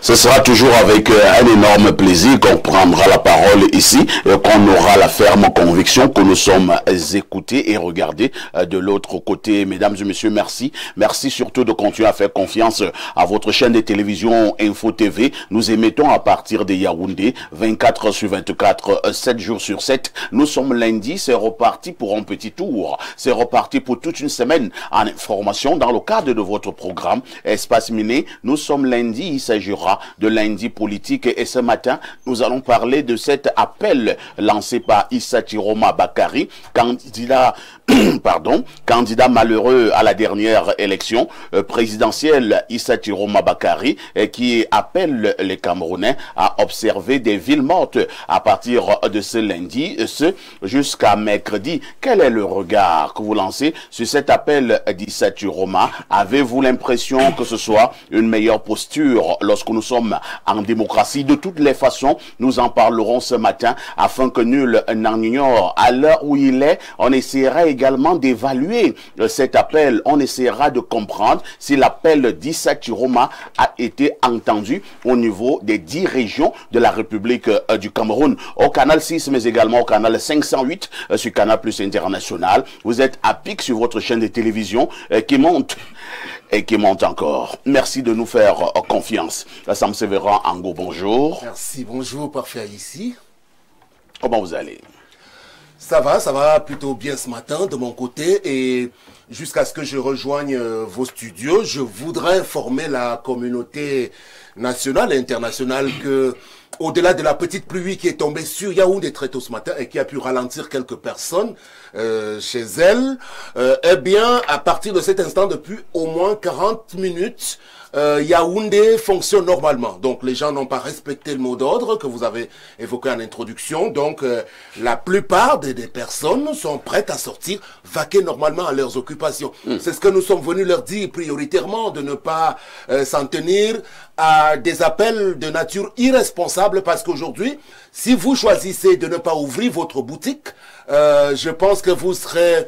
Ce sera toujours avec un énorme plaisir qu'on prendra la parole ici et qu'on aura la ferme conviction que nous sommes écoutés et regardés de l'autre côté. Mesdames et messieurs, merci. Merci surtout de continuer à faire confiance à votre chaîne de télévision Info TV. Nous émettons à partir de Yaoundé, 24 sur 24, 7 jours sur 7. Nous sommes lundi, c'est reparti pour un petit tour. C'est reparti pour toute une semaine en information dans le cadre de votre programme Espace Miné. Nous sommes lundi, il s'agira de lundi politique et ce matin, nous allons parler de cet appel lancé par Issa Chiroma Bakari, candidat candidat malheureux à la dernière élection présidentielle. Issa Chiroma Bakari qui appelle les Camerounais à observer des villes mortes à partir de ce lundi, ce jusqu'à mercredi. Quel est le regard que vous lancez sur cet appel d'Issa Chiroma? Avez-vous l'impression que ce soit une meilleure posture lorsque nous sommes en démocratie? De toutes les façons, nous en parlerons ce matin afin que nul n'en ignore. À l'heure où il est, on essaiera également d'évaluer cet appel. On essaiera de comprendre si l'appel d'Issa Chiroma a été entendu au niveau des 10 régions de la République du Cameroun. Au canal 6, mais également au canal 508 sur Canal Plus International. Vous êtes à pic sur votre chaîne de télévision qui monte et qui monte encore. Merci de nous faire confiance. Sam Sévéran Ango, bonjour. Merci, bonjour, parfait ici. Comment vous allez? Ça va plutôt bien ce matin de mon côté et jusqu'à ce que je rejoigne vos studios, je voudrais informer la communauté nationale et internationale que au-delà de la petite pluie qui est tombée sur Yaoundé très tôt ce matin et qui a pu ralentir quelques personnes chez elles, eh bien, à partir de cet instant, depuis au moins 40 minutes, Yaoundé fonctionne normalement. Donc, les gens n'ont pas respecté le mot d'ordre que vous avez évoqué en introduction. Donc, la plupart des personnes sont prêtes à sortir, vaquer normalement à leurs occupations. C'est ce que nous sommes venus leur dire prioritairement, de ne pas s'en tenir à des appels de nature irresponsable, parce qu'aujourd'hui, si vous choisissez de ne pas ouvrir votre boutique, je pense que vous serez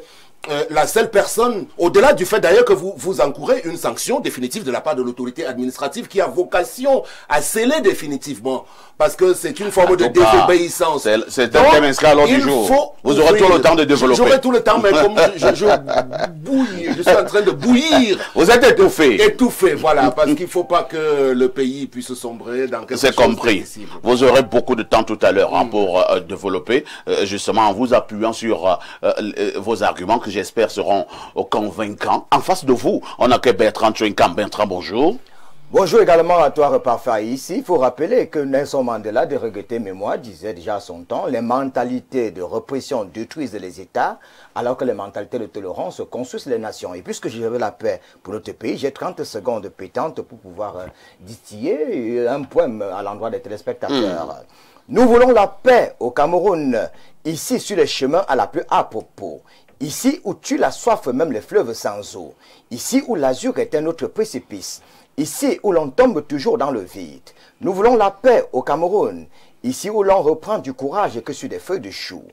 la seule personne, au-delà du fait d'ailleurs que vous encourez une sanction définitive de la part de l'autorité administrative qui a vocation à sceller définitivement, parce que c'est une forme de désobéissance. C'est un thème inscrit à l'ordre du jour. Vous aurez tout le temps de développer. J'aurai tout le temps, mais comme je bouille, je suis en train de bouillir. Vous êtes étouffé. Étouffé, voilà, parce qu'il ne faut pas que le pays puisse sombrer dans quelque chose. C'est compris. Vous aurez beaucoup de temps tout à l'heure pour développer, justement en vous appuyant sur vos arguments que j'espère seront convaincants. En face de vous, on a que Bertrand Tchenkam. Bertrand, bonjour. Bonjour également à toi, Parfait. Ici, il faut rappeler que Nelson Mandela, de regretter mémoire, disait déjà à son temps, les mentalités de répression détruisent les États, alors que les mentalités de tolérance construisent les nations. Et puisque je veux la paix pour notre pays, j'ai 30 secondes pétantes pour pouvoir distiller un poème à l'endroit des téléspectateurs. Nous voulons la paix au Cameroun, ici sur les chemins à la plus à propos. Ici où tue la soif même les fleuves sans eau. Ici où l'azur est un autre précipice. Ici où l'on tombe toujours dans le vide. Nous voulons la paix au Cameroun. Ici où l'on reprend du courage que sur des feuilles de chou.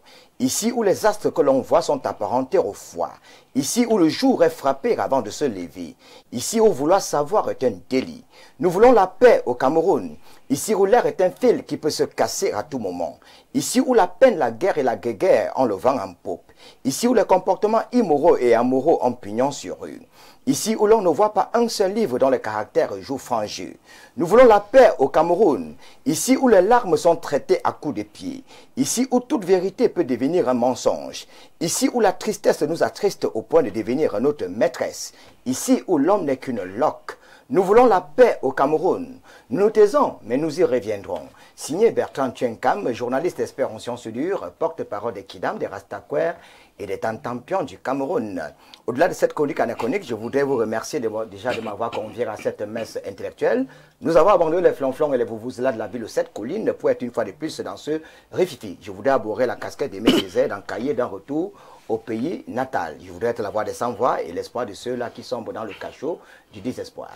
Ici où les astres que l'on voit sont apparentés au foie. Ici où le jour est frappé avant de se lever. Ici où vouloir savoir est un délit. Nous voulons la paix au Cameroun. Ici où l'air est un fil qui peut se casser à tout moment. Ici où la peine, la guerre et la guéguerre ont le vent en poupe. Ici où les comportements immoraux et amoureux ont pignon sur rue. Ici où l'on ne voit pas un seul livre dont les caractères jouent franc-jeu. Nous voulons la paix au Cameroun. Ici où les larmes sont traitées à coups de pied. Ici où toute vérité peut devenir un mensonge. Ici où la tristesse nous attriste au point de devenir notre maîtresse. Ici où l'homme n'est qu'une loque. Nous voulons la paix au Cameroun. Nous nous taisons, mais nous y reviendrons. Signé Bertrand Tchenkam, journaliste expert en sciences dures, porte-parole des Kidam, des Rastaquaires et des Tantampions du Cameroun. Au-delà de cette chronique anachronique, je voudrais vous remercier déjà de m'avoir convié à cette messe intellectuelle. Nous avons abandonné les flonflons et les vouvuzela de la ville de cette colline pour être une fois de plus dans ce rififi. Je voudrais aborder la casquette des Césaire dans cahier d'un retour au pays natal. Je voudrais être la voix des sans-voix et l'espoir de ceux-là qui sombrent dans le cachot du désespoir.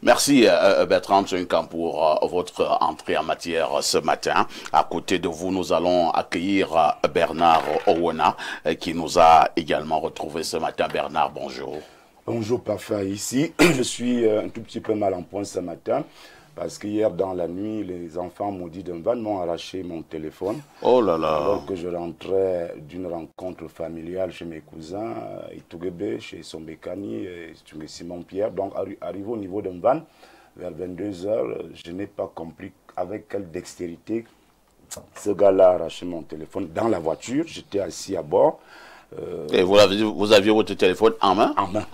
Merci Bertrand Tchenkam pour votre entrée en matière ce matin. À côté de vous, nous allons accueillir Bernard Owona qui nous a également retrouvés ce matin. Bernard, bonjour. Bonjour Parfait ici. Je suis un tout petit peu mal en point ce matin. Parce qu'hier, dans la nuit, les enfants maudits d'un van m'ont arraché mon téléphone. Oh là là. Alors que je rentrais d'une rencontre familiale chez mes cousins, Itougebe, chez Sombekani, et Simon Pierre. Donc, arrivé au niveau d'un van, vers 22 h, je n'ai pas compris avec quelle dextérité ce gars-là a arraché mon téléphone dans la voiture. J'étais assis à bord. Et vous aviez votre téléphone en main? En main.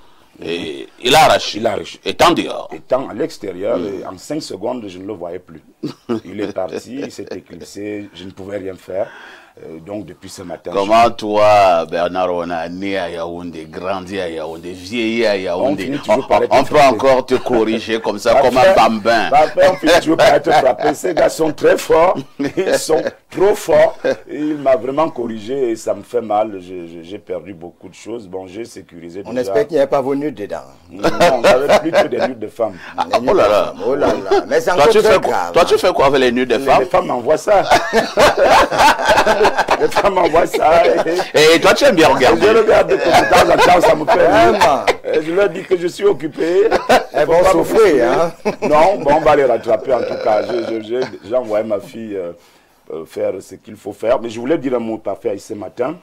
Et il a arraché. Il a arraché. Étant dehors. Étant à l'extérieur, et en 5 secondes, je ne le voyais plus. Il est parti, il s'est éclipsé, je ne pouvais rien faire. Donc depuis ce matin... Comment toi, Bernard, on a né à Yaoundé, grandi à Yaoundé, vieilli à Yaoundé, on peut encore te corriger comme ça, comme un bambin. Après, on finit toujours par être frappé. Ces gars sont très forts, ils sont trop forts. Il m'a vraiment corrigé et ça me fait mal. J'ai perdu beaucoup de choses. Bon, j'ai sécurisé On espère qu'il n'y a pas vos nudes dedans. Non, j'avais plutôt des nudes de femmes. Oh là là. Oh là là. Mais c'est encore très grave. Toi, tu fais quoi avec les nudes de femmes? Les femmes m'envoient ça. Les femmes m'envoient ça. Et toi, tu aimes bien regarder? Je regarde de temps en temps, ça me fait rire. Je leur dis que je suis occupé. Elles vont souffrir, hein? Non, bon, on va les rattraper en tout cas. J'ai envoyé ma fille faire ce qu'il faut faire. Mais je voulais dire un mot parfait ce matin.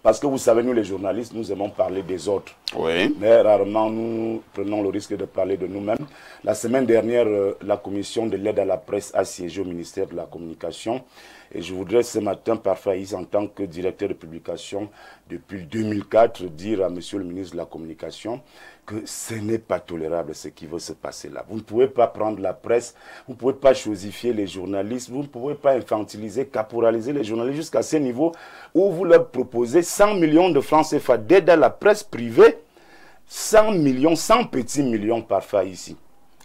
Parce que vous savez, nous les journalistes, nous aimons parler des autres. Oui. Mais rarement, nous prenons le risque de parler de nous-mêmes. La semaine dernière, la commission de l'aide à la presse a siégé au ministère de la Communication. Et je voudrais ce matin, par faillite, en tant que directeur de publication depuis 2004, dire à monsieur le ministre de la Communication que ce n'est pas tolérable ce qui va se passer là. Vous ne pouvez pas prendre la presse, vous ne pouvez pas chosifier les journalistes, vous ne pouvez pas infantiliser, caporaliser les journalistes jusqu'à ce niveau où vous leur proposez 100 millions de francs CFA d'aide à la presse privée, 100 millions, 100 petits millions parfois ici.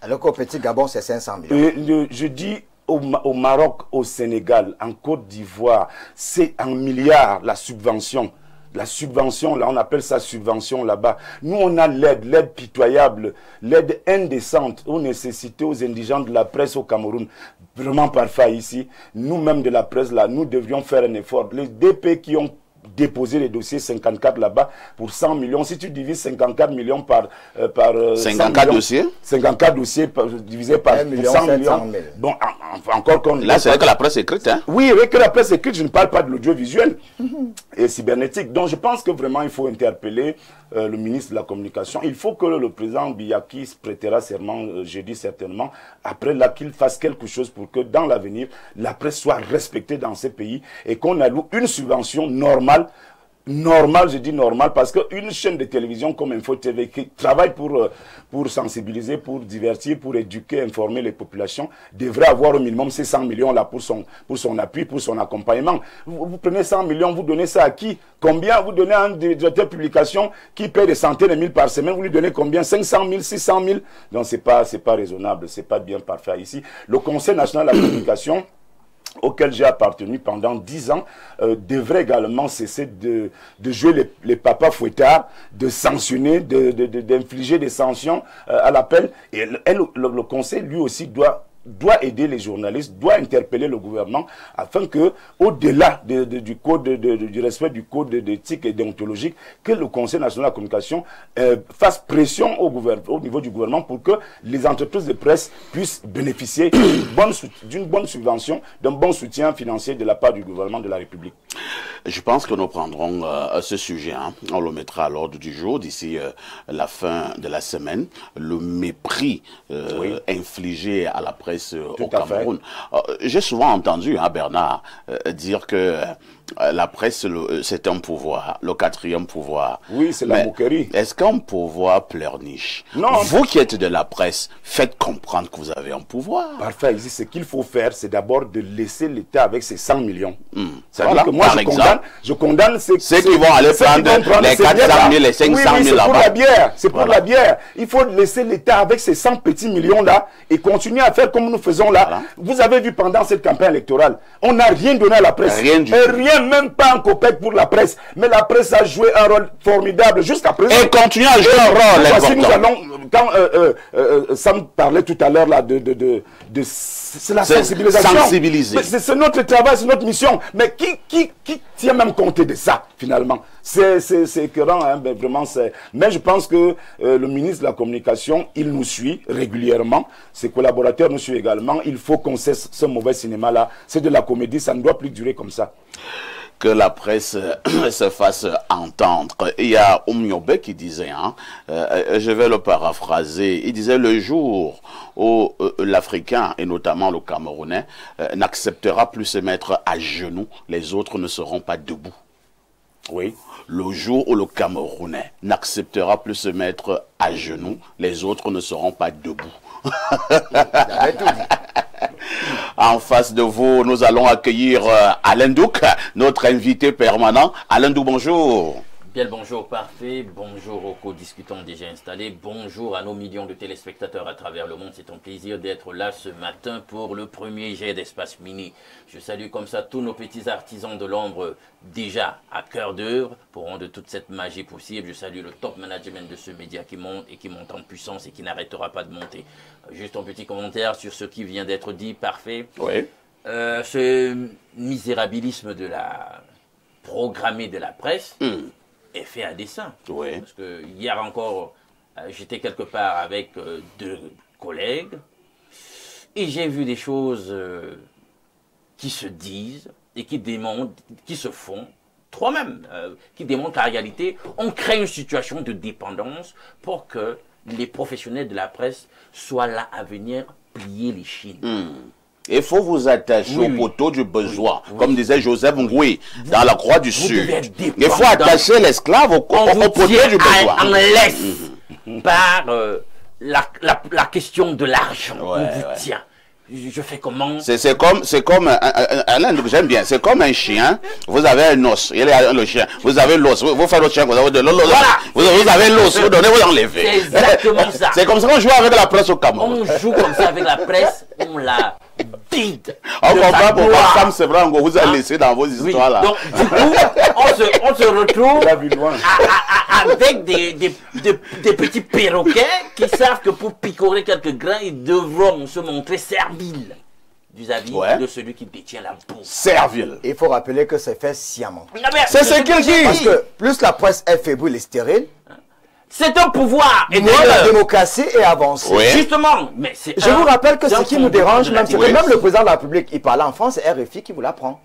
Alors qu'au Petit Gabon, c'est 500 millions. Je dis au Maroc, au Sénégal, en Côte d'Ivoire, c'est en milliards la subvention. La subvention, là, on appelle ça subvention là-bas. Nous, on a l'aide pitoyable, l'aide indécente aux nécessités, aux indigents de la presse au Cameroun. Vraiment parfois ici, nous-mêmes de la presse là, nous devrions faire un effort. Les DP qui ont déposer les dossiers 54 là-bas pour 100 millions. Si tu divises 54 millions par 54 millions, dossiers 54 dossiers divisé par 100 millions. Bon, encore qu'on... Là, c'est vrai que la presse écrite, hein? Oui, avec la presse écrite, je ne parle pas de l'audiovisuel et cybernétique. Donc, je pense que vraiment, il faut interpeller le ministre de la Communication. Il faut que le président Biyaki se prêtera serment, jeudi certainement, après là, qu'il fasse quelque chose pour que dans l'avenir, la presse soit respectée dans ces pays et qu'on alloue une subvention normale. Normal, je dis normal, parce qu'une chaîne de télévision comme Info TV qui travaille pour sensibiliser, pour divertir, pour éduquer, informer les populations, devrait avoir au minimum ces 100 millions-là pour son appui, pour son accompagnement. Vous prenez 100 millions, vous donnez ça à qui? Combien? Vous donnez à un directeur de publication qui paie des centaines de mille par semaine, vous lui donnez combien? 500 000, 600 000? Donc c'est pas raisonnable, c'est pas bien parfait ici. Le Conseil national de la communication, auquel j'ai appartenu pendant 10 ans, devrait également cesser de jouer les papas fouettards, de sanctionner, d'infliger des sanctions à l'appel. Et le Conseil, lui aussi, doit aider les journalistes, doit interpeller le gouvernement afin que, au-delà du code du respect du code d'éthique et déontologique, que le Conseil national de la communication fasse pression au niveau du gouvernement pour que les entreprises de presse puissent bénéficier d'une bonne subvention, d'un bon soutien financier de la part du gouvernement de la République. Je pense que nous prendrons ce sujet, hein. On le mettra à l'ordre du jour d'ici la fin de la semaine. Le mépris infligé à la presse au Cameroun. J'ai souvent entendu, hein, Bernard, dire que la presse, c'est un pouvoir, le quatrième pouvoir. Oui, c'est la moquerie. Est-ce qu'un pouvoir pleurniche? Non. Vous qui êtes de la presse, faites comprendre que vous avez un pouvoir. Parfait. Ici, ce qu'il faut faire, c'est d'abord de laisser l'État avec ses 100 millions. Ça veut dire que moi, je condamne ceux qui vont aller prendre les 400 000, les 500 000 là-bas. C'est pour la bière. C'est pour la bière. Il faut laisser l'État avec ses 100 petits millions-là et continuer à faire comme nous faisons là. Voilà. Vous avez vu pendant cette campagne électorale, on n'a rien donné à la presse. Rien du tout. Rien, même pas un copec pour la presse. Mais la presse a joué un rôle formidable jusqu'à présent. Et continue à jouer un rôle important. Nous allons quand Sam parlait tout à l'heure là c'est la sensibilisation. Sensibiliser. C'est notre travail, c'est notre mission. Mais qui tient même compte de ça, finalement? C'est écœurant, hein, ben, vraiment. Mais je pense que le ministre de la Communication, il nous suit régulièrement. Ses collaborateurs nous suivent également. Il faut qu'on cesse ce mauvais cinéma-là. C'est de la comédie, ça ne doit plus durer comme ça. Que la presse se fasse entendre. Il y a Oumyobe qui disait, hein, je vais le paraphraser, il disait le jour où l'Africain, et notamment le Camerounais, n'acceptera plus se mettre à genoux, les autres ne seront pas debout. Oui, le jour où le Camerounais n'acceptera plus se mettre à genoux, les autres ne seront pas debout. En face de vous, nous allons accueillir Alain Douk, notre invité permanent. Alain Douk, bonjour. Bien le bonjour parfait, bonjour aux co-discutants déjà installés, bonjour à nos millions de téléspectateurs à travers le monde. C'est un plaisir d'être là ce matin pour le premier jet d'Espace Mini. Je salue comme ça tous nos petits artisans de l'ombre déjà à cœur d'œuvre pour rendre toute cette magie possible. Je salue le top management de ce média qui monte et qui monte en puissance et qui n'arrêtera pas de monter. Juste un petit commentaire sur ce qui vient d'être dit, parfait. Oui. Ce misérabilisme de la programmée de la presse est fait à dessein. Oui. Parce que hier encore, j'étais quelque part avec deux collègues et j'ai vu des choses qui se disent et qui démontrent, qui se font, trois même, qui démontrent qu'en réalité, on crée une situation de dépendance pour que les professionnels de la presse soient là à venir plier les chines. Il faut vous attacher au poteau du besoin, comme disait Joseph Ngoué dans la Croix du Sud. Il faut attacher l'esclave au poteau du besoin. On laisse par la question de l'argent. On vous tient. Je fais comment? C'est comme Alain, j'aime bien. C'est comme un chien. Vous avez un os. Il est le chien. Vous avez l'os. Vous faites le chien. Vous avez de l'os. Vous avez l'os. Vous donnez, vous enlevez. C'est exactement ça. C'est comme ça qu'on joue avec la presse au Cameroun. On joue comme ça avec la presse. On la vide. On comprend pourquoi Sam Sebrango vous a laissé dans vos histoires là. Donc du coup, on se retrouve avec des petits perroquets qui savent que pour picorer quelques grains, ils devront se montrer serviles vis-à-vis de celui qui détient la bourse. Servile. Il faut rappeler que c'est fait sciemment. C'est ce qu'il dit. Parce que plus la presse est fébrile et stérile, c'est un pouvoir. Et moins la démocratie est avancée. Oui. Justement. Mais je vous rappelle que ce qui nous dérange, même, c'est que même le président de la République, il parle en France, c'est RFI qui vous l'apprend.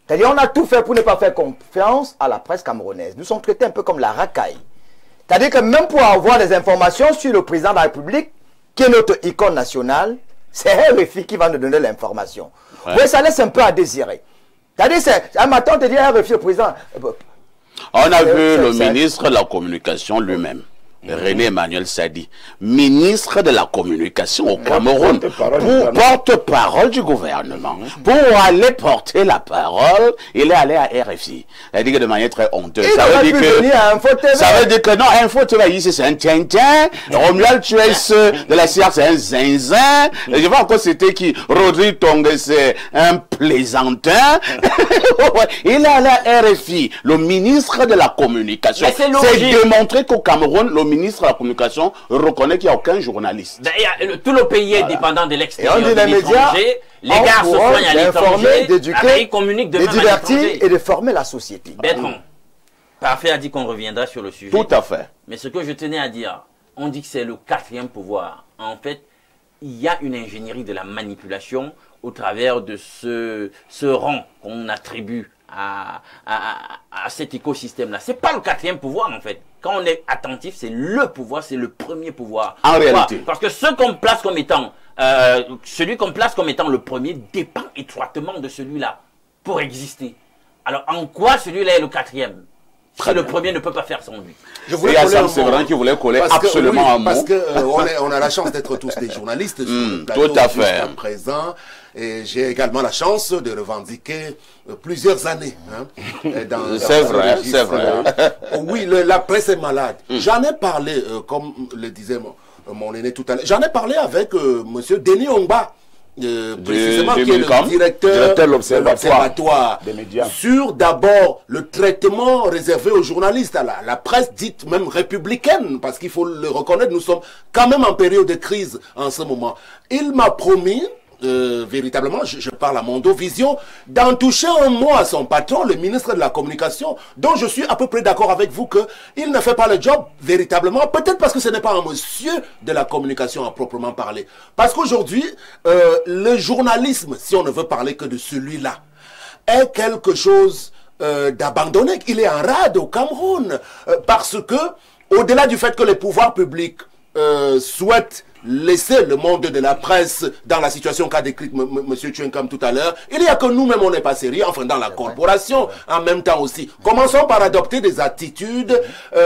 C'est-à-dire, on a tout fait pour ne pas faire confiance à la presse camerounaise. Nous sommes traités un peu comme la racaille. C'est-à-dire que même pour avoir des informations sur le président de la République, qui est notre icône nationale, c'est RFI qui va nous donner l'information. Oui, ça laisse un peu à désirer. C'est-à-dire, un matin, on te dit RFI, le président... On a vu le ministre de la Communication lui-même, René Emmanuel Sadi, ministre de la Communication au Cameroun, porte-parole du gouvernement. Pour aller porter la parole, il est allé à RFI. Il dit que de manière très honteuse. Ça veut dire que non, Info TV ici c'est un tintin, Romuald Tues de la CIA c'est un zinzin. Je vois encore c'était qui, Rodrigue Tongue c'est un plaisantin. Il est allé à RFI, le ministre de la Communication. C'est démontré qu'au Cameroun, le ministre de la Communication reconnaît qu'il n'y a aucun journaliste. Tout le pays est dépendant de l'extérieur, de l'étranger. Les gars se soignent à l'étranger, d'éduquer, ils communiquent de divertir et de former la société. Bertrand, Parfait a dit qu'on reviendra sur le sujet. Tout à fait. Mais ce que je tenais à dire, on dit que c'est le quatrième pouvoir. En fait, il y a une ingénierie de la manipulation au travers de ce rang qu'on attribue à cet écosystème-là. C'est pas le quatrième pouvoir, en fait. Quand on est attentif, c'est le pouvoir, c'est le premier pouvoir. En réalité. Parce que ce qu'on place comme étant, celui qu'on place comme étant le premier dépend étroitement de celui-là pour exister. Alors, en quoi celui-là est le quatrième? Si le premier ne peut pas faire sans lui. Je voulais c'est vrai qui voulait coller absolument un mot. Parce qu'on a la chance d'être tous des journalistes sur le plateau tout à fait. jusqu'à présent. Et j'ai également la chance de revendiquer plusieurs années. C'est vrai, c'est vrai. Oui, la presse est malade. J'en ai parlé, comme le disait mon aîné tout à l'heure, j'en ai parlé avec M. Denis Ongba, précisément, qui est le directeur de de l'Observatoire des médias, sur d'abord le traitement réservé aux journalistes, à la presse dite même républicaine, parce qu'il faut le reconnaître, nous sommes quand même en période de crise en ce moment. Il m'a promis, véritablement, je parle à Mondovision, d'en toucher un mot à son patron, le ministre de la Communication, dont je suis à peu près d'accord avec vous qu'il ne fait pas le job véritablement, peut-être parce que ce n'est pas un monsieur de la communication à proprement parler. Parce qu'aujourd'hui, le journalisme, si on ne veut parler que de celui-là, est quelque chose d'abandonné. Il est en rade au Cameroun, parce que, au-delà du fait que les pouvoirs publics souhaitent laisser le monde de la presse dans la situation qu'a décrite M. Tchenkam tout à l'heure, il y a que nous-mêmes, on n'est pas sérieux, enfin dans la corporation, en même temps aussi. Commençons par adopter des attitudes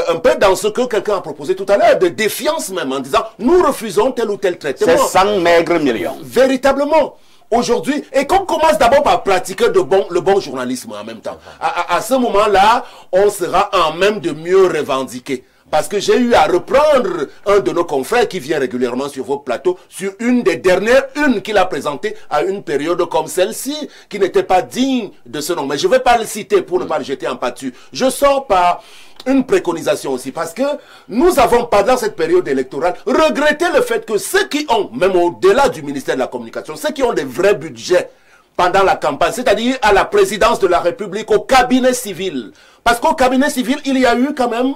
un peu dans ce que quelqu'un a proposé tout à l'heure, de défiance même, en disant, nous refusons tel ou tel traitement. C'est 100 maigres millions. Véritablement. Aujourd'hui, et qu'on commence d'abord par pratiquer le bon journalisme en même temps. À ce moment-là, on sera en même de mieux revendiquer. Parce que j'ai eu à reprendre un de nos confrères qui vient régulièrement sur vos plateaux sur une des dernières qu'il a présentées à une période comme celle-ci, qui n'était pas digne de ce nom. Mais je ne vais pas le citer pour ne pas le jeter en pâture. Je sors par une préconisation aussi, parce que nous avons, pendant cette période électorale, regretté le fait que ceux qui ont, même au-delà du ministère de la Communication, ceux qui ont des vrais budgets pendant la campagne, c'est-à-dire à la présidence de la République, au cabinet civil. Parce qu'au cabinet civil, il y a eu quand même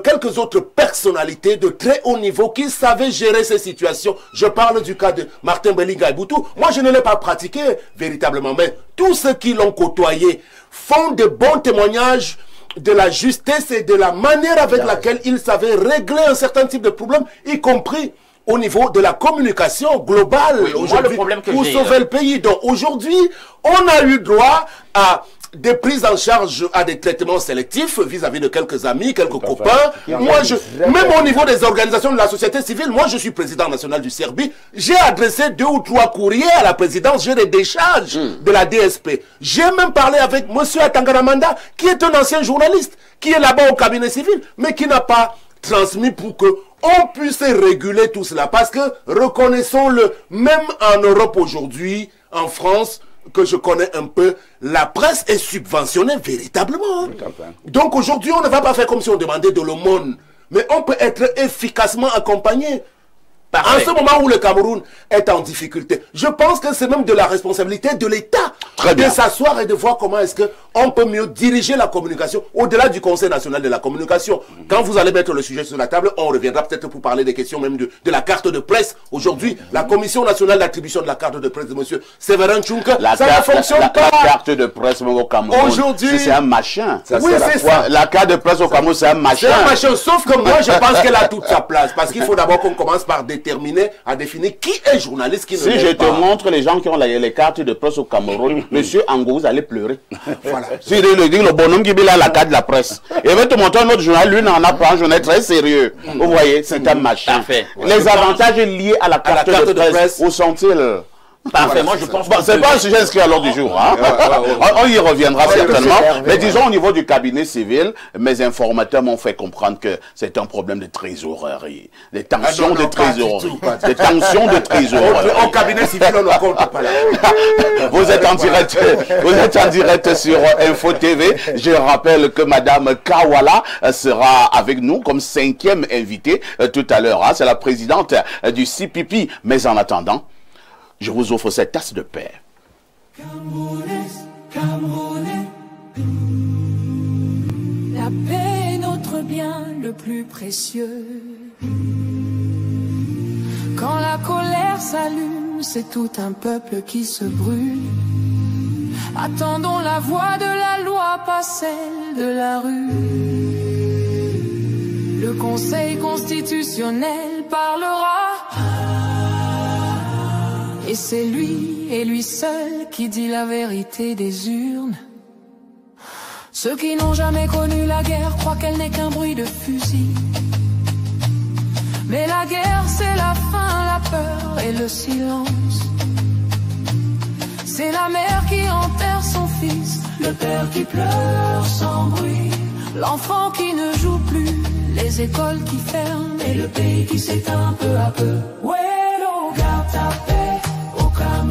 quelques autres personnalités de très haut niveau qui savaient gérer ces situations. Je parle du cas de Martin Belinga et Boutou. Moi, je ne l'ai pas pratiqué véritablement, mais tous ceux qui l'ont côtoyé font de bons témoignages de la justesse et de la manière avec laquelle ils savaient régler un certain type de problème, y compris au niveau de la communication globale, oui, aujourd'hui, pour sauver le pays. Donc aujourd'hui, on a eu droit à des prises en charge, à des traitements sélectifs vis-à-vis de quelques amis, quelques copains. Moi, même au niveau des organisations de la société civile, moi je suis président national du Serbie, j'ai adressé 2 ou 3 courriers à la présidence, j'ai des décharges de la DSP. J'ai même parlé avec monsieur Atangaramanda, qui est un ancien journaliste, qui est là-bas au cabinet civil, mais qui n'a pas transmis pour que on puisse réguler tout cela. Parce que, reconnaissons-le, même en Europe aujourd'hui, en France, que je connais un peu, la presse est subventionnée véritablement. Donc aujourd'hui, on ne va pas faire comme si on demandait de l'aumône, mais on peut être efficacement accompagné. En ce moment où le Cameroun est en difficulté, je pense que c'est même de la responsabilité de l'État de s'asseoir et de voir comment est-ce qu'on peut mieux diriger la communication au-delà du Conseil national de la communication. Quand vous allez mettre le sujet sur la table, on reviendra peut-être pour parler des questions même de la carte de presse. Aujourd'hui, la Commission nationale d'attribution de la carte de presse de M. Séverin Tchounk, ça ne fonctionne pas. La carte de presse au Cameroun, aujourd'hui, c'est un machin. Oui, c'est ça. La carte de presse au Cameroun, c'est un machin. C'est un machin, sauf que moi, je pense qu'elle a toute sa place. Parce qu'il faut d'abord qu'on commence par à définir qui est journaliste, qui ne l'est pas. Si je te montre les gens qui ont les cartes de presse au Cameroun, monsieur Ango, vous allez pleurer. Voilà. Si le bonhomme qui a la carte de la presse, il va te montrer un autre journal, lui n'en a pas un journal très sérieux. Vous voyez, c'est un machin. Parfait. Les avantages liés à la carte de presse, où sont-ils? Parfait, moi je pense que c'est pas un sujet inscrit à l'ordre du jour. Hein? On y reviendra certainement. Mais disons au niveau du cabinet civil, mes informateurs m'ont fait comprendre que c'est un problème de trésorerie. Des tensions de trésorerie. Des tensions de trésorerie. Au cabinet civil, on ne compte pas là. Vous êtes en direct sur Info TV. Je rappelle que Madame Kawala sera avec nous comme 5e invitée tout à l'heure. Hein? C'est la présidente du CPP. Mais en attendant, je vous offre cette tasse de paix. Camerounais, la paix est notre bien le plus précieux. Quand la colère s'allume, c'est tout un peuple qui se brûle. Attendons la voix de la loi, pas celle de la rue. Le Conseil constitutionnel parlera. Et c'est lui, et lui seul, qui dit la vérité des urnes. Ceux qui n'ont jamais connu la guerre croient qu'elle n'est qu'un bruit de fusil. Mais la guerre, c'est la faim, la peur et le silence. C'est la mère qui enterre son fils, le père qui pleure sans bruit, l'enfant qui ne joue plus, les écoles qui ferment et le pays qui s'éteint peu à peu. Ouais, garde ta paix au Cameroun.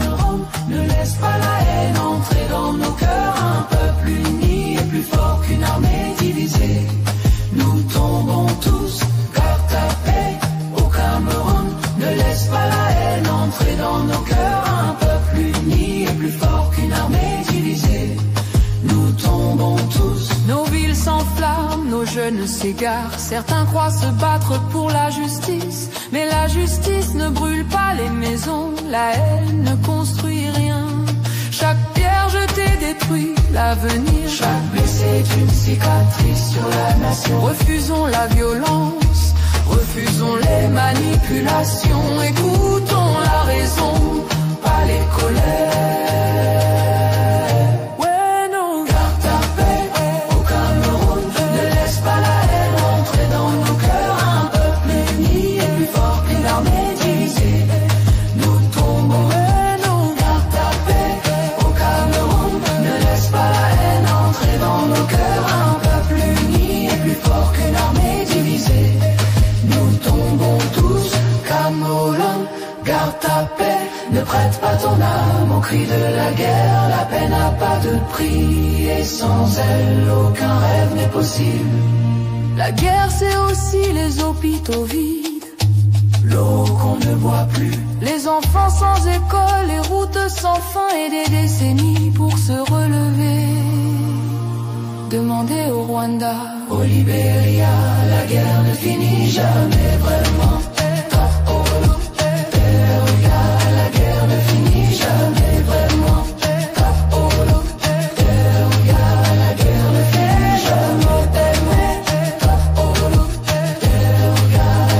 ne s'égare. Certains croient se battre pour la justice, mais la justice ne brûle pas les maisons, la haine ne construit rien. Chaque pierre jetée détruit l'avenir. Chaque blessé est une cicatrice sur la nation. Refusons la violence, refusons les manipulations. Écoutons la raison, pas les colères. Ouais, non, garde ta paix au Cameroun. Ne laisse pas la haine entrer dans nos cœurs. Un peuple uni est plus fort qu'une armée divisée. Nous tombons. Ouais, non, garde ta paix au Cameroun. Ne laisse pas la haine entrer dans nos cœurs. Un peuple uni est plus fort qu'une armée divisée. Nous tombons tous. Cameroun, garde ta paix. Ne prête pas ton âme au cri de la guerre. La paix n'a pas de prix et sans elle aucun rêve n'est possible. La guerre c'est aussi les hôpitaux vides, l'eau qu'on ne boit plus, les enfants sans école, les routes sans fin et des décennies pour se relever. Demandez au Rwanda, au Libéria, la guerre ne finit jamais vraiment. La guerre ne finit jamais vraiment. La guerre ne finit jamais.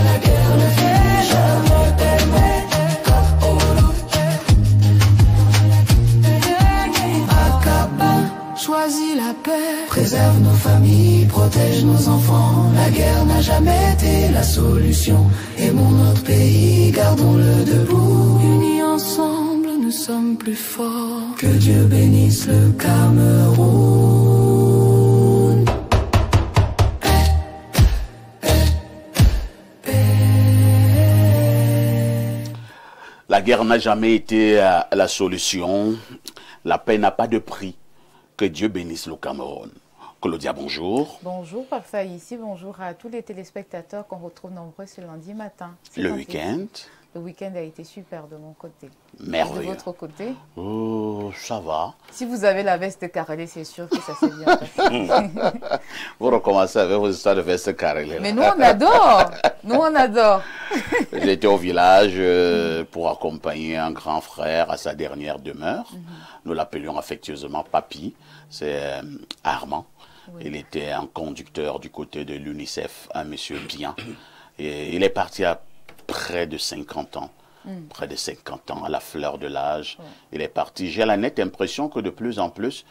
La guerre ne finit jamais. Akaba choisit la paix, préserve nos familles, protège nos enfants. La guerre n'a jamais été la solution. Aimons notre pays, gardons-le debout. Unis ensemble, nous sommes plus forts. Que Dieu bénisse le Cameroun. La guerre n'a jamais été la solution. La paix n'a pas de prix. Que Dieu bénisse le Cameroun. Claudia, bonjour. Bonjour, parfait ici. Bonjour à tous les téléspectateurs qu'on retrouve nombreux ce lundi matin. Le week-end? Le week-end a été super de mon côté. Merveilleux. De votre côté? Oh, ça va. Si vous avez la veste carrelée, c'est sûr que ça s'est bien passé. Vous recommencez avec vos histoires de veste carrelée. Mais nous, on adore. Nous, on adore. J'étais au village pour accompagner un grand frère à sa dernière demeure. Nous l'appelions affectueusement Papy. C'est Armand. Oui. Il était un conducteur du côté de l'UNICEF, un monsieur bien. Et il est parti à près de 50 ans. Près de 50 ans, à la fleur de l'âge. Ouais. Il est parti. J'ai la nette impression que de plus en plus,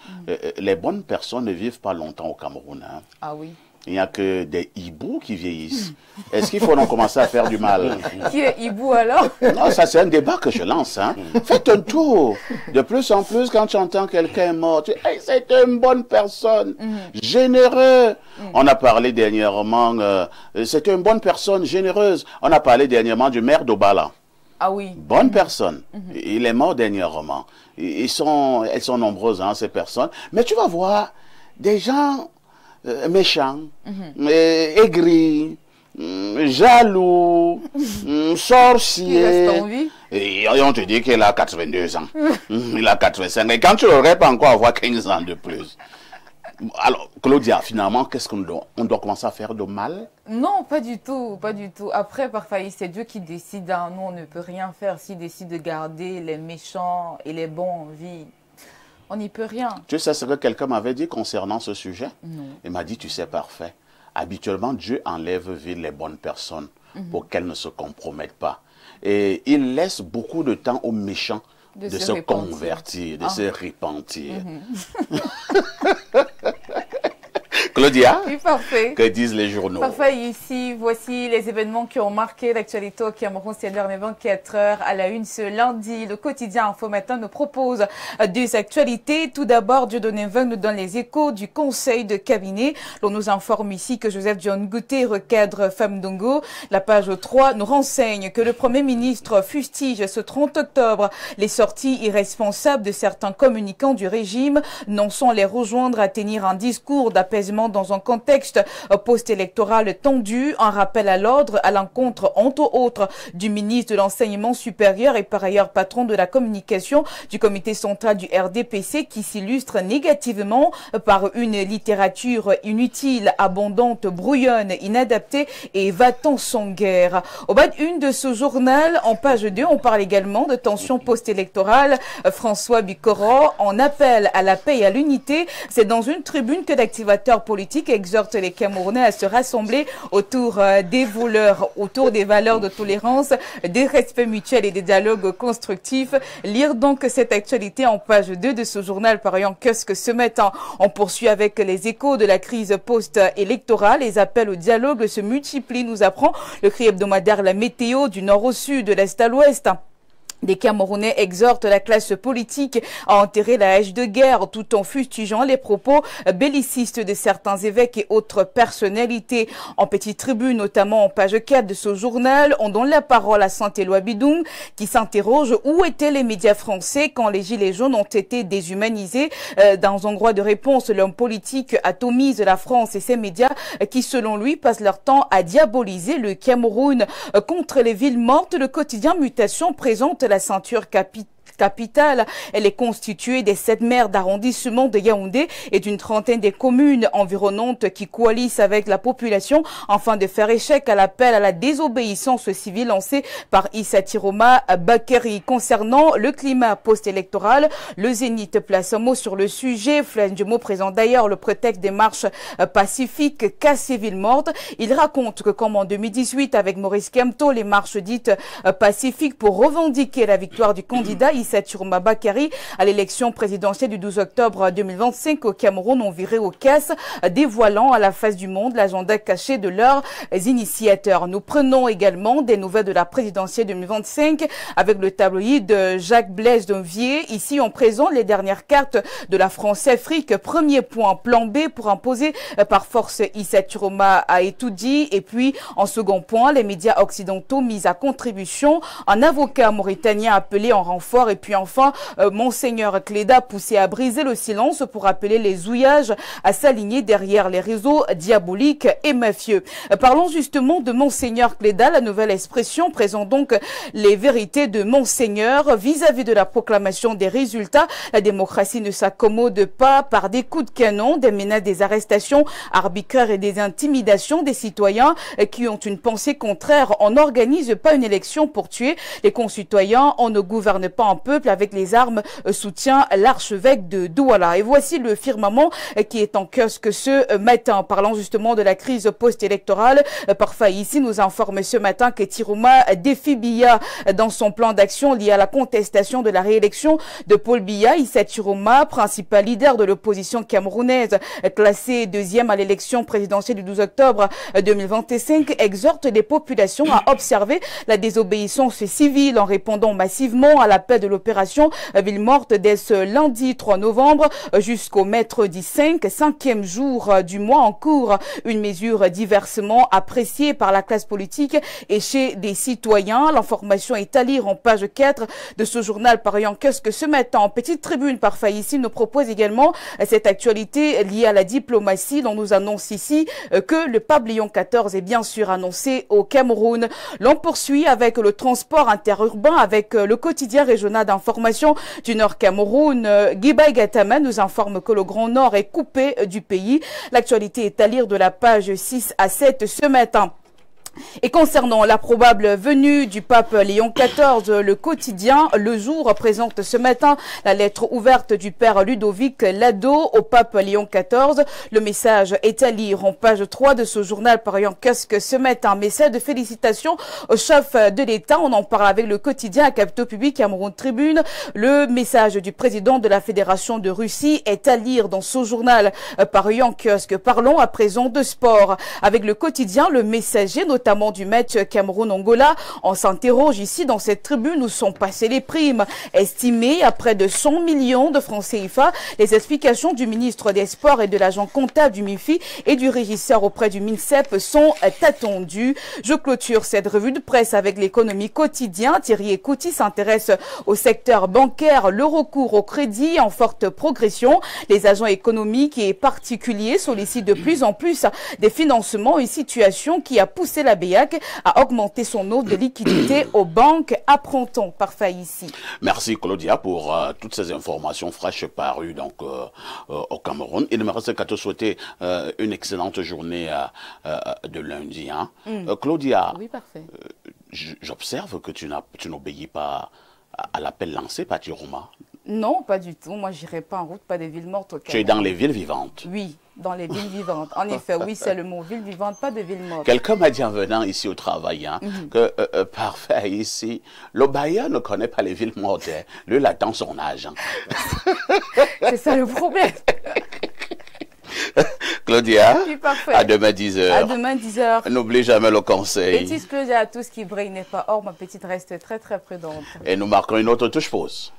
les bonnes personnes ne vivent pas longtemps au Cameroun. Hein. Ah oui. Il n'y a que des hiboux qui vieillissent. Est-ce qu'il faut donc commencer à faire du mal? Qui est hibou alors? Non, ça c'est un débat que je lance. Hein. Faites un tour. De plus en plus, quand tu entends quelqu'un est mort, tu dis hey, c'est une bonne personne, généreux. On a parlé dernièrement, c'est une bonne personne, généreuse. On a parlé dernièrement du maire d'Obala. Ah oui. Bonne personne. Il est mort dernièrement. Elles sont nombreuses, hein, ces personnes. Mais tu vas voir des gens méchants, aigris, jaloux, sorciers. Et on te dit qu'il a 82 ans. Il a 85. Et quand tu n'aurais pas encore avoir 15 ans de plus. Alors, Claudia, finalement, qu'est-ce qu'on doit? On doit commencer à faire de mal? Non, pas du tout, pas du tout. Après, parfois, c'est Dieu qui décide. Hein. Nous, on ne peut rien faire s'il décide de garder les méchants et les bons en vie. On n'y peut rien. Tu sais ce que quelqu'un m'avait dit concernant ce sujet? Non. Il m'a dit, tu sais, parfait. Habituellement, Dieu enlève les bonnes personnes pour qu'elles ne se compromettent pas. Et il laisse beaucoup de temps aux méchants de se convertir, de se repentir. Claudia, oui, parfait. Que disent les journaux? Parfait, ici, voici les événements qui ont marqué l'actualité au Cameroun ces dernières 24 heures. À la une ce lundi, le quotidien Info Matin nous propose des actualités. Tout d'abord, Dieudonné Mveng nous donne les échos du conseil de cabinet. L'on nous informe ici que Joseph John Gouté recadre Famdongo. La page 3 nous renseigne que le Premier ministre fustige ce 30 octobre les sorties irresponsables de certains communicants du régime, non sans les rejoindre à tenir un discours d'apaisement également dans un contexte post-électoral tendu, un rappel à l'ordre à l'encontre, entre autres, du ministre de l'Enseignement supérieur et par ailleurs patron de la communication du comité central du RDPC qui s'illustre négativement par une littérature inutile, abondante, brouillonne, inadaptée et va-t-on sans guerre. Au bas d'une de ce journal, en page 2, on parle également de tensions post-électorales. François Bikoro en appelle à la paix et à l'unité. C'est dans une tribune que l'activateur politique exhorte les Camerounais à se rassembler autour des voleurs, autour des valeurs de tolérance, des respects mutuels et des dialogues constructifs. Lire donc cette actualité en page 2 de ce journal parlant Kiosque ce matin. On poursuit avec les échos de la crise post-électorale. Les appels au dialogue se multiplient, nous apprend le cri hebdomadaire La Météo du nord au sud, de l'est à l'ouest. Des Camerounais exhortent la classe politique à enterrer la hache de guerre tout en fustigeant les propos bellicistes de certains évêques et autres personnalités. En petite tribune, notamment en page 4 de ce journal, on donne la parole à Saint-Éloi Bidoum qui s'interroge où étaient les médias français quand les gilets jaunes ont été déshumanisés. Dans un droit de réponse, l'homme politique atomise la France et ses médias qui, selon lui, passent leur temps à diaboliser le Cameroun. Contre les villes mortes, le quotidien Mutation présente la ceinture capitale. Elle est constituée des 7 maires d'arrondissement de Yaoundé et d'une trentaine des communes environnantes qui coalisent avec la population afin de faire échec à l'appel à la désobéissance civile lancé par Issa Tiroma Bakary. Concernant le climat post-électoral, le Zénith place un mot sur le sujet. Flandjemo présente d'ailleurs le prétexte des marches pacifiques cassées villes mortes. Il raconte que comme en 2018 avec Maurice Kamto, les marches dites pacifiques pour revendiquer la victoire du candidat Issa Tiroma Bakary à l'élection présidentielle du 12 octobre 2025 au Cameroun ont viré au casse, dévoilant à la face du monde l'agenda caché de leurs initiateurs. Nous prenons également des nouvelles de la présidentielle 2025 avec le tabloïd Jacques Blaise Donvier. Ici, on présente les dernières cartes de la France-Afrique. Premier point, plan B pour imposer par force Issa Tiroma a étudié. Et puis, en second point, les médias occidentaux mis à contribution. Un avocat mauritanien appelé en renfort. Et puis enfin, Monseigneur Cléda poussé à briser le silence pour appeler les ouillages à s'aligner derrière les réseaux diaboliques et mafieux. Parlons justement de Monseigneur Cléda. La nouvelle expression présente donc les vérités de Monseigneur vis-à-vis de la proclamation des résultats. La démocratie ne s'accommode pas par des coups de canon, des menaces, des arrestations arbitraires et des intimidations des citoyens qui ont une pensée contraire. On n'organise pas une élection pour tuer les concitoyens. On ne gouverne pas un peuple avec les armes, soutient l'archevêque de Douala. Et voici le firmament qui est en kiosque ce matin. Parlant justement de la crise post-électorale, Parfa ici nous informe ce matin que Tiroma défie Biya dans son plan d'action lié à la contestation de la réélection de Paul Biya. Issa Tiroma, principal leader de l'opposition camerounaise, classé deuxième à l'élection présidentielle du 12 octobre 2025, exhorte les populations à observer la désobéissance civile en répondant massivement à l'appel de l'opération Ville Morte dès ce lundi 3 novembre jusqu'au mercredi 5e jour du mois en cours. Une mesure diversement appréciée par la classe politique et chez des citoyens. L'information est à lire en page 4 de ce journal parlant Kiosque ce matin. En petite tribune, Parfa ici nous propose également cette actualité liée à la diplomatie dont nous annonce ici que le pavillon 14 est bien sûr annoncé au Cameroun. L'on poursuit avec le transport interurbain avec le quotidien régional d'information du Nord Cameroun. Guibay Gatama nous informe que le Grand Nord est coupé du pays. L'actualité est à lire de la page 6 à 7 ce matin. Et concernant la probable venue du pape Léon XIV, le quotidien Le Jour présente ce matin la lettre ouverte du père Ludovic Lado au pape Léon XIV. Le message est à lire en page 3 de ce journal parlant Kiosque ce matin. Message de félicitations au chef de l'État. On en parle avec le quotidien à Capitaux Public Cameroun Tribune. Le message du président de la Fédération de Russie est à lire dans ce journal parlant Kiosque. Parlons à présent de sport avec le quotidien Le Messager, notamment du match Cameroun-Angola. On s'interroge ici dans cette tribune où sont passées les primes estimées à près de 100 millions de francs CFA. Les explications du ministre des Sports et de l'agent comptable du MIFI et du régisseur auprès du MINSEP sont attendues. Je clôture cette revue de presse avec l'économie quotidien. Thierry Ekouti s'intéresse au secteur bancaire, le recours au crédit en forte progression. Les agents économiques et particuliers sollicitent de plus en plus des financements, une situation qui a poussé la BEAC à augmenter son offre de liquidité aux banques. Apprend-on parfait ici. Merci Claudia pour toutes ces informations fraîches parues donc au Cameroun. Il me reste qu'à te souhaiter une excellente journée de lundi. Hein. Claudia, oui, parfait. J'observe que tu n'obéis pas à l'appel lancé par Tiroma. Non, pas du tout. Moi, j'irai pas en route, pas des villes mortes au Cameroun. Tu es dans les villes vivantes. Oui, dans les villes vivantes. En effet, oui, c'est le mot ville vivante, pas de ville morte. Quelqu'un m'a dit en venant ici au travail que parfait ici, le bailleur ne connaît pas les villes mortes. Hein. Lui, il attend son âge. Hein. C'est ça le problème. Claudia, Oui, parfait. à demain 10h. À demain 10h. N'oublie jamais le conseil. Bêtise Claudia, à tout ce qui brille n'est pas or. Ma petite reste très très prudente. Et nous marquons une autre touche pause.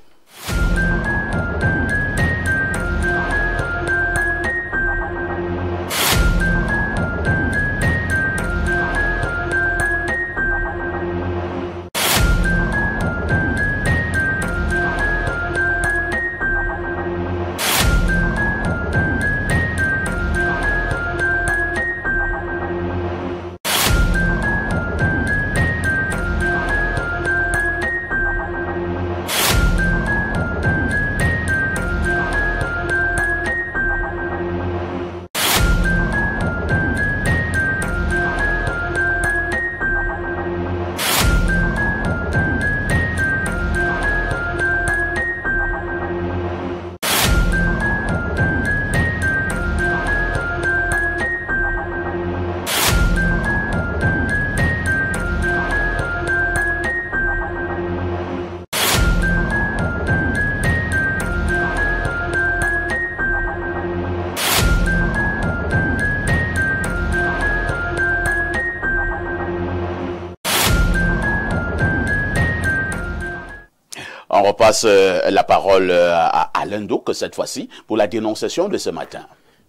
On repasse la parole à Alain Douk cette fois-ci pour la dénonciation de ce matin.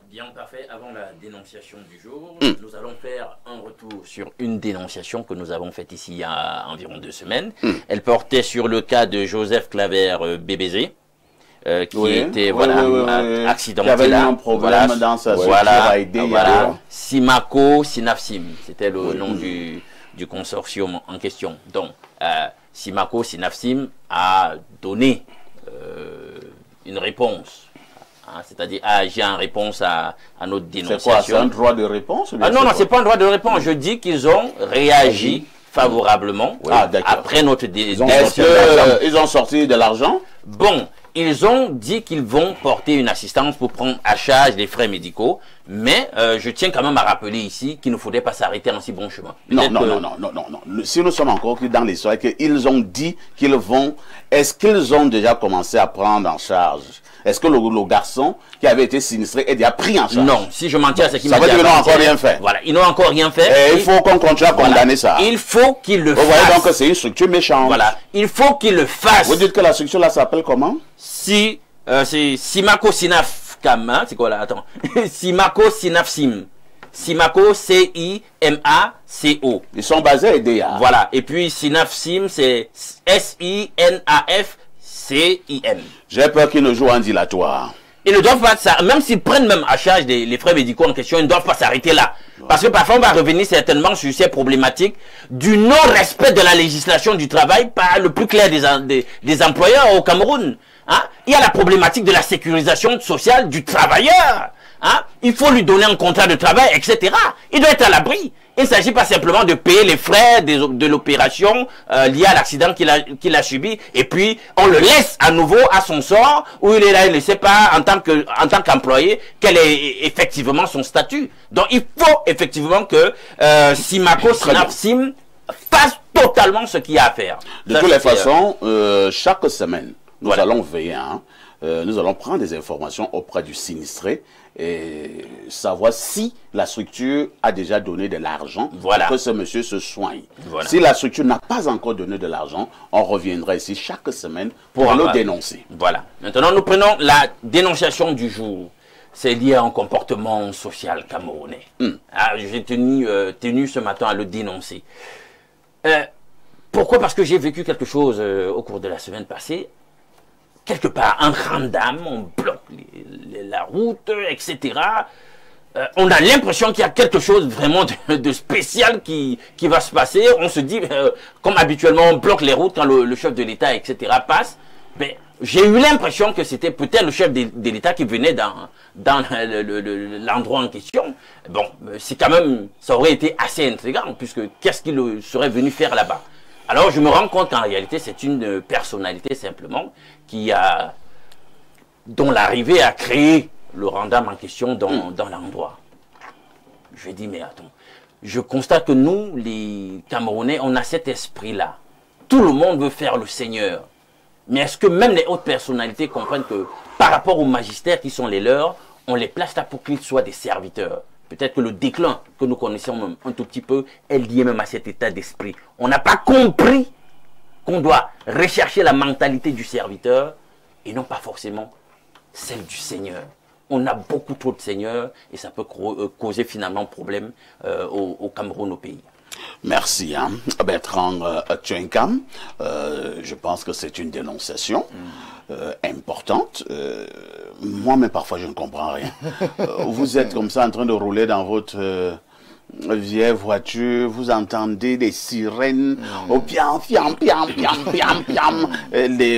Bien, parfait. Avant la dénonciation du jour, nous allons faire un retour sur une dénonciation que nous avons faite ici il y a environ 2 semaines. Elle portait sur le cas de Joseph Claver BBZ. Qui était accidenté. Qui avait eu un problème dans sa structure. Simako Sinafsim, c'était le nom du consortium en question. Donc, Simako Sinafsim a donné une réponse. C'est-à-dire a agi en réponse à notre dénonciation. C'est quoi, c'est un droit de réponse? Non, c'est pas un droit de réponse. Je dis qu'ils ont réagi favorablement après notre dénonciation. Est-ce qu'ils ont sorti de l'argent? Bon, ils ont dit qu'ils vont porter une assistance pour prendre à charge les frais médicaux, mais je tiens quand même à rappeler ici qu'il ne faudrait pas s'arrêter en si bon chemin. Non. Si nous sommes encore dans l'histoire, qu'ils ont dit qu'ils vont, est-ce qu'ils ont déjà commencé à prendre en charge? Est-ce que le garçon qui avait été sinistré est déjà pris en charge? Non, si je m'en tiens à ce qui m'a dit. Ça veut dire qu'ils n'ont encore rien fait. Voilà, ils n'ont encore rien fait. Et il faut qu'on continue à condamner ça. Il faut qu'ils le fassent. Vous voyez donc que c'est une structure méchante. Voilà, il faut qu'ils le fassent. Vous dites que la structure là s'appelle comment? C'est Simako Sinafcam, hein? C'est quoi là? Attends. Simako Sinafsim. Simako, C-I-M-A-C-O. Ils sont basés à EDEA. Voilà. Et puis Sinafsim, c'est S-I-N-A-F-C-I-M. J'ai peur qu'ils ne jouent en dilatoire. Ils ne doivent pas, même s'ils prennent même à charge les frais médicaux en question, ils ne doivent pas s'arrêter là. Parce que parfois on va revenir certainement sur ces problématiques du non-respect de la législation du travail par le plus clair des employeurs au Cameroun. Hein? Il y a la problématique de la sécurisation sociale du travailleur. Hein? Il faut lui donner un contrat de travail, etc. Il doit être à l'abri. Il ne s'agit pas simplement de payer les frais de l'opération liée à l'accident qu'il a subi, et puis on le laisse à nouveau à son sort, où il est là, il ne sait pas en tant qu'employé quel est effectivement son statut. Donc il faut effectivement que Simako Sinafsim fasse totalement ce qu'il y a à faire. De toutes les façons, chaque semaine, nous allons veiller nous allons prendre des informations auprès du sinistré et savoir si la structure a déjà donné de l'argent pour que ce monsieur se soigne. Si la structure n'a pas encore donné de l'argent, on reviendra ici chaque semaine pour le dénoncer. Voilà. Maintenant, nous prenons la dénonciation du jour. C'est lié à un comportement social camerounais. J'ai tenu ce matin à le dénoncer. Pourquoi? Parce que j'ai vécu quelque chose au cours de la semaine passée. Quelque part, en randam, on bloque la route, etc. On a l'impression qu'il y a quelque chose vraiment de spécial qui va se passer. On se dit, comme habituellement, on bloque les routes quand le chef de l'État, etc. passe. Mais j'ai eu l'impression que c'était peut-être le chef de l'État qui venait dans l'endroit en question. Bon, c'est quand même, ça aurait été assez intriguant, puisque qu'est-ce qu'il serait venu faire là-bas? Alors je me rends compte qu'en réalité, c'est une personnalité simplement dont l'arrivée a créé le randam en question dans l'endroit. Je dis, mais attends, je constate que nous, les Camerounais, on a cet esprit-là. Tout le monde veut faire le Seigneur. Mais est-ce que même les hautes personnalités comprennent que par rapport aux magistères qui sont les leurs, on les place là pour qu'ils soient des serviteurs? Peut-être que le déclin que nous connaissons même un tout petit peu est lié même à cet état d'esprit. On n'a pas compris qu'on doit rechercher la mentalité du serviteur et non pas forcément celle du Seigneur. On a beaucoup trop de seigneurs et ça peut causer finalement problème au Cameroun, au pays. Merci, Bertrand Tchenkam. Je pense que c'est une dénonciation importante. Moi-même, parfois, je ne comprends rien. Vous êtes comme ça en train de rouler dans votre vieille voiture, vous entendez des sirènes, au piam, piam, piam, piam, piam, piam,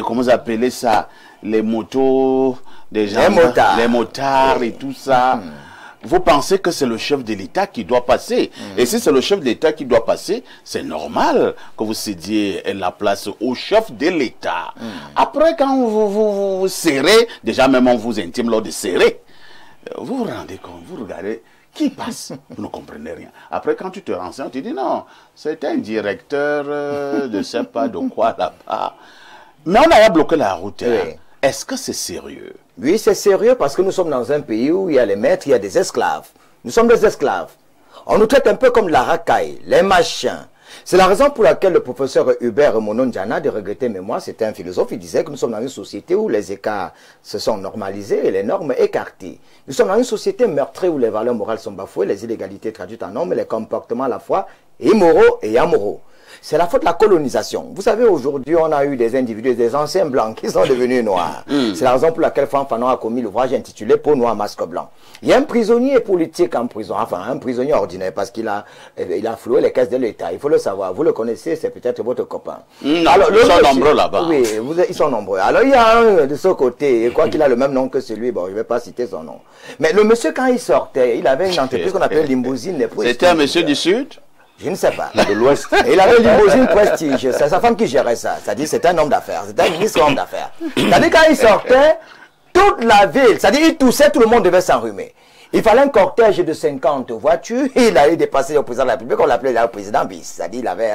comment vous appelez ça, les motos, des gens, les motards et tout ça. Vous pensez que c'est le chef de l'État qui doit passer. Et si c'est le chef de l'État qui doit passer, c'est normal que vous cédiez la place au chef de l'État. Après, quand vous serrez, déjà même on vous intime lors de serrer, vous vous rendez compte, vous regardez qui passe, vous ne comprenez rien. Après, quand tu te renseignes, tu dis non, c'est un directeur de je ne sais pas de quoi là-bas. Mais on a bloqué la route. Oui. Est-ce que c'est sérieux? Oui, c'est sérieux parce que nous sommes dans un pays où il y a les maîtres, il y a des esclaves. Nous sommes des esclaves. On nous traite un peu comme la racaille, les machins. C'est la raison pour laquelle le professeur Hubert Monondiana, de regretter mémoire, c'était un philosophe, il disait que nous sommes dans une société où les écarts se sont normalisés et les normes écartées. Nous sommes dans une société meurtrie où les valeurs morales sont bafouées, les inégalités traduites en normes, les comportements à la fois immoraux et amoraux. C'est la faute de la colonisation. Vous savez, aujourd'hui, on a eu des individus, des anciens blancs qui sont devenus noirs. C'est la raison pour laquelle Franck Fanon a commis l'ouvrage intitulé Peau noire, masque blanc. Il y a un prisonnier politique en prison, enfin un prisonnier ordinaire, parce qu'il a floué les caisses de l'État. Il faut le savoir. Vous le connaissez, c'est peut-être votre copain. Alors, ils sont nombreux là-bas. Oui, ils sont nombreux. Alors, il y a un de ce côté, et quoi qu'il a le même nom que celui, bon, je ne vais pas citer son nom. Mais le monsieur, quand il sortait, il avait une entreprise qu'on appelait Limousine. C'était un monsieur du Sud? Je ne sais pas. De l'Ouest. Il avait Limousine Prestige. C'est sa femme qui gérait ça. C'est-à-dire c'est un homme d'affaires. C'est un ministre homme d'affaires. C'est-à-dire quand il sortait, toute la ville, c'est-à-dire il toussait, tout le monde devait s'enrhumer. Il fallait un cortège de 50 voitures. Il allait dépasser le président de la République. On l'appelait le président bis. C'est-à-dire il avait,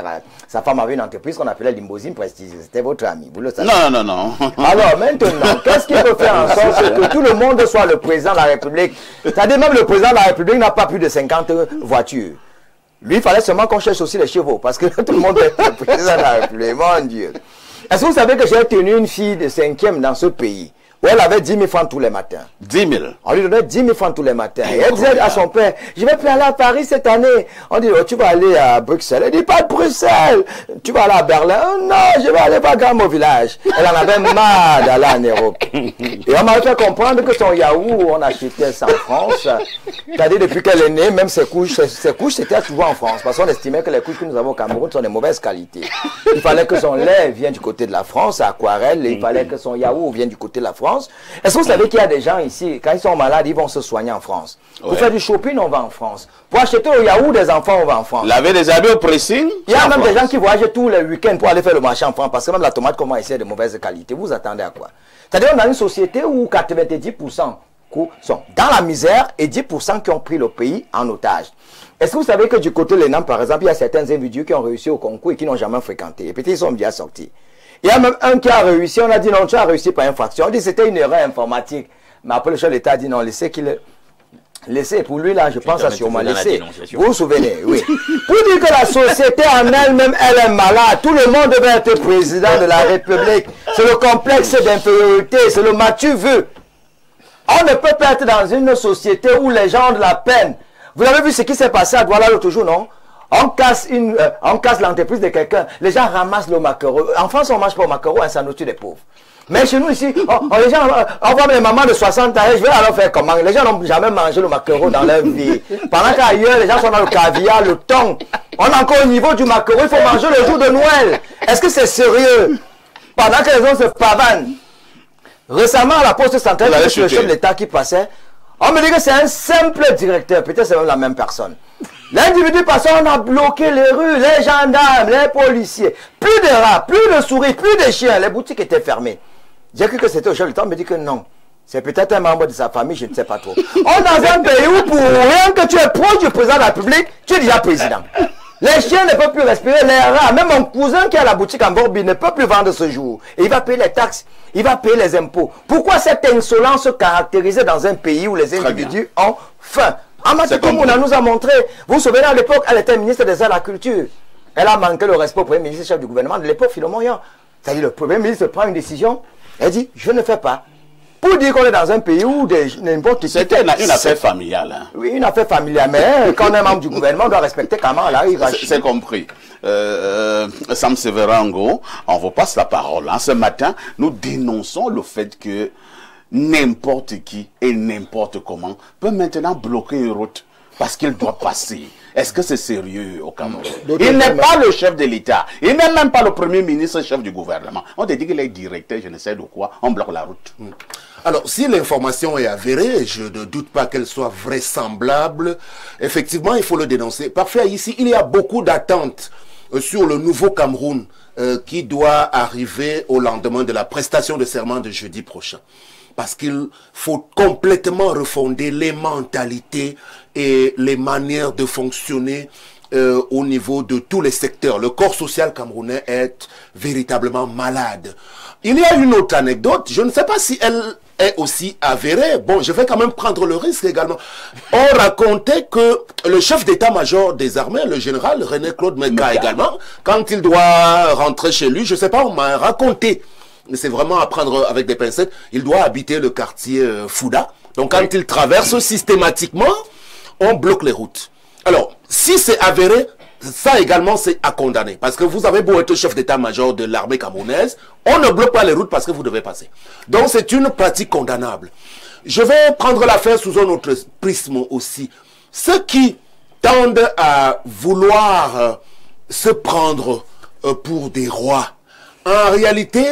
sa femme avait une entreprise qu'on appelait Limousine Prestige. C'était votre ami. Vous le savez. Non. Alors maintenant, qu'est-ce qu'il peut faire en sorte que tout le monde soit le président de la République? C'est-à-dire même le président de la République n'a pas plus de 50 voitures. Lui, il fallait seulement qu'on cherche aussi les chevaux, parce que tout le monde est le président de la République, mon Dieu. Est-ce que vous savez que j'ai tenu une fille de 5e dans ce pays, où elle avait 10 000 francs tous les matins? 10 000? On lui donnait 10 000 francs tous les matins. Et elle disait à son père, je vais plus aller à Paris cette année. On dit, oh, tu vas aller à Bruxelles. Elle dit, pas de Bruxelles. Tu vas aller à Berlin. Oh, non, je vais aller pas grand au village. Elle en avait marre d'aller en Europe. Et on m'a fait comprendre que son yaourt, on achetait ça en France. C'est-à-dire, depuis qu'elle est née, même ses couches c'était souvent en France. Parce qu'on estimait que les couches que nous avons au Cameroun sont de mauvaise qualité. Il fallait que son lait vienne du côté de la France, à Aquarelle. Et il fallait que son yaourt vienne du côté de la France. Est-ce que vous savez qu'il y a des gens ici, quand ils sont malades, ils vont se soigner en France? Pour faire du shopping, on va en France. Pour acheter au yaourt des enfants, on va en France. Laver des habits au pressing? Il y a même des gens qui voyagent tous les week-ends pour aller faire le marché en France, parce que même la tomate, comment ici, est de mauvaise qualité. Vous attendez à quoi? C'est-à-dire, on a une société où 90% sont dans la misère et 10% qui ont pris le pays en otage. Est-ce que vous savez que du côté de l'ENAM, par exemple, il y a certains individus qui ont réussi au concours et qui n'ont jamais fréquenté? Et peut-être ils sont bien sortis. Il y a même un qui a réussi, on a dit non, tu as réussi par infraction. On dit c'était une erreur informatique. Mais après le chef de l'État a dit non, laissez qu'il... Laissez, pour lui là, je pense à sûrement laisser. Vous vous souvenez, oui. Pour dire que la société en elle-même, elle est malade. Tout le monde devait être président de la République. C'est le complexe d'infériorité, c'est le m'as-tu vu. On ne peut pas être dans une société où les gens ont de la peine. Vous avez vu ce qui s'est passé à Douala l'autre jour, non? On casse l'entreprise de quelqu'un. Les gens ramassent le maquereau. En France, on ne mange pas au maquereau, ça nous tue les pauvres. Mais chez nous ici, les gens, on voit les mamans de 60 ans, je vais alors faire comment? Les gens n'ont jamais mangé le maquereau dans leur vie. Pendant qu'ailleurs, les gens sont dans le caviar, le thon. On est encore au niveau du maquereau, il faut manger le jour de Noël. Est-ce que c'est sérieux? Pendant que les gens se pavanent. Récemment, à la poste centrale, le chef de l'État qui passait, on me dit que c'est un simple directeur, peut-être c'est même la même personne. L'individu passant, on a bloqué les rues, les gendarmes, les policiers. Plus de rats, plus de souris, plus de chiens, les boutiques étaient fermées. J'ai cru que c'était au chef de l'État, on me dit que non. C'est peut-être un membre de sa famille, je ne sais pas trop. On est dans un pays où pour rien que tu es proche du président de la République, tu es déjà président. Les chiens ne peuvent plus respirer, les rats, même mon cousin qui a la boutique en Borbi ne peut plus vendre ce jour. Et il va payer les taxes, il va payer les impôts. Pourquoi cette insolence se caractérise dans un pays où les individus ont faim? Amati Komouna nous a montré, vous vous souvenez à l'époque, elle était ministre des Arts et de la Culture. Elle a manqué le respect au premier ministre chef du gouvernement de l'époque, Philomon Moyan. C'est-à-dire le premier ministre prend une décision, elle dit, je ne fais pas. Pour dire qu'on est dans un pays où n'importe qui... C'était une affaire familiale. Hein. Oui, une affaire familiale, mais quand on est membre du gouvernement, on doit respecter comment elle arrive à... C'est compris. Sam Severango, on vous passe la parole. Hein. Ce matin, nous dénonçons le fait que n'importe qui et n'importe comment peut maintenant bloquer une route parce qu'il doit passer. Est-ce que c'est sérieux au Cameroun? Il n'est pas le chef de l'État. Il n'est même pas le premier ministre, chef du gouvernement. On te dit qu'il est directeur, je ne sais de quoi. On bloque la route. Alors, si l'information est avérée, je ne doute pas qu'elle soit vraisemblable, effectivement, il faut le dénoncer. Parfait, ici, il y a beaucoup d'attentes sur le nouveau Cameroun qui doit arriver au lendemain de la prestation de serment de jeudi prochain. Parce qu'il faut complètement refonder les mentalités et les manières de fonctionner au niveau de tous les secteurs. Le corps social camerounais est véritablement malade. Il y a une autre anecdote, je ne sais pas si elle est aussi avérée. Bon, je vais quand même prendre le risque également. On racontait que le chef d'état-major des armées, le général René-Claude Meka également, quand il doit rentrer chez lui, je ne sais pas, on m'a raconté, c'est vraiment à prendre avec des pincettes, il doit habiter le quartier Fouda. Donc quand il traverse systématiquement, on bloque les routes. Alors, si c'est avéré, ça également c'est à condamner. Parce que vous avez beau être chef d'état-major de l'armée camerounaise, on ne bloque pas les routes parce que vous devez passer. Donc c'est une pratique condamnable. Je vais prendre l'affaire sous un autre prisme aussi. Ceux qui tendent à vouloir se prendre pour des rois, en réalité,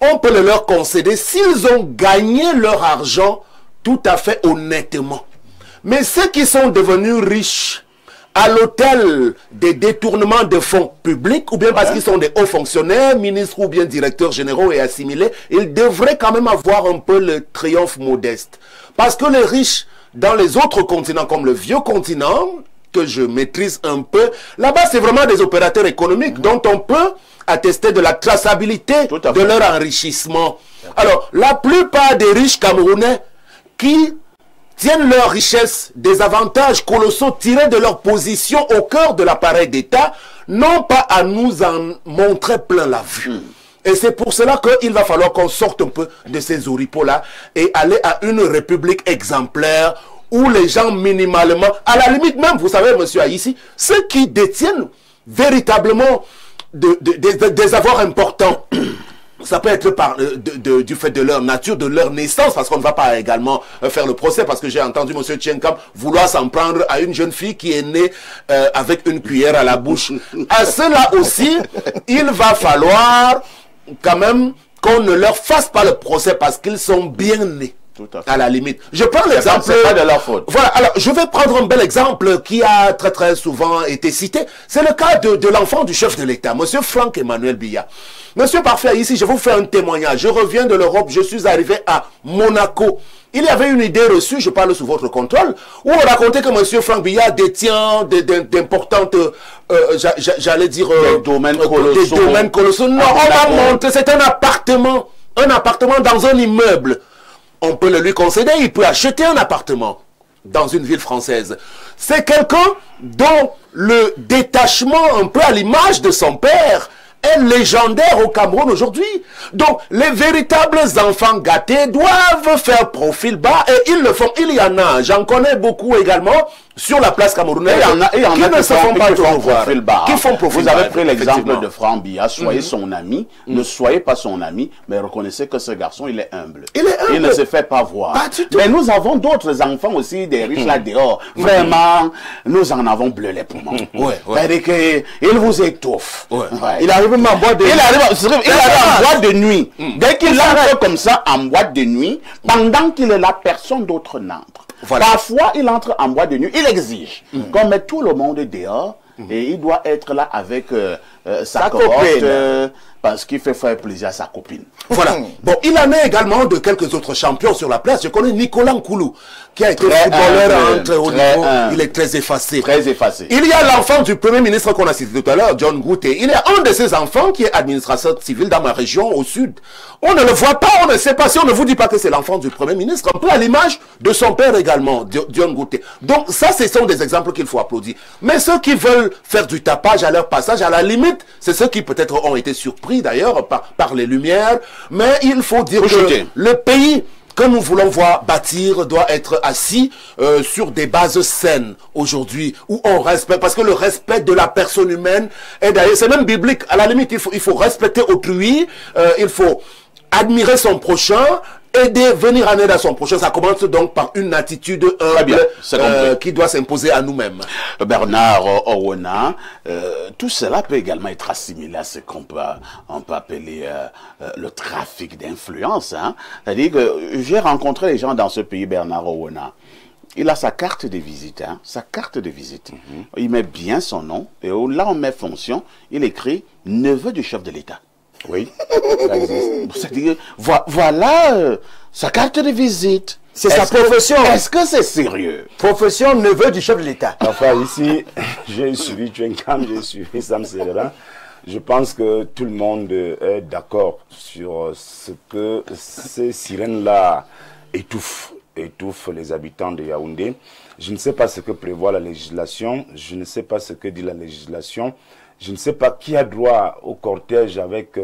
on peut le leur concéder s'ils ont gagné leur argent tout à fait honnêtement. Mais ceux qui sont devenus riches à l'hôtel des détournements de fonds publics, ou bien parce qu'ils sont des hauts fonctionnaires, ministres ou bien directeurs généraux et assimilés, ils devraient quand même avoir un peu le triomphe modeste. Parce que les riches dans les autres continents, comme le vieux continent, que je maîtrise un peu, là-bas c'est vraiment des opérateurs économiques dont on peut attester de la traçabilité de leur enrichissement. Alors, la plupart des riches Camerounais qui tiennent leur richesse des avantages colossaux tirés de leur position au cœur de l'appareil d'État, n'ont pas à nous en montrer plein la vue. Et c'est pour cela qu'il va falloir qu'on sorte un peu de ces oripeaux-là et aller à une république exemplaire où les gens minimalement, à la limite même, vous savez, monsieur Haïssi, ceux qui détiennent véritablement des avoirs importants, ça peut être du fait de leur nature, de leur naissance, parce qu'on ne va pas également faire le procès, parce que j'ai entendu M. Tchenkam vouloir s'en prendre à une jeune fille qui est née avec une cuillère à la bouche. À cela aussi, il va falloir quand même qu'on ne leur fasse pas le procès parce qu'ils sont bien nés. À la limite. Je prends l'exemple. C'est pas de leur faute. Voilà. Alors, je vais prendre un bel exemple qui a très souvent été cité. C'est le cas de l'enfant du chef de l'État, Monsieur Franck Emmanuel Biya. Monsieur Parfait, ici, je vous fais un témoignage. Je reviens de l'Europe. Je suis arrivé à Monaco il y avait une idée reçue, je parle sous votre contrôle, où on racontait que M. Franck Biya détient d'importantes, j'allais dire, des domaines colossaux. Non, on va montrer, c'est un appartement dans un immeuble. On peut le lui concéder, il peut acheter un appartement dans une ville française. C'est quelqu'un dont le détachement, un peu à l'image de son père, est légendaire au Cameroun aujourd'hui. Donc, les véritables enfants gâtés doivent faire profil bas et ils le font. Il y en a, j'en connais beaucoup également sur la place camerounaise. Il y en a qui ne se font pas profil bas. Qui font profil Vous avez pris l'exemple de Franck Biya. Soyez son ami, ne soyez pas son ami, mais reconnaissez que ce garçon, il est humble. Il ne se fait pas voir. Pas du tout. Mais nous avons d'autres enfants aussi, des riches là dehors. Vraiment, nous en avons bleu les poumons. C'est-à-dire qu'il vous étouffe. Il arrive même en boîte de nuit. Il arrive en boîte de nuit. Dès qu'il entre comme ça en boîte de nuit, pendant qu'il est là, personne d'autre n'entre. Voilà. Parfois, il entre en boîte de nuit, il exige qu'on mette tout le monde dehors et il doit être là avec sa copine. Parce qu'il fait faire plaisir à sa copine. Voilà. Bon, il en est également de quelques autres champions sur la place. Je connais Nicolas Nkoulou, qui a été footballeur à un très haut niveau. Il est très effacé. Très effacé. Il y a l'enfant du premier ministre qu'on a cité tout à l'heure, John Gouté. Il y a un de ses enfants qui est administrateur civil dans ma région au sud. On ne le voit pas, on ne sait pas si on ne vous dit pas que c'est l'enfant du premier ministre, un peu à l'image de son père également, John Gouté. Donc ça, ce sont des exemples qu'il faut applaudir. Mais ceux qui veulent faire du tapage à leur passage, à la limite, c'est ceux qui peut-être ont été surpris d'ailleurs par les lumières, mais il faut dire que le pays que nous voulons voir bâtir doit être assis sur des bases saines aujourd'hui, où on respecte, parce que le respect de la personne humaine est d'ailleurs, c'est même biblique, à la limite il faut respecter autrui, il faut admirer son prochain, aider, venir en aide à son prochain. Ça commence donc par une attitude humble qui doit s'imposer à nous-mêmes. Bernard Owona, tout cela peut également être assimilé à ce qu'on peut appeler le trafic d'influence. Hein? C'est-à-dire que j'ai rencontré les gens dans ce pays, Bernard Owona. Il a sa carte de visite, hein? Sa carte de visite. Il met bien son nom, et là on met fonction, il écrit « neveu du chef de l'État ». Oui, ça existe. C'est-à-dire, voilà sa carte de visite. C'est sa profession. Est-ce que c'est sérieux? Profession neveu du chef de l'État. Enfin, ici, j'ai suivi Tchenkam, j'ai suivi Sam Serera. Je pense que tout le monde est d'accord sur ce que ces sirènes-là étouffent les habitants de Yaoundé. Je ne sais pas ce que prévoit la législation, je ne sais pas ce que dit la législation. Je ne sais pas qui a droit au cortège avec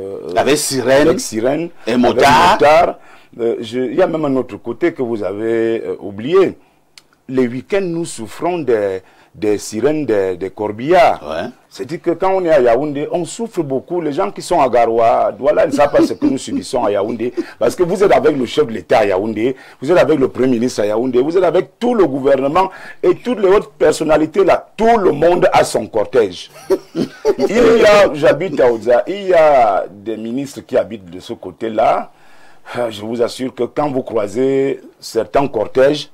sirène et motard. Il y a même un autre côté que vous avez oublié. Les week-ends, nous souffrons des sirènes des corbillards. Ouais. C'est-à-dire que quand on est à Yaoundé, on souffre beaucoup. Les gens qui sont à Garoua, Douala, ne savent pas ce que nous subissons à Yaoundé. Parce que vous êtes avec le chef de l'État à Yaoundé, vous êtes avec le Premier ministre à Yaoundé, vous êtes avec tout le gouvernement et toutes les autres personnalités là. Tout le monde a son cortège. J'habite à Oza, il y a des ministres qui habitent de ce côté-là. Je vous assure que quand vous croisez certains cortèges,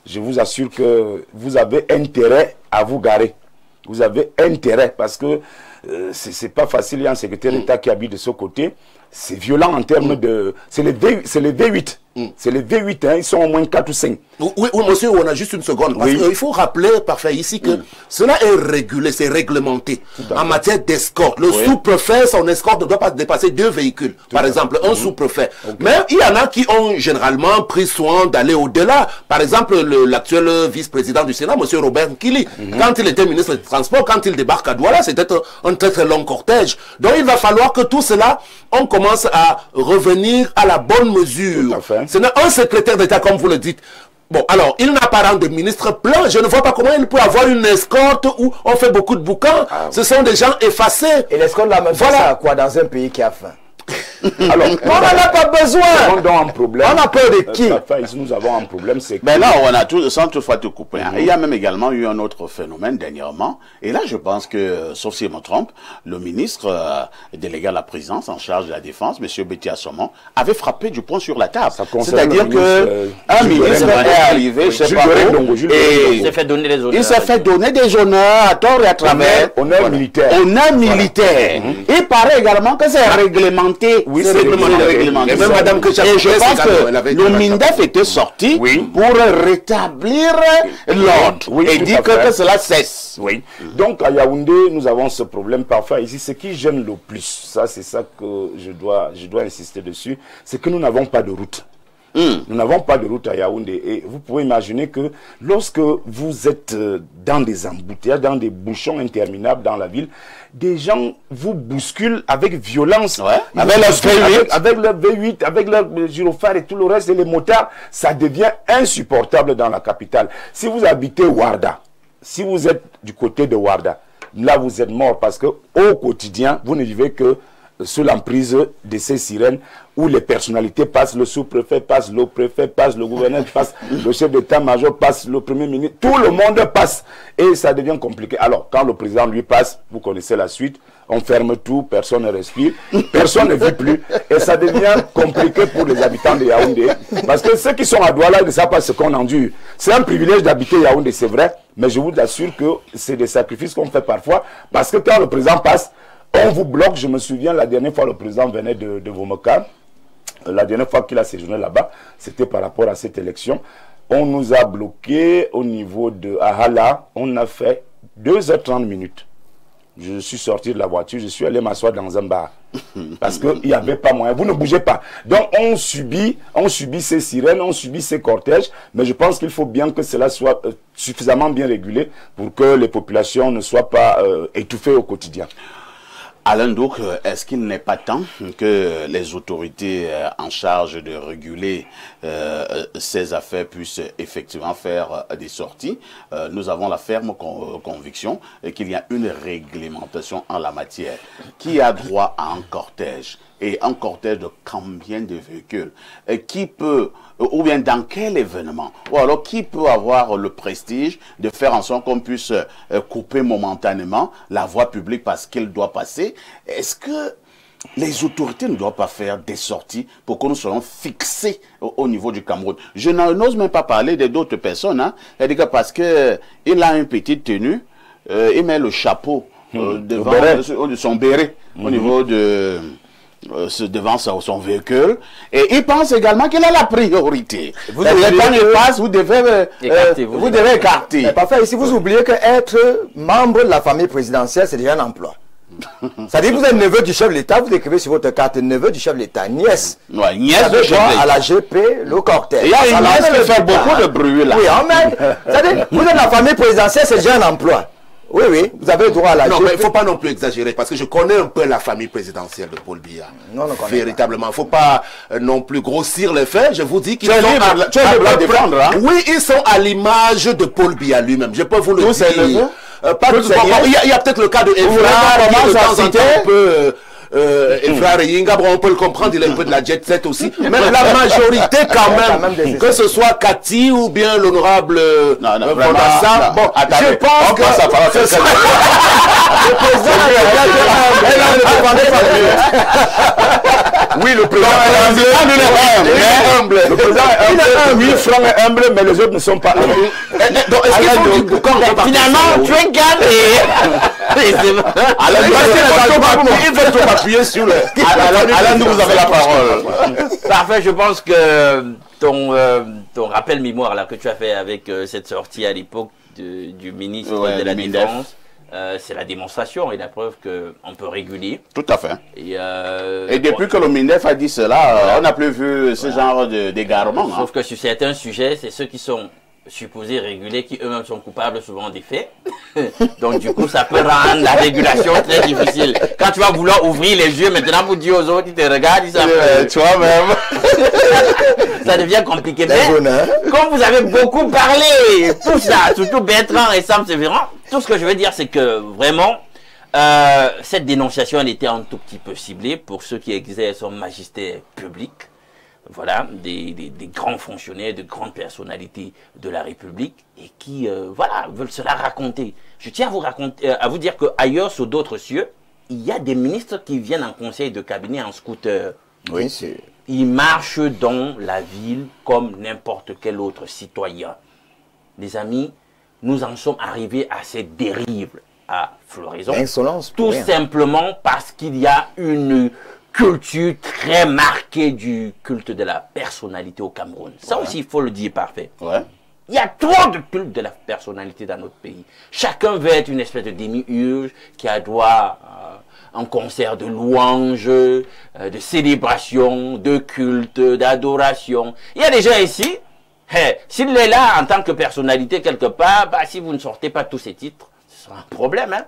je vous assure que vous avez intérêt à vous garer. Vous avez intérêt parce que c'est pas facile. Il y a un secrétaire d'État qui habite de ce côté. C'est violent en termes de... C'est les V8. C'est les V8, hein, ils sont au moins 4 ou 5. Oui, monsieur, on a juste une seconde. Parce qu'il faut rappeler, parfait, ici, que cela est régulé, c'est réglementé. En matière d'escorte, le sous-préfet, son escorte ne doit pas dépasser 2 véhicules. Par exemple, un sous-préfet. Mais il y en a qui ont généralement pris soin d'aller au-delà. Par exemple, l'actuel vice-président du Sénat, monsieur Robert Nkili, quand il était ministre des Transports, quand il débarque à Douala, c'était un très très long cortège. Donc il va falloir que tout cela, on commence à revenir à la bonne mesure. Ce n'est un secrétaire d'État, comme vous le dites. Bon, alors, il n'a pas rang de ministre plein. Je ne vois pas comment il peut avoir une escorte où on fait beaucoup de bouquins. Ce sont des gens effacés. Et l'escorte, là, même ça à quoi dans un pays qui a faim? Alors, on n'en a pas besoin. On a peur de qui? Ici, nous avons un problème, c'est que... Mais là, on a tout, sans toutefois te couper. Il y a même également eu un autre phénomène dernièrement. Et là, je pense que, sauf si je me trompe, le ministre délégué à la présidence en charge de la défense, M. Betty Assomon, avait frappé du poing sur la table. C'est-à-dire que un ministre est arrivé, je sais pas où, et il s'est fait donner des honneurs. Il s'est fait donner des honneurs à tort et à travers. Honneur militaire. Honneur militaire. Il paraît également que c'est réglementé. Oui, c'est réglementé. Et même Madame Et je pense que le MINDEF était sorti pour rétablir l'ordre et dire que cela cesse. Oui. Donc à Yaoundé, nous avons ce problème parfois ici. Ce qui gêne le plus, ça c'est ça que je dois insister dessus, c'est que nous n'avons pas de route. Nous n'avons pas de route à Yaoundé. Et vous pouvez imaginer que lorsque vous êtes dans des embouteillages, dans des bouchons interminables dans la ville, des gens vous bousculent avec violence. Ouais. Avec leur V8. Avec leur V8, avec leur gyrophare et tout le reste, et les motards, ça devient insupportable dans la capitale. Si vous habitez Ouarda, si vous êtes du côté de Ouarda, là vous êtes mort parce que au quotidien, vous ne vivez que sous l'emprise de ces sirènes où les personnalités passent, le sous-préfet passe, le préfet passe, le gouverneur passe, le chef d'état-major passe, le premier ministre, tout le monde passe et ça devient compliqué. Alors quand le président lui passe, vous connaissez la suite, on ferme tout, personne ne respire, personne ne vit plus et ça devient compliqué pour les habitants de Yaoundé parce que ceux qui sont à Douala ne savent pas ce qu'on endure. C'est un privilège d'habiter Yaoundé, c'est vrai, mais je vous assure que c'est des sacrifices qu'on fait parfois parce que quand le président passe, on vous bloque. Je me souviens la dernière fois le président venait de Womoka. La dernière fois qu'il a séjourné là-bas, c'était par rapport à cette élection. On nous a bloqué au niveau de Ahala. On a fait 2h30 minutes. Je suis sorti de la voiture, je suis allé m'asseoir dans un bar. Parce qu'il n'y avait pas moyen. Vous ne bougez pas. Donc on subit ces sirènes, on subit ces cortèges. Mais je pense qu'il faut bien que cela soit suffisamment bien régulé pour que les populations ne soient pas étouffées au quotidien. Alain Douk, est-ce qu'il n'est pas temps que les autorités en charge de réguler ces affaires puissent effectivement faire des sorties? Nous avons la ferme conviction qu'il y a une réglementation en la matière. Qui a droit à un cortège? Et un cortège de combien de véhicules? Qui peut, ou bien dans quel événement? Ou alors qui peut avoir le prestige de faire en sorte qu'on puisse couper momentanément la voie publique parce qu'elle doit passer? Est-ce que les autorités ne doivent pas faire des sorties pour que nous soyons fixés au niveau du Cameroun? Je n'ose même pas parler d'autres personnes. Hein. C'est-à-dire que parce qu'il a une petite tenue, il met le chapeau devant son béret au niveau de... devant son véhicule et il pense également qu'il a la priorité. Quand il passe, vous devez écarter. Parfait, ici vous oubliez qu'être membre de la famille présidentielle, c'est déjà un emploi. C'est-à-dire que vous êtes neveu du chef de l'État, vous écrivez sur votre carte neveu du chef de l'État, nièce. Ouais, nièce de chef à la GP, le cortège. Il y a une nièce qui fait beaucoup de bruit là. Oui, c'est-à-dire, vous êtes la famille présidentielle, c'est déjà un emploi. Oui, oui, vous avez le droit à la Non, GP. mais il ne faut pas non plus exagérer, parce que je connais un peu la famille présidentielle de Paul Biya. Non, véritablement. Il ne faut pas non plus grossir les faits. Je vous dis qu'ils sont à défendre, hein? Oui, ils sont à l'image de Paul Biya lui-même. Je peux vous le dire. Pas tout il y a peut-être le cas de Efra, qui de temps en temps peut... Efra Yinga, on peut le comprendre, il est un peu de la jet set aussi. Mais la majorité quand même, que ce soit Cathy ou bien l'honorable Bonassa, bon, je pense que le président oui, le président est humble. Le président est humble. 8 francs est humble, mais les autres ne sont pas humbles. Donc, est-ce qu'il faut du boucan? Finalement, tu es gagné. Il veut trop appuyer sur le... Alain, vous avez la parole. Parfait, je pense que ton rappel mémoire là, que tu as fait avec cette sortie à l'époque du ministre de la Défense, c'est la démonstration et la preuve qu'on peut réguler. Tout à fait. Et depuis que le MINDEF a dit cela, on n'a plus vu ce genre d'égarement. Sauf que sur certains sujets, c'est ceux qui sont supposés réguler qui eux-mêmes sont coupables souvent des faits. Donc du coup, ça peut rendre la régulation très difficile. Quand tu vas vouloir ouvrir les yeux maintenant pour dire aux autres, ils te regardent, ils savent toi-même. Ça devient compliqué. Mais comme vous avez beaucoup parlé, tout ça, surtout Bertrand et Sam Sévéran, tout ce que je veux dire, c'est que vraiment, cette dénonciation, elle était un tout petit peu ciblée pour ceux qui exercent un magistère public. Voilà, des grands fonctionnaires, de grandes personnalités de la République et qui, voilà, veulent cela raconter. Je tiens à vous dire qu'ailleurs, sur d'autres cieux, il y a des ministres qui viennent en conseil de cabinet en scooter. Oui, c'est... Ils marchent dans la ville comme n'importe quel autre citoyen. Les amis, nous en sommes arrivés à cette dérive à floraison. Insolence. Tout simplement parce qu'il y a une culture très marquée du culte de la personnalité au Cameroun. Ça aussi, il faut le dire parfait. Ouais. Il y a trop de culte de la personnalité dans notre pays. Chacun veut être une espèce de démiurge qui a droit à un concert de louanges, de célébration, de culte, d'adoration. Il y a des gens ici, s'il est là en tant que personnalité quelque part, bah, si vous ne sortez pas tous ces titres, ce sera un problème. Hein?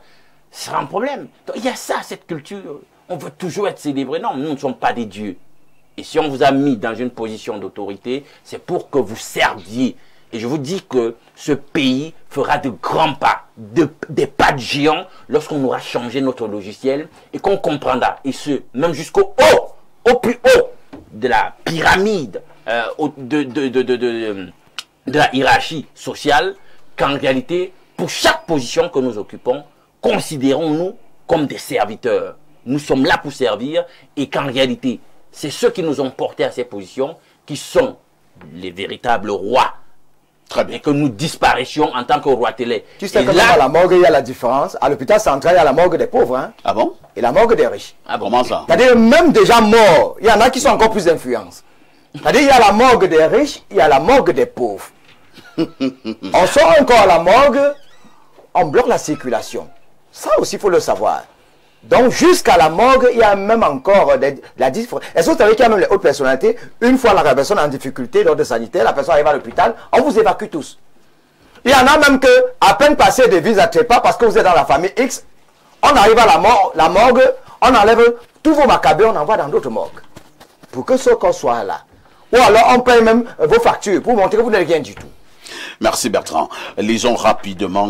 Ce sera un problème. Donc, il y a ça, cette culture. On veut toujours être célébré. Non, nous ne sommes pas des dieux. Et si on vous a mis dans une position d'autorité, c'est pour que vous serviez. Et je vous dis que ce pays fera de grands pas, des pas de géants lorsqu'on aura changé notre logiciel et qu'on comprendra, et ce, même jusqu'au haut, au plus haut de la pyramide de la hiérarchie sociale, qu'en réalité, pour chaque position que nous occupons, considérons-nous comme des serviteurs. Nous sommes là pour servir et qu'en réalité, c'est ceux qui nous ont portés à ces positions qui sont les véritables rois. Très bien. Et que nous disparaissions en tant que roi télé. Tu sais que là, à la morgue, il y a la différence. À l'hôpital central, il y a la morgue des pauvres. Hein? Ah bon? Et la morgue des riches. Ah bon? Comment ça? C'est-à-dire, même déjà morts, il y en a qui sont encore plus d'influence. C'est-à-dire, il y a la morgue des riches, il y a la morgue des pauvres. On sort encore à la morgue, on bloque la circulation. Ça aussi, il faut le savoir. Donc, jusqu'à la morgue, il y a même encore la différence. Est-ce que vous savez qu'il y a même les hautes personnalités, une fois la personne en difficulté, l'ordre sanitaire, la personne arrive à l'hôpital, on vous évacue tous. Il y en a même que, à peine passé des vises à trépas, parce que vous êtes dans la famille X, on arrive à la morgue, on enlève tous vos macabées, on envoie dans d'autres morgues. Pour que ce corps soit là. Ou alors, on paye même vos factures pour montrer que vous n'avez rien du tout. Merci Bertrand. Lisons rapidement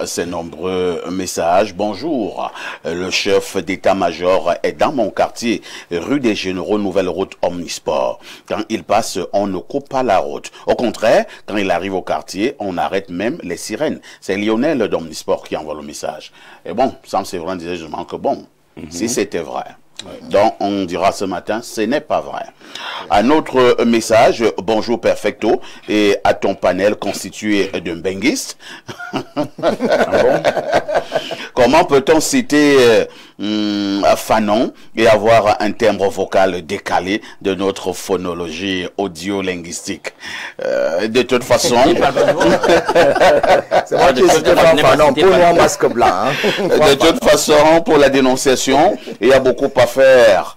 ces nombreux messages. Bonjour, le chef d'état-major est dans mon quartier, rue des Généraux, nouvelle route Omnisport. Quand il passe, on ne coupe pas la route. Au contraire, quand il arrive au quartier, on arrête même les sirènes. C'est Lionel d'Omnisport qui envoie le message. Et bon, Sam Séverin disait justement que bon, si c'était vrai. Donc on dira ce matin, ce n'est pas vrai. Un autre message, bonjour Perfecto, et à ton panel constitué de benguistes. Comment peut-on citer Fanon et avoir un timbre vocal décalé de notre phonologie audio-linguistique? De toute façon... C'est moi qui ai cité Fanon, pour nous en masque blanc. Hein. De toute façon, pour la dénonciation, il y a beaucoup à faire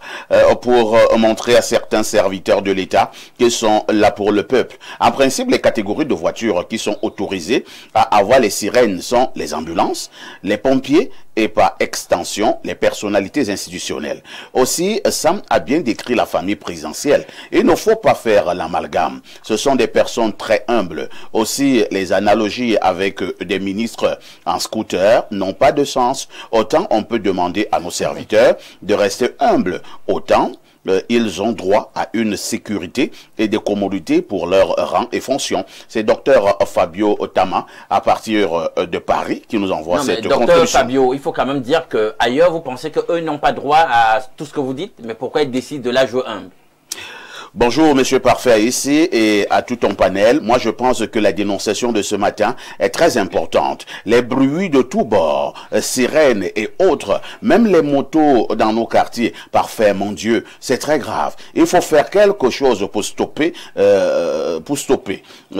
pour montrer à certains serviteurs de l'État qu'ils sont là pour le peuple. En principe, les catégories de voitures qui sont autorisées à avoir les sirènes sont les ambulances, les pompiers et par extension les personnalités institutionnelles. Aussi, Sam a bien décrit la famille présidentielle. Il ne faut pas faire l'amalgame. Ce sont des personnes très humbles. Aussi, les analogies avec des ministres en scooter n'ont pas de sens. Autant on peut demander à nos serviteurs de rester humbles, autant ils ont droit à une sécurité et des commodités pour leur rang et fonction. C'est docteur Fabio Otama, à partir de Paris, qui nous envoie cette contribution. Docteur Fabio, il faut quand même dire que ailleurs vous pensez qu'eux n'ont pas droit à tout ce que vous dites, mais pourquoi ils décident de la jouer humble? Bonjour Monsieur Parfait ici et à tout ton panel. Moi je pense que la dénonciation de ce matin est très importante. Les bruits de tous bords, sirènes et autres, même les motos dans nos quartiers, parfait mon Dieu, c'est très grave. Il faut faire quelque chose pour stopper.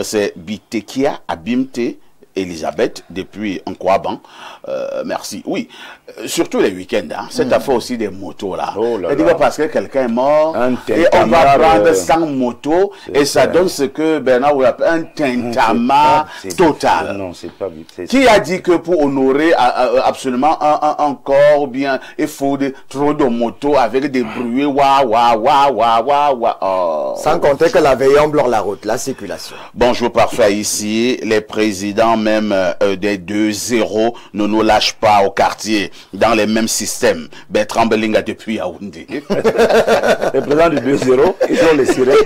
C'est Bitekia Abimte Elisabeth depuis Nkwaban. Merci. Oui, surtout les week-ends. Hein. Cette affaire aussi des motos là. Oh là là. Parce que quelqu'un est mort et on va prendre 100 motos et ça donne ce que Bernard appelle un tintamarre total. Non, c'est pas vite. Qui a dit que pour honorer absolument un corps, bien il faut trop de motos avec des bruits wa wa wa wa wa wa. Oh. Sans compter que la veille on bloque la route, la circulation. Bonjour Parfait ici. Les présidents même des 2-0 ne nous lâchent pas au quartier dans les mêmes systèmes. Bertrand Belinga depuis Yaoundé. Les présidents du 2-0, ils ont les sirènes.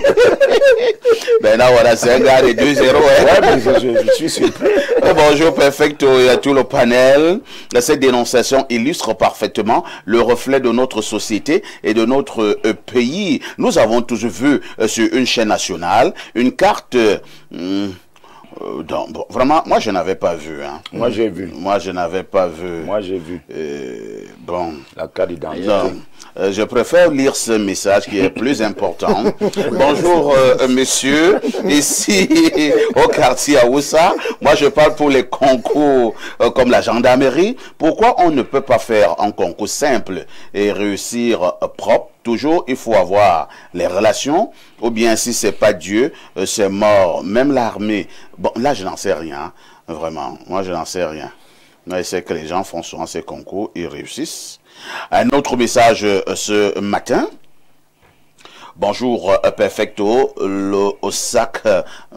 Ben là voilà, c'est un gars de 2-0. Hein. Ouais, mais je suis surpris. Bonjour Perfecto et à tout le panel. Cette dénonciation illustre parfaitement le reflet de notre société et de notre pays. Nous avons tous vu sur une chaîne nationale une carte... Donc, bon, vraiment, moi, je n'avais pas vu. Hein. Moi, j'ai vu. Moi, je n'avais pas vu. Moi, j'ai vu. Bon. La carte d'identité. Je préfère lire ce message qui est plus important. Bonjour, monsieur. Ici, au quartier Aoussa, moi, je parle pour les concours comme la gendarmerie. Pourquoi on ne peut pas faire un concours simple et réussir propre? Toujours, il faut avoir les relations, ou bien si c'est pas Dieu, c'est mort. Même l'armée. Bon, là, je n'en sais rien. Vraiment, moi, je n'en sais rien. Mais c'est que les gens font souvent ces concours, ils réussissent. Un autre message ce matin. Bonjour, Perfecto, le Osak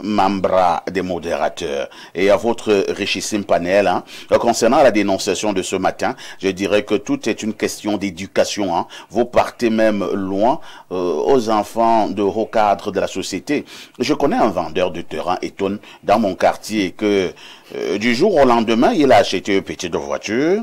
Mambra des modérateurs. Et à votre richissime panel, hein, concernant la dénonciation de ce matin, je dirais que tout est une question d'éducation. Hein. Vous partez même loin aux enfants de haut cadre de la société. Je connais un vendeur de terrain étonne dans mon quartier que du jour au lendemain, il a acheté une petite voiture.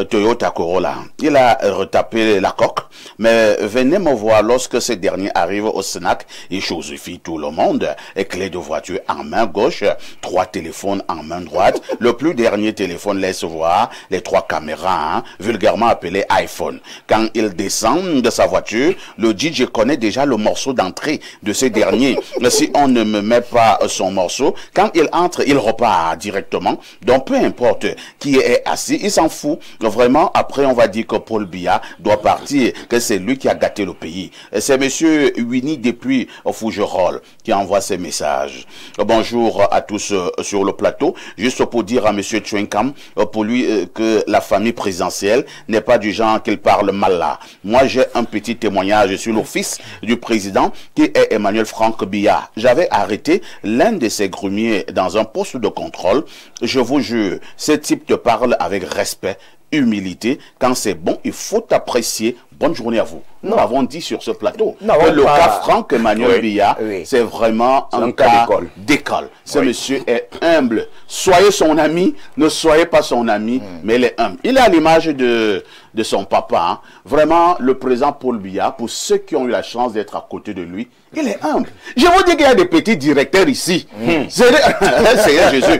Toyota Corolla. Il a retapé la coque, mais venez me voir lorsque ce dernier arrive au snack, il chosifie tout le monde. Et clé de voiture en main gauche, 3 téléphones en main droite. Le plus dernier téléphone laisse voir les 3 caméras, hein, vulgairement appelées iPhone. Quand il descend de sa voiture, le DJ connaît déjà le morceau d'entrée de ce dernier. Si on ne me met pas son morceau, quand il entre, il repart directement. Donc peu importe qui est assis, il s'en fout. Vraiment, après, on va dire que Paul Biya doit partir, que c'est lui qui a gâté le pays. C'est monsieur Winnie depuis Fougerolles qui envoie ces messages. Bonjour à tous sur le plateau. Juste pour dire à monsieur Chouenkam, pour lui, que la famille présidentielle n'est pas du genre qu'il parle mal là. Moi, j'ai un petit témoignage sur le fils du président qui est Emmanuel Franck Biya. J'avais arrêté l'un de ses grumiers dans un poste de contrôle. Je vous jure, ce type te parle avec respect, humilité. Quand c'est bon, il faut apprécier. Bonne journée à vous. Nous l'avons dit sur ce plateau. Que le cas Franck Emmanuel Biya, c'est vraiment un cas d'école. Ce monsieur est humble. Soyez son ami, ne soyez pas son ami, mais il est humble. Il est à l'image de son papa. Hein. Vraiment, le président Paul Biya, pour ceux qui ont eu la chance d'être à côté de lui, il est humble. Je vous dis qu'il y a des petits directeurs ici. Seigneur Jésus.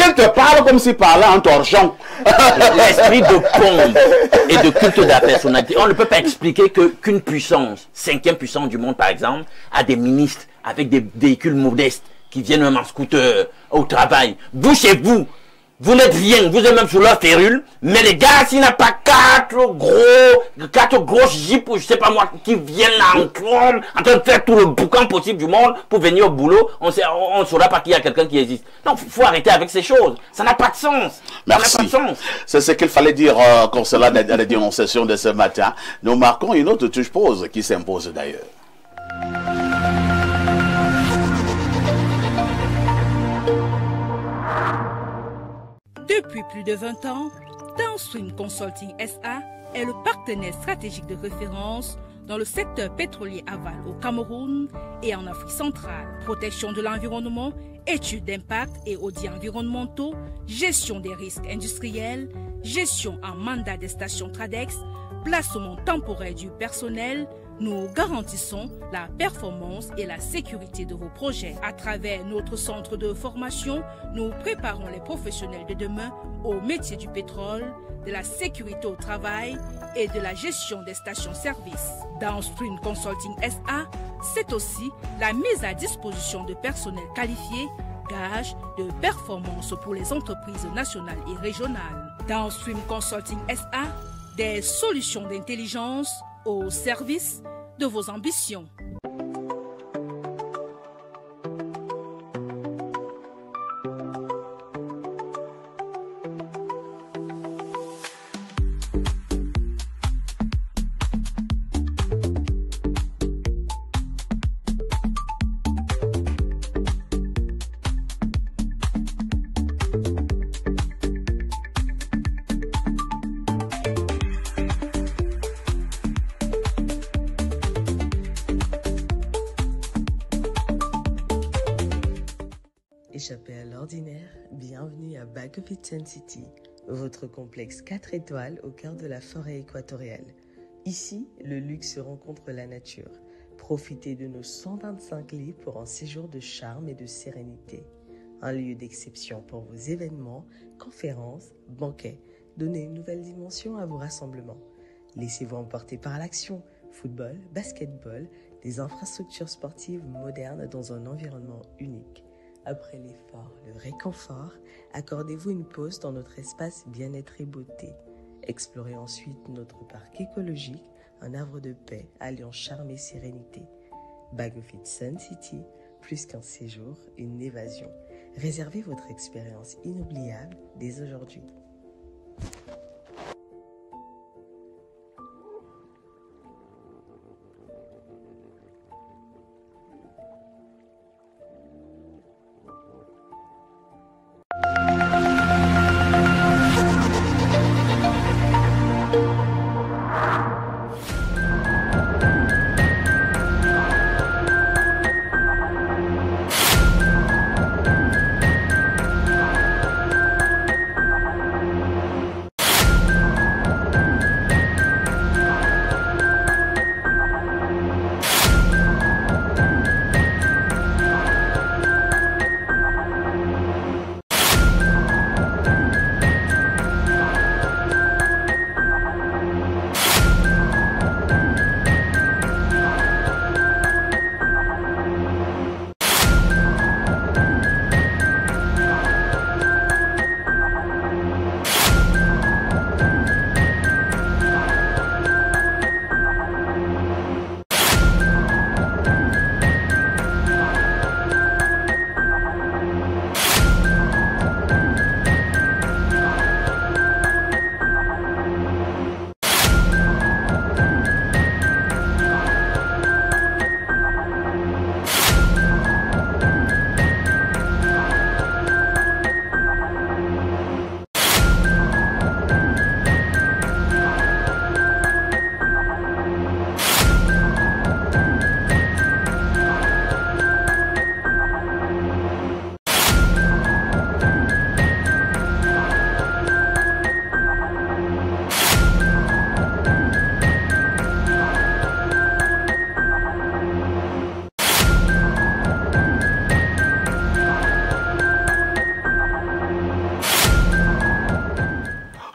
Il te parle comme s'il parlait en torchon. L'esprit de pompe et de culte de la personnalité. On ne peut pas expliquer qu'une puissance, 5e puissance du monde par exemple, a des ministres avec des véhicules modestes qui viennent même en scooter au travail. Vous chez vous, vous n'êtes rien, vous êtes même sur leur férule, mais les gars, s'il n'y a pas 4 grosses jeeps, ou je sais pas moi, qui viennent là en train de faire tout le boucan possible du monde pour venir au boulot, on ne saura pas qu'il y a quelqu'un qui existe. Donc, il faut arrêter avec ces choses. Ça n'a pas de sens. Merci. C'est ce qu'il fallait dire concernant la dénonciation de ce matin. Nous marquons une autre touche pause qui s'impose d'ailleurs. Depuis plus de 20 ans, Downstream Consulting SA est le partenaire stratégique de référence dans le secteur pétrolier aval au Cameroun et en Afrique centrale. Protection de l'environnement, études d'impact et audits environnementaux, gestion des risques industriels, gestion en mandat des stations Tradex, placement temporaire du personnel. Nous garantissons la performance et la sécurité de vos projets. À travers notre centre de formation, nous préparons les professionnels de demain au métier du pétrole, de la sécurité au travail et de la gestion des stations-service. Downstream Consulting SA, c'est aussi la mise à disposition de personnel qualifié, gage de performance pour les entreprises nationales et régionales. Downstream Consulting SA, des solutions d'intelligence au service de vos ambitions. Échappé à l'ordinaire, bienvenue à Back of It Sun City, votre complexe 4 étoiles au cœur de la forêt équatoriale. Ici, le luxe rencontre la nature. Profitez de nos 125 lits pour un séjour de charme et de sérénité. un lieu d'exception pour vos événements, conférences, banquets. Donnez une nouvelle dimension à vos rassemblements. Laissez-vous emporter par l'action. Football, basketball, des infrastructures sportives modernes dans un environnement unique. Après l'effort, le réconfort, accordez-vous une pause dans notre espace bien-être et beauté. Explorez ensuite notre parc écologique, un havre de paix alliant charme et sérénité. Bag of It Sun City, plus qu'un séjour, une évasion. Réservez votre expérience inoubliable dès aujourd'hui.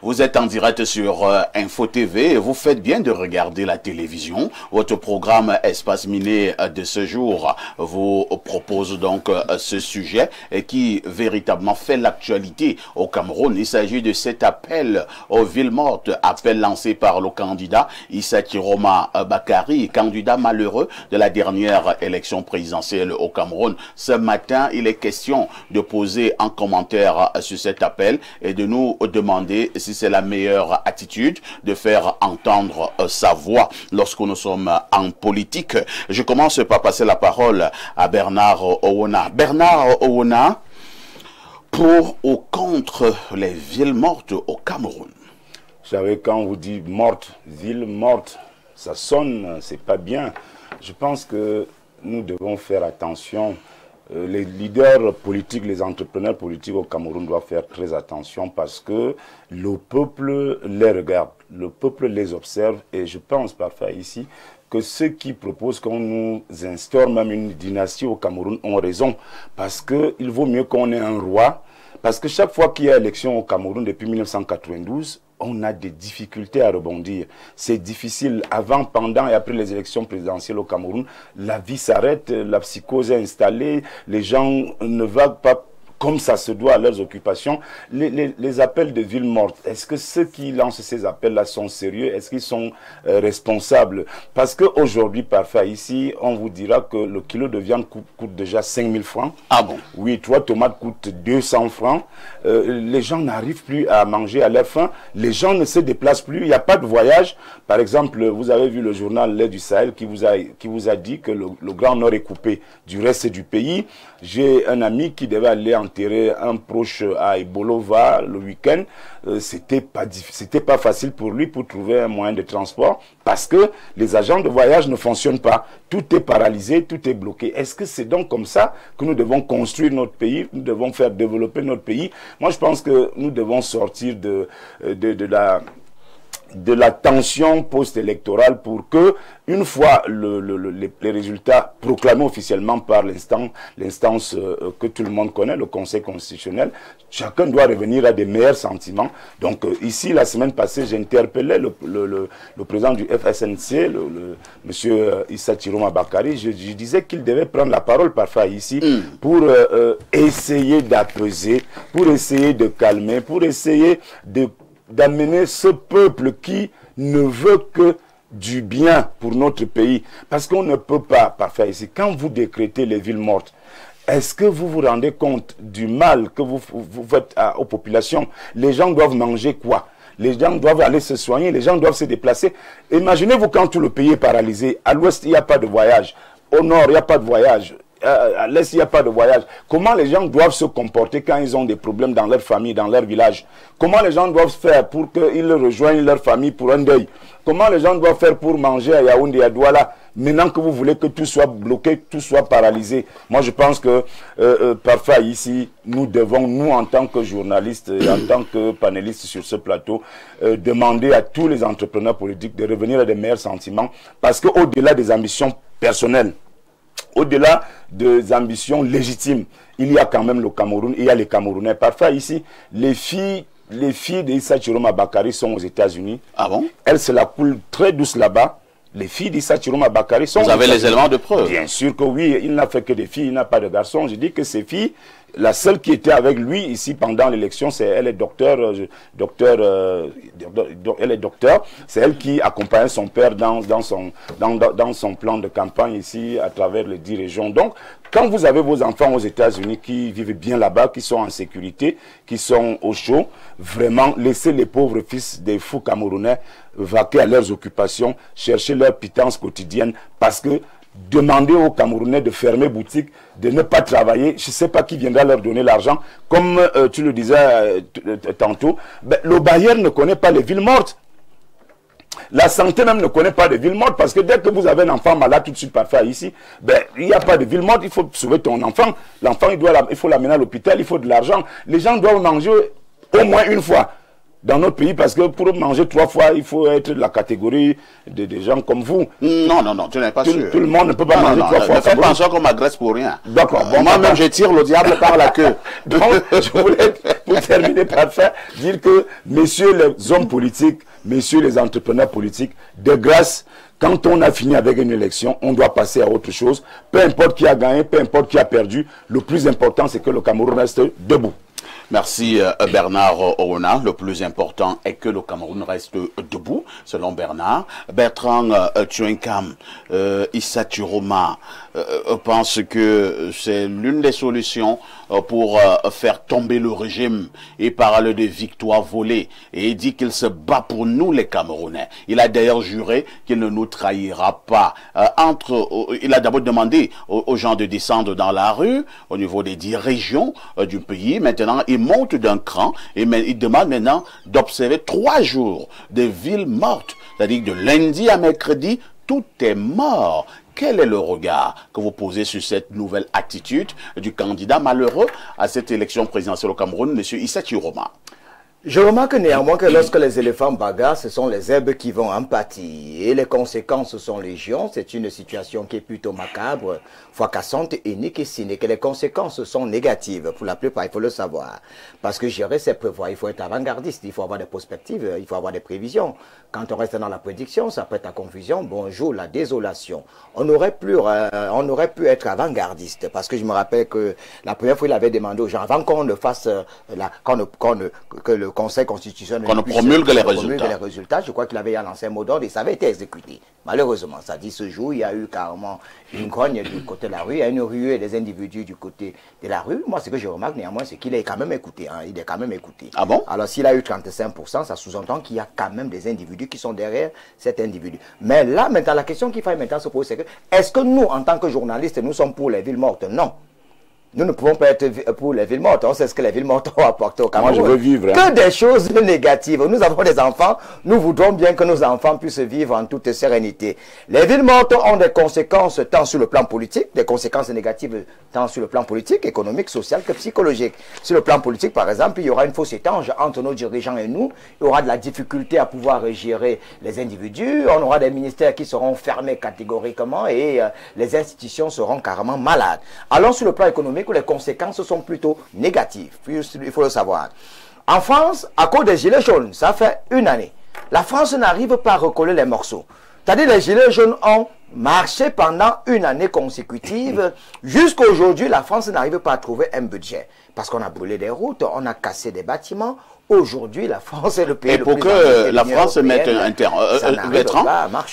Vous êtes en direct sur Info TV et vous faites bien de regarder la télévision. Votre programme Espace Miné de ce jour vous propose donc ce sujet qui véritablement fait l'actualité au Cameroun. Il s'agit de cet appel aux villes mortes, appel lancé par le candidat Issa Chiroma Bakari, candidat malheureux de la dernière élection présidentielle au Cameroun. Ce matin, il est question de poser un commentaire sur cet appel et de nous demander si c'est la meilleure attitude de faire entendre sa voix lorsque nous sommes en politique. Je commence par passer la parole à Bernard Owona. Bernard Owona, pour ou contre les villes mortes au Cameroun? Vous savez, quand on vous dit morte, ville morte, ça sonne, c'est pas bien. Je pense que nous devons faire attention. Les leaders politiques, les entrepreneurs politiques au Cameroun doivent faire très attention parce que le peuple les regarde, le peuple les observe et je pense parfois ici que ceux qui proposent qu'on nous instaure même une dynastie au Cameroun ont raison parce qu'il vaut mieux qu'on ait un roi parce que chaque fois qu'il y a élection au Cameroun depuis 1992, on a des difficultés à rebondir. C'est difficile. Avant, pendant et après les élections présidentielles au Cameroun, la vie s'arrête, la psychose est installée, les gens ne vaguent pas comme ça se doit à leurs occupations. Les appels de villes mortes, est-ce que ceux qui lancent ces appels-là sont sérieux? Est-ce qu'ils sont responsables? Parce qu'aujourd'hui, parfois ici, on vous dira que le kilo de viande coûte déjà 5 000 francs. Ah bon? Oui, 3 tomates coûtent 200 francs. Les gens n'arrivent plus à manger à leur faim. Les gens ne se déplacent plus. Il n'y a pas de voyage. Par exemple, vous avez vu le journal L'Air du Sahel qui vous a dit que le Grand Nord est coupé du reste du pays. J'ai un ami qui devait aller enterrer un proche à Ibolova le week-end. C'était pas facile pour lui pour trouver un moyen de transport parce que les agents de voyage ne fonctionnent pas. Tout est paralysé, tout est bloqué. Est-ce que c'est donc comme ça que nous devons construire notre pays, nous devons faire développer notre pays? Moi, je pense que nous devons sortir de de la tension post-électorale pour que, une fois les résultats proclamés officiellement par l'instance que tout le monde connaît, le Conseil constitutionnel, chacun doit revenir à des meilleurs sentiments. Donc ici, la semaine passée, j'interpellais le président du FSNC, monsieur Issa Chiroma Bakari. Je disais qu'il devait prendre la parole parfois ici pour essayer d'apaiser, pour essayer de calmer, pour essayer d'amener ce peuple qui ne veut que du bien pour notre pays. Parce qu'on ne peut pas faire ici. Quand vous décrétez les villes mortes, est-ce que vous vous rendez compte du mal que vous faites aux populations? Les gens doivent manger quoi? Les gens doivent aller se soigner, les gens doivent se déplacer. Imaginez-vous quand tout le pays est paralysé. À l'ouest, il n'y a pas de voyage. Au nord, il n'y a pas de voyage. À l'est, il n'y a pas de voyage. Comment les gens doivent se comporter quand ils ont des problèmes dans leur famille, dans leur village? Comment les gens doivent faire pour qu'ils rejoignent leur famille pour un deuil? Comment les gens doivent faire pour manger à Yaoundé, à Douala? Maintenant que vous voulez que tout soit bloqué, tout soit paralysé. Moi, je pense que parfois ici, nous devons, nous en tant que journalistes et en tant que panélistes sur ce plateau, demander à tous les entrepreneurs politiques de revenir à des meilleurs sentiments. Parce qu'au-delà des ambitions personnelles, au-delà des ambitions légitimes, il y a quand même le Cameroun, il y a les Camerounais. Parfois ici, les filles d'Issa Chiroma Bakari sont aux États-Unis. Ah bon? Elles se la coulent très douce là-bas. Les filles d'Issa Chiroma Bakari sont... Vous avez les éléments de preuve? Bien sûr que oui, il n'a fait que des filles, il n'a pas de garçons. Je dis que ces filles, la seule qui était avec lui ici pendant l'élection, elle est docteur, elle est docteur. C'est elle qui accompagnait son père dans son plan de campagne ici à travers les 10 régions. Donc, quand vous avez vos enfants aux États-Unis qui vivent bien là-bas, qui sont en sécurité, qui sont au chaud, vraiment laissez les pauvres fils des fous camerounais vaquer à leurs occupations, chercher leur pitance quotidienne, parce que demander aux Camerounais de fermer boutique, de ne pas travailler, je ne sais pas qui viendra leur donner l'argent. Comme tu le disais tantôt, le bailleur ne connaît pas les villes mortes. La santé même ne connaît pas de ville morte, parce que dès que vous avez un enfant malade tout de suite parfois ici, il n'y a pas de ville morte, il faut sauver ton enfant. L'enfant, il faut l'amener à l'hôpital, il faut de l'argent. Les gens doivent manger au moins une fois dans notre pays, parce que pour manger 3 fois, il faut être de la catégorie des gens comme vous. Non, tu n'es pas sûr. Tout le monde ne peut pas manger 3 fois. Ne fais pas en sorte qu'on m'agresse pour rien. D'accord. Bon, moi-même, je tire le diable par la queue. Donc, je voulais, pour terminer par ça, dire que, messieurs les hommes politiques, messieurs les entrepreneurs politiques, de grâce, quand on a fini avec une élection, on doit passer à autre chose. Peu importe qui a gagné, peu importe qui a perdu, le plus important, c'est que le Cameroun reste debout. Merci Bernard Oona. Le plus important est que le Cameroun reste debout, selon Bernard. Bertrand Tchouenkam, Issa Chiroma pense que c'est l'une des solutions pour faire tomber le régime. Il parle de victoire volée et il dit qu'il se bat pour nous les Camerounais. Il a d'ailleurs juré qu'il ne nous trahira pas. Il a d'abord demandé aux gens de descendre dans la rue au niveau des 10 régions du pays. Maintenant, il monte d'un cran et il demande maintenant d'observer 3 jours de villes mortes. C'est-à-dire de lundi à mercredi, tout est mort. Quel est le regard que vous posez sur cette nouvelle attitude du candidat malheureux à cette élection présidentielle au Cameroun, M. Issa Chiroma? Je remarque néanmoins que lorsque les éléphants bagarrent, ce sont les herbes qui vont en pâtir. Et les conséquences sont légion. C'est une situation qui est plutôt macabre, fracassante, unique et cynique. Et les conséquences sont négatives pour la plupart, il faut le savoir. Parce que gérer, c'est prévoir. Il faut être avant-gardiste, il faut avoir des perspectives, il faut avoir des prévisions. Quand on reste dans la prédiction, ça prête à confusion. Bonjour, la désolation. On aurait pu être avant-gardiste. Parce que je me rappelle que la première fois, il avait demandé aux gens, avant qu'on ne fasse, que le Conseil constitutionnel qu'on promulgue les résultats. Je crois qu'il avait lancé un mot d'ordre et ça avait été exécuté. Malheureusement, ça dit ce jour, il y a eu carrément une grogne du côté de la rue, il y a une ruée des individus du côté de la rue. Moi, ce que je remarque néanmoins, c'est qu'il est quand même écouté. Hein. Il est quand même écouté. Ah bon? Alors, s'il a eu 35%, ça sous-entend qu'il y a quand même des individus qui sont derrière cet individu. Mais là, maintenant, la question qu'il faut maintenant se poser, c'est que, est-ce que nous, en tant que journalistes, nous sommes pour les villes mortes? Non. Nous ne pouvons pas être pour les villes mortes. On sait ce que les villes mortes ont apporté au Cameroun. Moi, je veux vivre. Que des choses négatives. Nous avons des enfants. Nous voudrons bien que nos enfants puissent vivre en toute sérénité. Les villes mortes ont des conséquences tant sur le plan politique, des conséquences négatives tant sur le plan politique, économique, social que psychologique. Sur le plan politique, par exemple, il y aura une fausse étange entre nos dirigeants et nous. Il y aura de la difficulté à pouvoir gérer les individus. On aura des ministères qui seront fermés catégoriquement et les institutions seront carrément malades. Allons sur le plan économique où les conséquences sont plutôt négatives. Il faut le savoir. En France, à cause des gilets jaunes, ça fait une année. La France n'arrive pas à recoller les morceaux. C'est-à-dire les gilets jaunes ont marché pendant une année consécutive. Jusqu'à aujourd'hui, la France n'arrive pas à trouver un budget. Parce qu'on a brûlé des routes, on a cassé des bâtiments. Aujourd'hui, la France est le pays le plus endetté de l'Union européenne.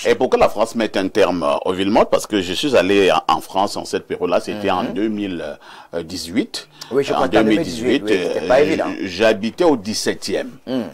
Et pour que la France mette un terme aux villes mortes, parce que je suis allé en France en cette période-là, c'était en 2018. Oui, je crois en 2018, oui, c'était pas évident. J'habitais au 17e.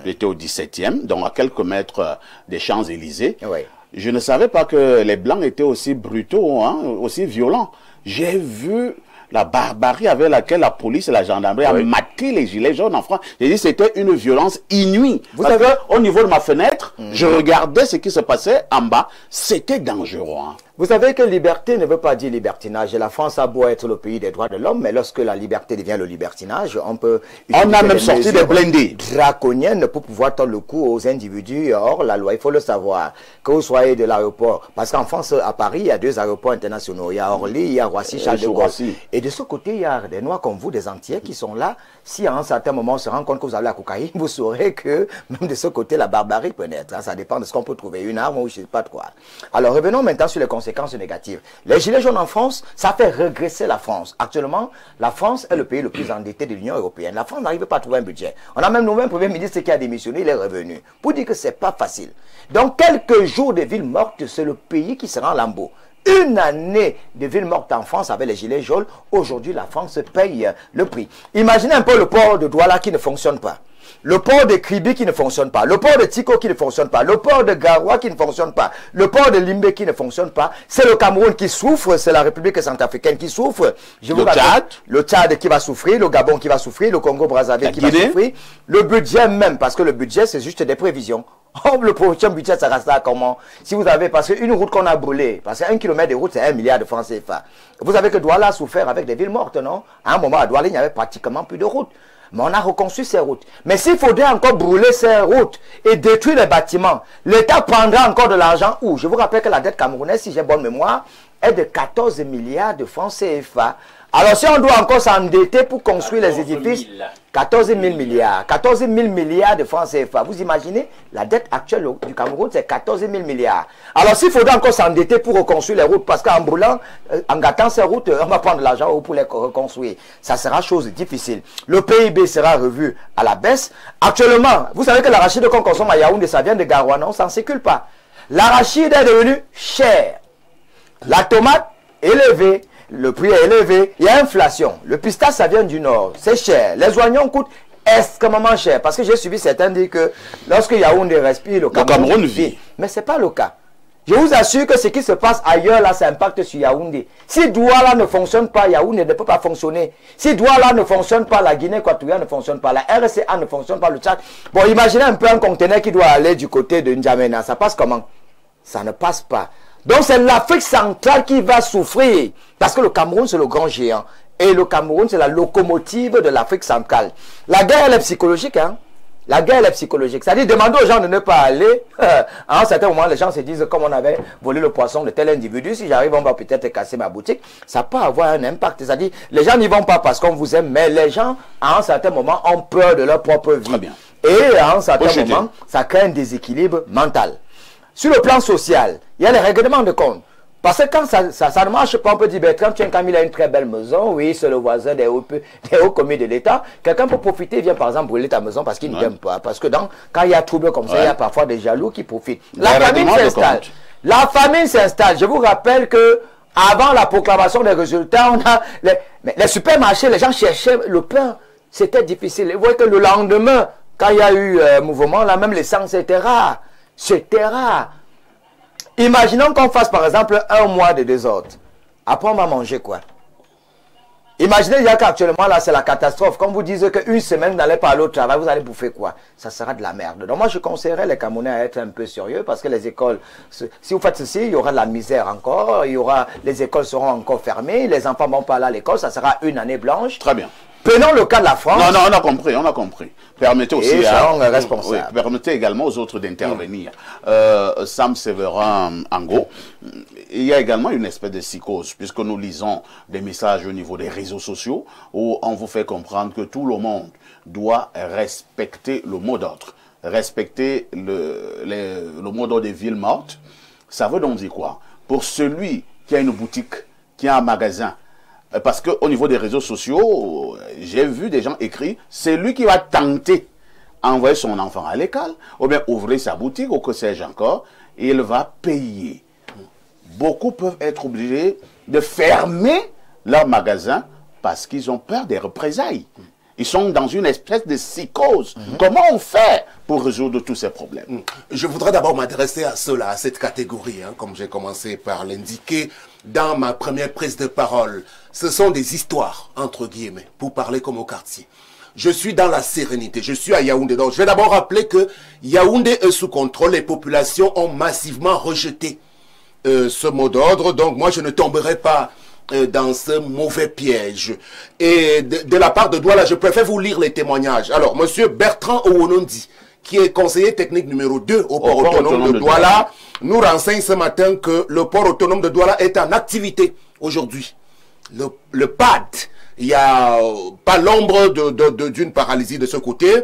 J'étais au 17e, donc à quelques mètres des Champs-Élysées. Oui. Je ne savais pas que les Blancs étaient aussi brutaux, hein, aussi violents. J'ai vu la barbarie avec laquelle la police et la gendarmerie a maté les gilets jaunes en France. J'ai dit c'était une violence inouïe. Vous savez, au niveau de ma fenêtre, je regardais ce qui se passait en bas. C'était dangereux. Hein. Vous savez que liberté ne veut pas dire libertinage. La France a beau être le pays des droits de l'homme, mais lorsque la liberté devient le libertinage, on peut... On a même sorti des blindés draconiennes pour pouvoir tordre le cou aux individus hors la loi. Il faut le savoir. Que vous soyez de l'aéroport. Parce qu'en France, à Paris, il y a 2 aéroports internationaux. Il y a Orly, il y a Roissy, Charles de Gaulle. Et de ce côté, il y a des Noirs comme vous, des Antillais qui sont là. Si à un certain moment on se rend compte que vous avez la cocaïne, vous saurez que même de ce côté, la barbarie peut naître. Ça dépend de ce qu'on peut trouver. Une arme ou je ne sais pas de quoi. Alors revenons maintenant sur les conséquences négatives. Les gilets jaunes en France, ça fait régresser la France. Actuellement, la France est le pays le plus endetté de l'Union européenne. La France n'arrive pas à trouver un budget. On a même nous-mêmes Premier ministre qui a démissionné, il est revenu. Pour dire que c'est pas facile. Donc, quelques jours de villes mortes, c'est le pays qui sera en lambeaux. Une année de villes mortes en France avec les gilets jaunes. Aujourd'hui, la France paye le prix. Imaginez un peu le port de Douala qui ne fonctionne pas. Le port de Kribi qui ne fonctionne pas, le port de Tiko qui ne fonctionne pas, le port de Garoua qui ne fonctionne pas, le port de Limbe qui ne fonctionne pas. C'est le Cameroun qui souffre, c'est la République centrafricaine qui souffre. Le Tchad qui va souffrir, le Gabon qui va souffrir, le Congo-Brazzaville qui va souffrir. Le budget même, parce que le budget c'est juste des prévisions. Oh, le prochain budget, ça restera comment? Si vous avez, parce qu'une route qu'on a brûlée, parce qu'un kilomètre de route, c'est 1 milliard de francs CFA. Vous savez que Douala a souffert avec des villes mortes, non? À un moment, à Douala, il n'y avait pratiquement plus de routes. Mais on a reconstruit ces routes. Mais s'il faudrait encore brûler ces routes et détruire les bâtiments, l'État prendra encore de l'argent où? Je vous rappelle que la dette camerounaise, si j'ai bonne mémoire, est de 14 milliards de francs CFA. Alors si on doit encore s'endetter pour construire les édifices, 14 000 milliards. 14 000 milliards de francs CFA. Vous imaginez, la dette actuelle du Cameroun, c'est 14 000 milliards. Alors s'il faudrait encore s'endetter pour reconstruire les routes, parce qu'en brûlant, en gâtant ces routes, on va prendre de l'argent pour les reconstruire. Ça sera chose difficile. Le PIB sera revu à la baisse. Actuellement, vous savez que l'arachide qu'on consomme à Yaoundé, ça vient de Garoua, non? On s'en sécule pas. L'arachide est devenu cher. La tomate, élevée. Le prix est élevé, il y a inflation. Le pistache, ça vient du nord, c'est cher. Les oignons coûtent extrêmement cher. Parce que j'ai suivi certains dire que lorsque Yaoundé respire, le Cameroun vit. Mais ce n'est pas le cas. Je vous assure que ce qui se passe ailleurs, là, ça impacte sur Yaoundé. Si Douala ne fonctionne pas, Yaoundé ne peut pas fonctionner. Si Douala ne fonctionne pas, la Guinée équatoriale ne fonctionne pas, la RCA ne fonctionne pas, le Tchad. Bon, imaginez un peu un conteneur qui doit aller du côté de N'Djamena. Ça passe comment? Ça ne passe pas. Donc c'est l'Afrique centrale qui va souffrir. Parce que le Cameroun, c'est le grand géant. Et le Cameroun, c'est la locomotive de l'Afrique centrale. La guerre, elle est psychologique. Hein? La guerre, elle est psychologique. C'est-à-dire, demander aux gens de ne pas aller. À un certain moment, les gens se disent, comme on avait volé le poisson de tel individu, si j'arrive, on va peut-être casser ma boutique. Ça peut avoir un impact. C'est-à-dire, les gens n'y vont pas parce qu'on vous aime, mais les gens, à un certain moment, ont peur de leur propre vie. Très bien. Et à un certain moment, ça crée un déséquilibre mental. Sur le plan social, il y a les règlements de compte. Parce que quand ça ne marche pas, on peut dire, Bertrand Tchenkam, a une très belle maison, oui, c'est le voisin des hauts commis de l'État. Quelqu'un peut profiter, vient par exemple brûler ta maison parce qu'il ne t'aime pas. Parce que quand il y a trouble comme ça, il y a parfois des jaloux qui profitent. La famine s'installe. La famine s'installe. Je vous rappelle que avant la proclamation des résultats, on a les supermarchés, les gens cherchaient le pain. C'était difficile. Vous voyez que le lendemain, quand il y a eu mouvement, là même l'essence était rare. C'était rare. Imaginons qu'on fasse par exemple un mois de désordre. Après on va manger quoi? Imaginez, il y a qu'actuellement, là, c'est la catastrophe. Comme vous dites qu'une semaine, vous n'allez pas aller au travail, vous allez bouffer quoi? Ça sera de la merde. Donc moi, je conseillerais les Camerounais à être un peu sérieux parce que les écoles, si vous faites ceci, il y aura de la misère encore, les écoles seront encore fermées, les enfants ne vont pas aller à l'école, ça sera une année blanche. Très bien. Prenons le cas de la France. Non, on a compris, on a compris. Permettez aussi responsable. Oui, permettez également aux autres d'intervenir. Sam Séverin Ango, il y a également une espèce de psychose, puisque nous lisons des messages au niveau des réseaux sociaux où on vous fait comprendre que tout le monde doit respecter le mot d'ordre, respecter le mot d'ordre des villes mortes. Ça veut donc dire quoi? Pour celui qui a une boutique, qui a un magasin, parce qu'au niveau des réseaux sociaux, j'ai vu des gens écrire, c'est lui qui va tenter d'envoyer son enfant à l'école, ou bien ouvrir sa boutique, ou que sais-je encore, et il va payer. Beaucoup peuvent être obligés de fermer leur magasin parce qu'ils ont peur des représailles. Ils sont dans une espèce de psychose. Comment on fait pour résoudre tous ces problèmes? Je voudrais d'abord m'adresser à ceux-là, à cette catégorie, hein, comme j'ai commencé par l'indiquer dans ma première prise de parole. Ce sont des histoires, entre guillemets, pour parler comme au quartier. Je suis dans la sérénité, je suis à Yaoundé. Donc je vais d'abord rappeler que Yaoundé est sous contrôle, les populations ont massivement rejeté ce mot d'ordre. Donc moi je ne tomberai pas dans ce mauvais piège. Et de la part de Douala, je préfère vous lire les témoignages. Alors, monsieur Bertrand Owonondi, qui est conseiller technique numéro 2 au port autonome de Douala, nous renseigne ce matin que le port autonome de Douala est en activité aujourd'hui. Le PAD, il n'y a pas l'ombre d'une paralysie de ce côté.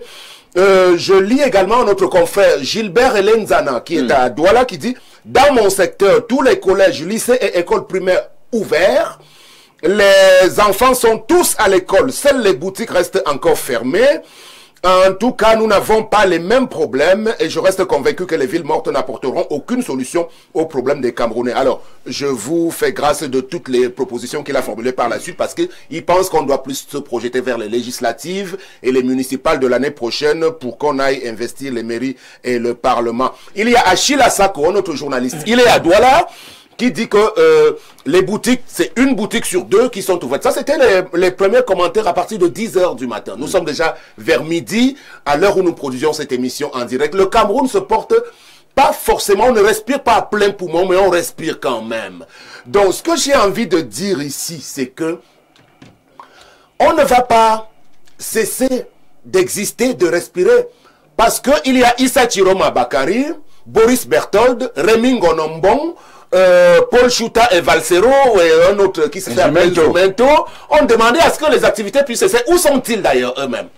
Je lis également notre confrère Gilbert Elenzana, qui est à Douala, qui dit « Dans mon secteur, tous les collèges, lycées et écoles primaires ouverts, les enfants sont tous à l'école, seules les boutiques restent encore fermées. En tout cas, nous n'avons pas les mêmes problèmes et je reste convaincu que les villes mortes n'apporteront aucune solution aux problèmes des Camerounais. » Alors, je vous fais grâce de toutes les propositions qu'il a formulées par la suite parce qu'il pense qu'on doit plus se projeter vers les législatives et les municipales de l'année prochaine pour qu'on aille investir les mairies et le Parlement. Il y a Achille Assako, notre journaliste. Il est à Douala, qui dit que les boutiques, c'est une boutique sur 2 qui sont ouvertes. Ça, c'était les premiers commentaires à partir de 10 h du matin. Nous sommes déjà vers midi, à l'heure où nous produisions cette émission en direct. Le Cameroun se porte pas forcément, on ne respire pas à plein poumon, mais on respire quand même. Donc, ce que j'ai envie de dire ici, c'est que on ne va pas cesser d'exister, de respirer, parce qu'il y a Issa Chiroma Bakari, Boris Berthold, Rémi Ngonombong, Paul Chouta et Valsero et un autre qui se fait appeler Zumento ont demandé à ce que les activités puissent cesser. Où sont-ils d'ailleurs eux-mêmes?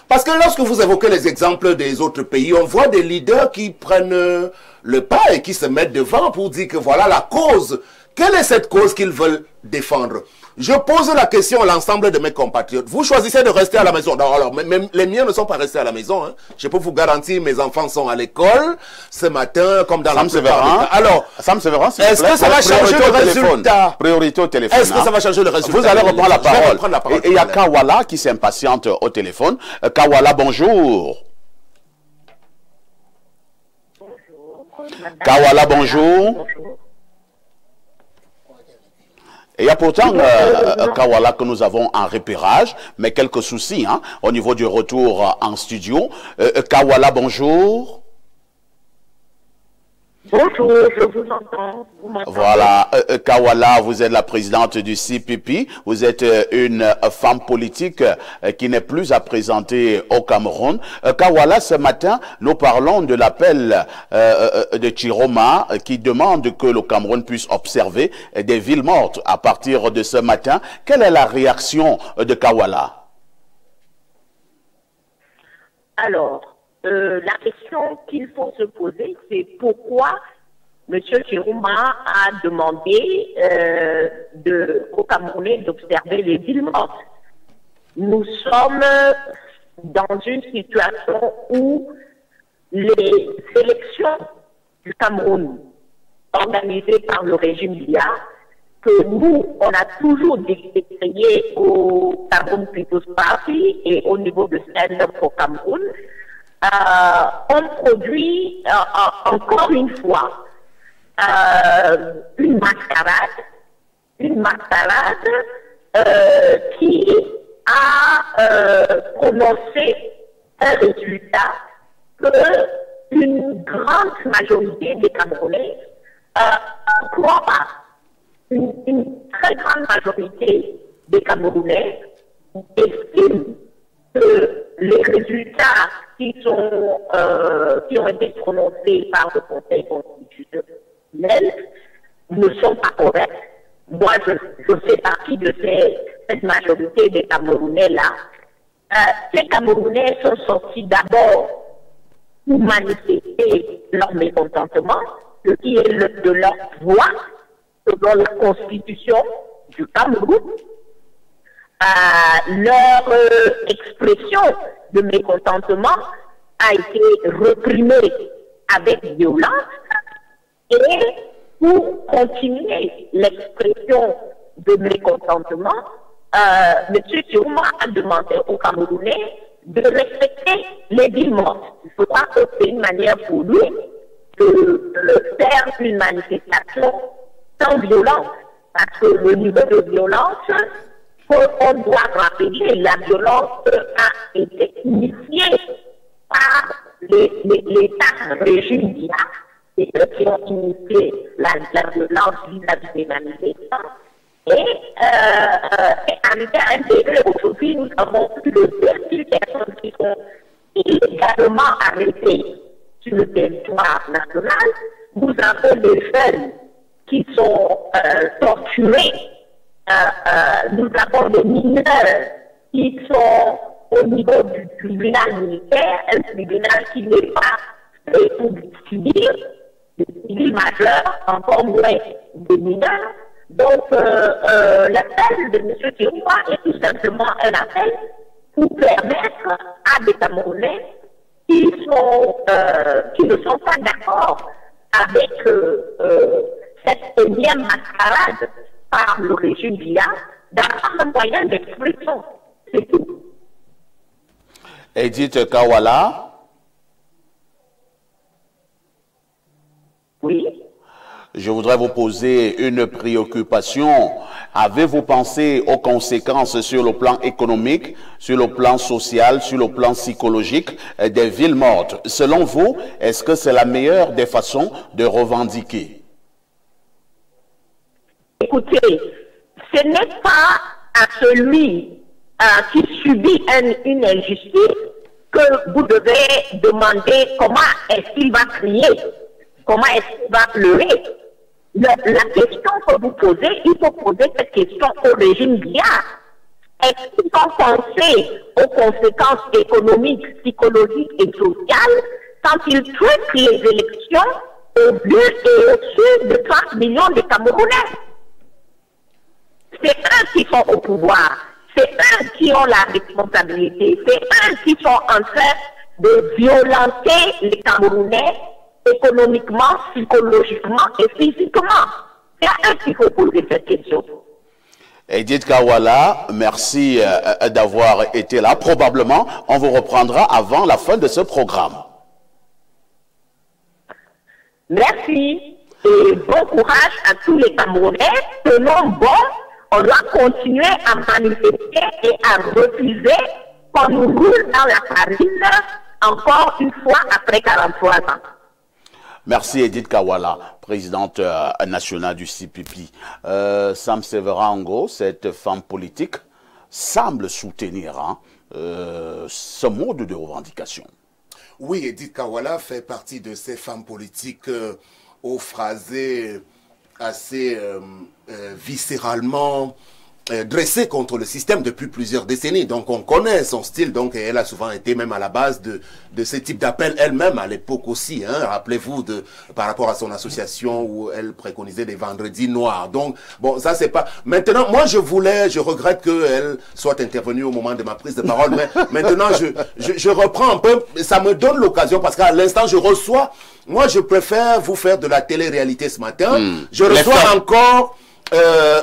Parce que lorsque vous évoquez les exemples des autres pays, on voit des leaders qui prennent le pas et qui se mettent devant pour dire que voilà la cause. Quelle est cette cause qu'ils veulent défendre? Je pose la question à l'ensemble de mes compatriotes. Vous choisissez de rester à la maison. Non, alors, même les miens ne sont pas restés à la maison. Hein. Je peux vous garantir, mes enfants sont à l'école ce matin, comme dans la plupart. Alors, Sam Séverin, est-ce que ça va changer le résultat? Priorité au téléphone. Est-ce que ça va changer le résultat? Vous allez reprendre la parole. Et il y a Kawala qui s'impatiente au téléphone. Kawala, bonjour. Kawala, bonjour. Bonjour. Et il y a pourtant Kawala que nous avons en repérage, mais quelques soucis hein, au niveau du retour en studio. Kawala, bonjour. Bonjour, je vous entends. Voilà, Kawala, vous êtes la présidente du CPP. Vous êtes une femme politique qui n'est plus à présenter au Cameroun. Kawala, ce matin, nous parlons de l'appel de Chiroma qui demande que le Cameroun puisse observer des villes mortes à partir de ce matin. Quelle est la réaction de Kawala? Alors, la question qu'il faut se poser, c'est pourquoi M. Chiroma a demandé aux Camerounais d'observer les villes mortes. Nous sommes dans une situation où les élections du Cameroun organisées par le régime Biya, que nous, on a toujours décrié au Cameroun People's Party et au niveau de Stand-up au Cameroun, on produit encore une fois une mascarade qui a prononcé un résultat que une grande majorité des Camerounais ne croient pas. Une très grande majorité des Camerounais estiment que les résultats qui ont été prononcés par le Conseil constitutionnel ne sont pas corrects. Moi, je fais partie de cette majorité des Camerounais-là. Ces Camerounais sont sortis d'abord pour manifester leur mécontentement, ce qui est de leur droit, selon la constitution du Cameroun. Leur expression de mécontentement a été réprimée avec violence, et pour continuer l'expression de mécontentement, M. Tchouma a demandé aux Camerounais de respecter les villes mortes. Je crois que c'est une manière pour lui de faire une manifestation sans violence, parce que le niveau de violence, on doit rappeler, la violence a été initiée par l'État régime d'Irak, et qui ont initié la violence vis-à-vis des manifestants. Et arrivé à un degré, aujourd'hui, nous avons plus de 2000 personnes qui sont illégalement arrêtées sur le territoire national. Nous avons des jeunes qui sont torturés. Nous avons des mineurs qui sont au niveau du tribunal militaire, un tribunal qui n'est pas fait pour des civils majeurs, encore moins des mineurs. Donc, l'appel de M. Tchouma est tout simplement un appel pour permettre à des Camerounais qui ne sont pas d'accord avec cette énième mascarade par le régime Biya d'avoir un moyen d'expression. C'est tout. Edith Kawala. Oui. Je voudrais vous poser une préoccupation. Avez-vous pensé aux conséquences sur le plan économique, sur le plan social, sur le plan psychologique des villes mortes? Selon vous, est-ce que c'est la meilleure des façons de revendiquer? Écoutez, ce n'est pas à celui qui subit une injustice que vous devez demander comment est-ce qu'il va crier, comment est-ce qu'il va pleurer. La question que vous posez, il faut poser cette question au régime Biya. Est-ce qu'ils ont pensé aux conséquences économiques, psychologiques et sociales quand ils truquent les élections au but et au-dessus de 30 millions de Camerounais? C'est eux qui sont au pouvoir, c'est eux qui ont la responsabilité, c'est eux qui sont en train de violenter les Camerounais économiquement, psychologiquement et physiquement. C'est à eux qu'il faut poser cette question. Edith Kawala, merci d'avoir été là. Probablement, on vous reprendra avant la fin de ce programme. Merci et bon courage à tous les Camerounais. Tenons bon, on doit continuer à manifester et à refuser qu'on nous roule dans la farine encore une fois après 43 ans. Merci Edith Kawala, présidente nationale du CPP. Sam Severango, cette femme politique, semble soutenir ce mode de revendication. Oui, Edith Kawala fait partie de ces femmes politiques au phrasé assez viscéralement dressée contre le système depuis plusieurs décennies. Donc on connaît son style, donc elle a souvent été même à la base de ce type d'appel elle-même à l'époque aussi. Hein. Rappelez-vous par rapport à son association où elle préconisait des vendredis noirs. Donc bon, ça c'est pas... Maintenant, moi je regrette qu'elle soit intervenue au moment de ma prise de parole, mais maintenant je reprends un peu, ça me donne l'occasion parce qu'à l'instant je reçois, moi je préfère vous faire de la télé-réalité ce matin. Je reçois encore...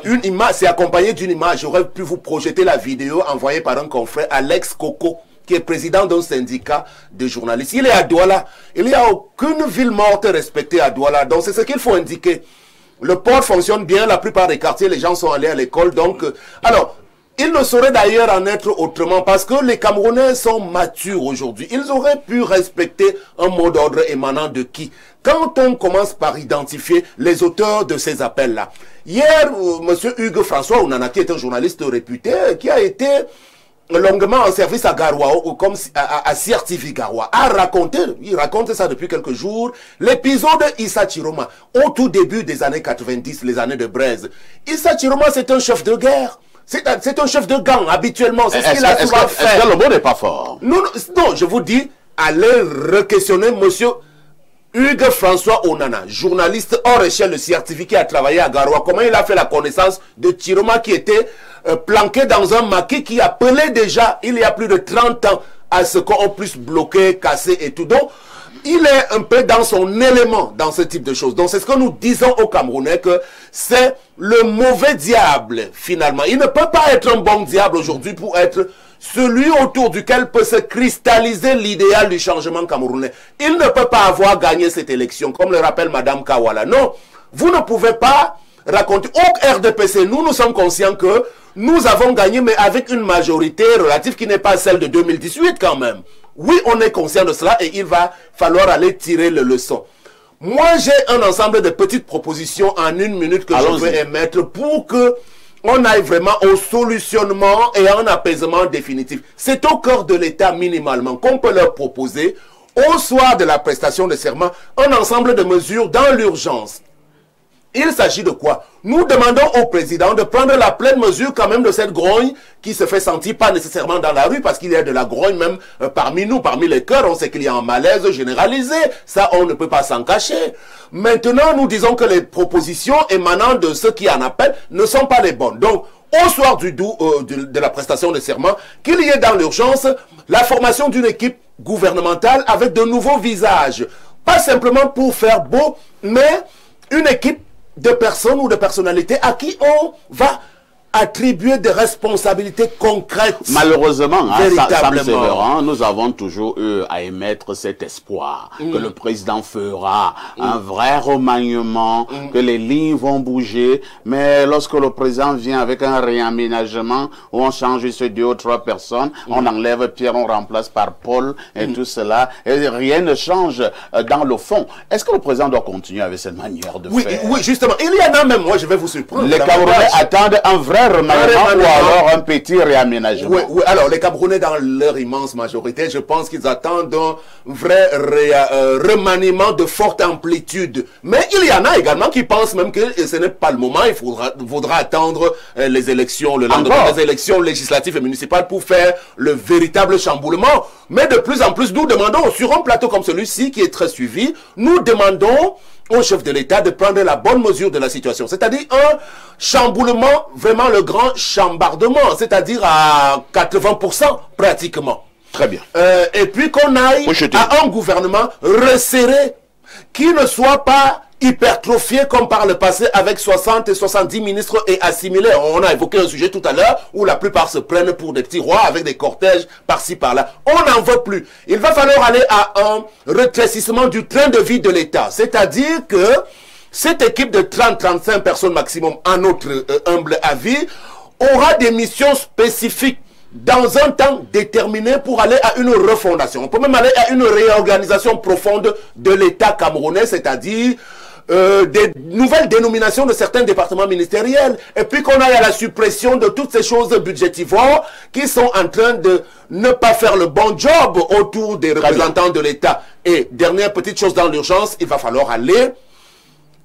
une image, c'est accompagné d'une image. J'aurais pu vous projeter la vidéo envoyée par un confrère, Alex Coco, qui est président d'un syndicat de journalistes. Il est à Douala. Il n'y a aucune ville morte respectée à Douala. Donc c'est ce qu'il faut indiquer. Le port fonctionne bien, la plupart des quartiers, les gens sont allés à l'école. Donc, alors, il ne saurait d'ailleurs en être autrement parce que les Camerounais sont matures aujourd'hui. Ils auraient pu respecter un mot d'ordre émanant de qui? Quand on commence par identifier les auteurs de ces appels-là. Hier, M. Hugues François Ounana, qui est un journaliste réputé, qui a été longuement en service à Garoua, comme à CRTV Garoua, il raconte ça depuis quelques jours, l'épisode Issa Chiroma, au tout début des années 90, les années de Braise. Issa Chiroma, c'est un chef de guerre. C'est un chef de gang, habituellement. C'est ce qu'il a souvent fait. Est-ce que le mot n'est pas fort? Non, je vous dis, allez re-questionner monsieur Hugues François Ounana, journaliste hors échelle de CRTV qui a travaillé à Garoua. Comment il a fait la connaissance de Chiroma qui était planqué dans un maquis qui appelait déjà, il y a plus de 30 ans, à ce qu'on puisse bloquer, casser et tout. Donc, il est un peu dans son élément dans ce type de choses. Donc, c'est ce que nous disons aux Camerounais, que c'est le mauvais diable, finalement. Il ne peut pas être un bon diable aujourd'hui pour être celui autour duquel peut se cristalliser l'idéal du changement camerounais. Il ne peut pas avoir gagné cette élection, comme le rappelle Madame Kawala. Non, vous ne pouvez pas raconter. Au RDPC, nous sommes conscients que nous avons gagné, mais avec une majorité relative qui n'est pas celle de 2018 quand même. Oui, on est conscient de cela et il va falloir aller tirer les leçons. Moi, j'ai un ensemble de petites propositions en 1 minute que je vais émettre pour que on aille vraiment au solutionnement et à un apaisement définitif. C'est au cœur de l'État minimalement qu'on peut leur proposer, au soir de la prestation de serment, un ensemble de mesures dans l'urgence. Il s'agit de quoi? Nous demandons au président de prendre la pleine mesure quand même de cette grogne qui se fait sentir pas nécessairement dans la rue, parce qu'il y a de la grogne même parmi nous, parmi les cœurs. On sait qu'il y a un malaise généralisé. Ça, on ne peut pas s'en cacher. Maintenant, nous disons que les propositions émanant de ceux qui en appellent ne sont pas les bonnes. Donc, au soir de la prestation de serment, qu'il y ait dans l'urgence la formation d'une équipe gouvernementale avec de nouveaux visages. Pas simplement pour faire beau, mais une équipe de personnes ou de personnalités à qui on va attribuer des responsabilités concrètes. Malheureusement, véritablement. Nous avons toujours eu à émettre cet espoir que le président fera un vrai remaniement, que les lignes vont bouger, mais lorsque le président vient avec un réaménagement où on change ces 2 ou 3 personnes, on enlève Pierre, on remplace par Paul et tout cela, et rien ne change dans le fond. Est-ce que le président doit continuer avec cette manière de faire? Oui, justement. Il y en a même, moi je vais vous surprendre. Les Camerounais attendent un vrai remaniement ou alors un petit réaménagement. Oui, alors les Camerounais dans leur immense majorité, je pense qu'ils attendent un vrai remaniement de forte amplitude. Mais il y en a également qui pensent même que ce n'est pas le moment, il faudra attendre les élections, le lendemain des élections législatives et municipales pour faire le véritable chamboulement. Mais de plus en plus, nous demandons, sur un plateau comme celui-ci qui est très suivi, nous demandons au chef de l'État de prendre la bonne mesure de la situation. C'est-à-dire un chamboulement, vraiment le grand chambardement, c'est-à-dire à 80% pratiquement. Très bien. Et puis qu'on aille à un gouvernement resserré, qui ne soit pas hypertrophié comme par le passé avec 60 et 70 ministres et assimilés. On a évoqué un sujet tout à l'heure où la plupart se prennent pour des petits rois avec des cortèges par-ci par-là. On n'en veut plus. Il va falloir aller à un rétrécissement du train de vie de l'État. C'est-à-dire que cette équipe de 30-35 personnes maximum, à notre humble avis, aura des missions spécifiques dans un temps déterminé pour aller à une refondation. On peut même aller à une réorganisation profonde de l'État camerounais, c'est-à-dire des nouvelles dénominations de certains départements ministériels, et puis qu'on aille à la suppression de toutes ces choses budgétivores qui sont en train de ne pas faire le bon job autour des représentants de l'État. Et dernière petite chose dans l'urgence, il va falloir aller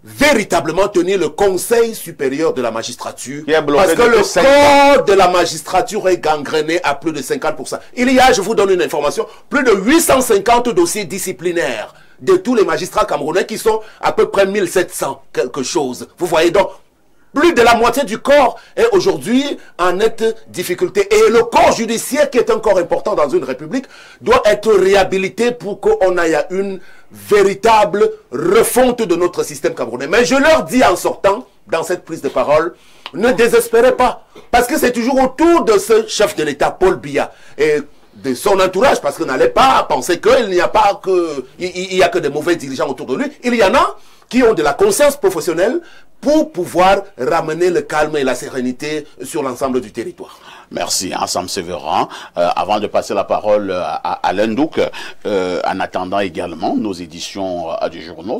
véritablement tenir le Conseil supérieur de la magistrature, parce que le corps de la magistrature est gangréné à plus de 50%. Il y a, je vous donne une information, plus de 850 dossiers disciplinaires de tous les magistrats camerounais qui sont à peu près 1700 quelque chose. Vous voyez donc, plus de la moitié du corps est aujourd'hui en nette difficulté. Et le corps judiciaire, qui est un corps important dans une république, doit être réhabilité pour qu'on aille à une véritable refonte de notre système camerounais. Mais je leur dis en sortant, dans cette prise de parole, ne désespérez pas. Parce que c'est toujours autour de ce chef de l'État, Paul Biya, et de son entourage, parce qu'on n'allait pas penser qu'il n'y a pas que, il y a que des mauvais dirigeants autour de lui. Il y en a qui ont de la conscience professionnelle, pour pouvoir ramener le calme et la sérénité sur l'ensemble du territoire. Merci, Sam Sévérin. Avant de passer la parole à Lendouk, en attendant également nos éditions du journaux,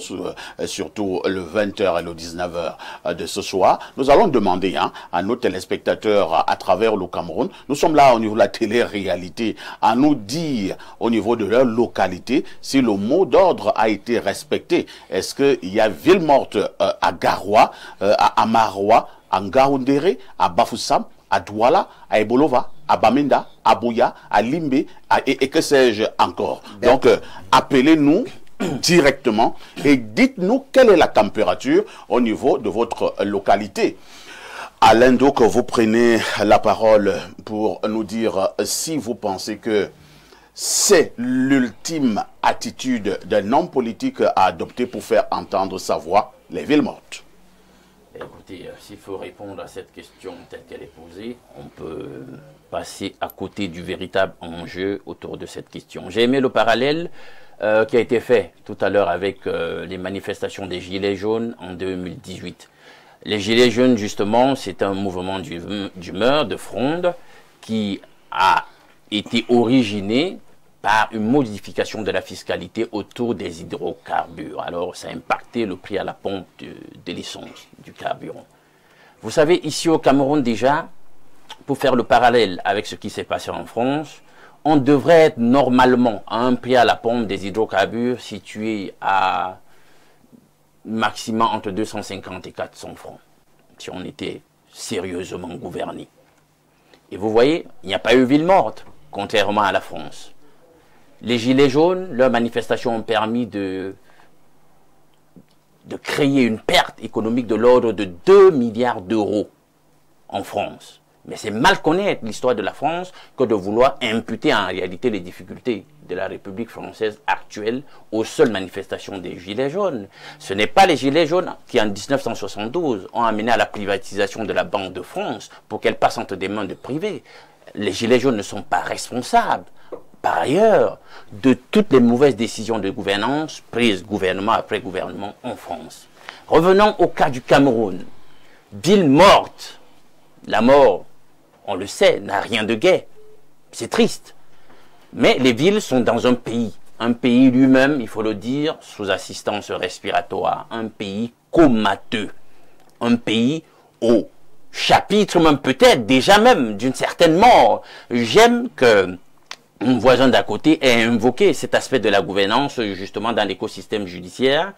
surtout le 20h et le 19h de ce soir, nous allons demander à nos téléspectateurs à travers le Cameroun, nous sommes là au niveau de la télé-réalité, à nous dire au niveau de leur localité si le mot d'ordre a été respecté. Est-ce qu'il y a ville morte à Garoua, à Amaroua, à Ngaoundéré, à Bafoussam, à Douala, à Ebolova, à Bamenda, à Bouya, à Limbe, et que sais-je encore. Donc, appelez-nous directement et dites-nous quelle est la température au niveau de votre localité. Alain, donc, vous prenez la parole pour nous dire si vous pensez que c'est l'ultime attitude d'un homme politique à adopter pour faire entendre sa voix, les villes mortes. Écoutez, s'il faut répondre à cette question telle qu'elle est posée, on peut passer à côté du véritable enjeu autour de cette question. J'ai aimé le parallèle qui a été fait tout à l'heure avec les manifestations des Gilets jaunes en 2018. Les Gilets jaunes, justement, c'est un mouvement d'humeur, de fronde, qui a été originé par une modification de la fiscalité autour des hydrocarbures. Alors, ça a impacté le prix à la pompe de l'essence, du carburant. Vous savez, ici au Cameroun déjà, pour faire le parallèle avec ce qui s'est passé en France, on devrait être normalement à un prix à la pompe des hydrocarbures situé à maximum entre 250 et 400 francs, si on était sérieusement gouverné. Et vous voyez, il n'y a pas eu ville morte, contrairement à la France. Les Gilets jaunes, leurs manifestations ont permis de créer une perte économique de l'ordre de 2 milliards d'euros en France. Mais c'est mal connaître l'histoire de la France que de vouloir imputer en réalité les difficultés de la République française actuelle aux seules manifestations des Gilets jaunes. Ce n'est pas les Gilets jaunes qui, en 1972, ont amené à la privatisation de la Banque de France pour qu'elle passe entre des mains de privés. Les Gilets jaunes ne sont pas responsables, par ailleurs, de toutes les mauvaises décisions de gouvernance prises gouvernement après gouvernement en France. Revenons au cas du Cameroun. Ville morte. La mort, on le sait, n'a rien de gai. C'est triste. Mais les villes sont dans un pays lui-même, il faut le dire, sous assistance respiratoire, un pays comateux, un pays au chapitre même peut-être déjà même d'une certaine mort. J'aime que mon voisin d'à côté ait invoqué cet aspect de la gouvernance justement dans l'écosystème judiciaire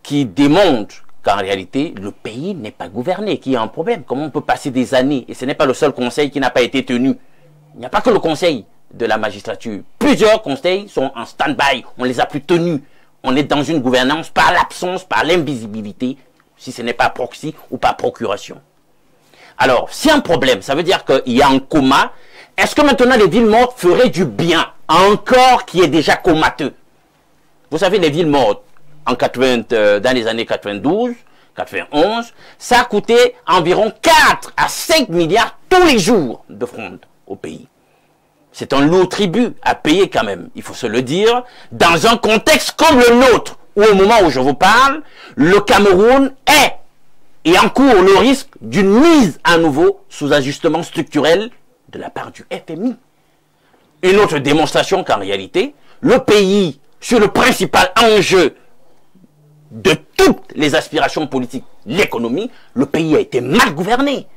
qui démontre qu'en réalité, le pays n'est pas gouverné, qu'il y a un problème. Comment on peut passer des années, et ce n'est pas le seul conseil qui n'a pas été tenu. Il n'y a pas que le conseil de la magistrature. Plusieurs conseils sont en stand-by, on ne les a plus tenus. On est dans une gouvernance par l'absence, par l'invisibilité, si ce n'est pas proxy ou par procuration. Alors, si un problème, ça veut dire qu'il y a un coma, est-ce que maintenant les villes mortes feraient du bien à un corps qui est déjà comateux? Vous savez, les villes mortes, dans les années 92, 91, ça a coûté environ 4 à 5 milliards tous les jours de fronde au pays. C'est un lourd tribut à payer quand même, il faut se le dire, dans un contexte comme le nôtre, où au moment où je vous parle, le Cameroun est et encourt le risque d'une mise à nouveau sous ajustement structurel de la part du FMI. Une autre démonstration qu'en réalité, le pays, sur le principal enjeu de toutes les aspirations politiques, l'économie, le pays a été mal gouverné.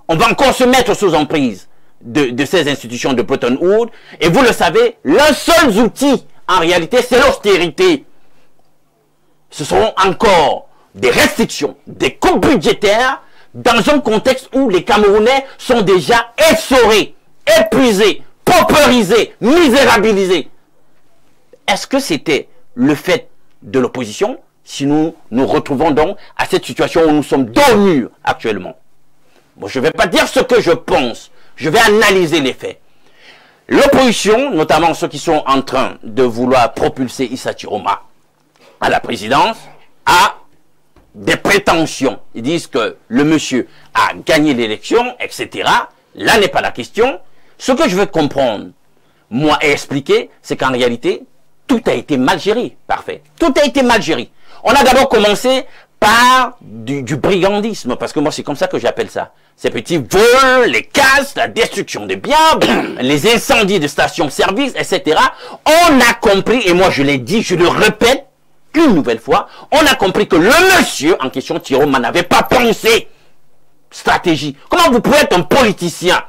On va encore se mettre sous emprise de ces institutions de Bretton Woods. Et vous le savez, l'un seul outil, en réalité, c'est l'austérité. Ce seront encore des restrictions, des coupes budgétaires, dans un contexte où les Camerounais sont déjà essorés, épuisés, paupérisés, misérabilisés. Est-ce que c'était le fait de l'opposition si nous nous retrouvons donc à cette situation où nous sommes dos au mur actuellement? Bon, je ne vais pas dire ce que je pense, je vais analyser les faits. L'opposition, notamment ceux qui sont en train de vouloir propulser Issa Chiroma à la présidence, a des prétentions. Ils disent que le monsieur a gagné l'élection, etc. Là n'est pas la question. Ce que je veux comprendre, moi, et expliquer, c'est qu'en réalité, tout a été mal géré. Parfait. Tout a été mal géré. On a d'abord commencé par du brigandisme, parce que moi c'est comme ça que j'appelle ça. Ces petits vols, les casses, la destruction des biens, les incendies de stations-service, etc. On a compris, et moi je l'ai dit, je le répète une nouvelle fois, on a compris que le monsieur en question, Chiroma, n'avait pas pensé stratégie. Comment vous pouvez être un politicien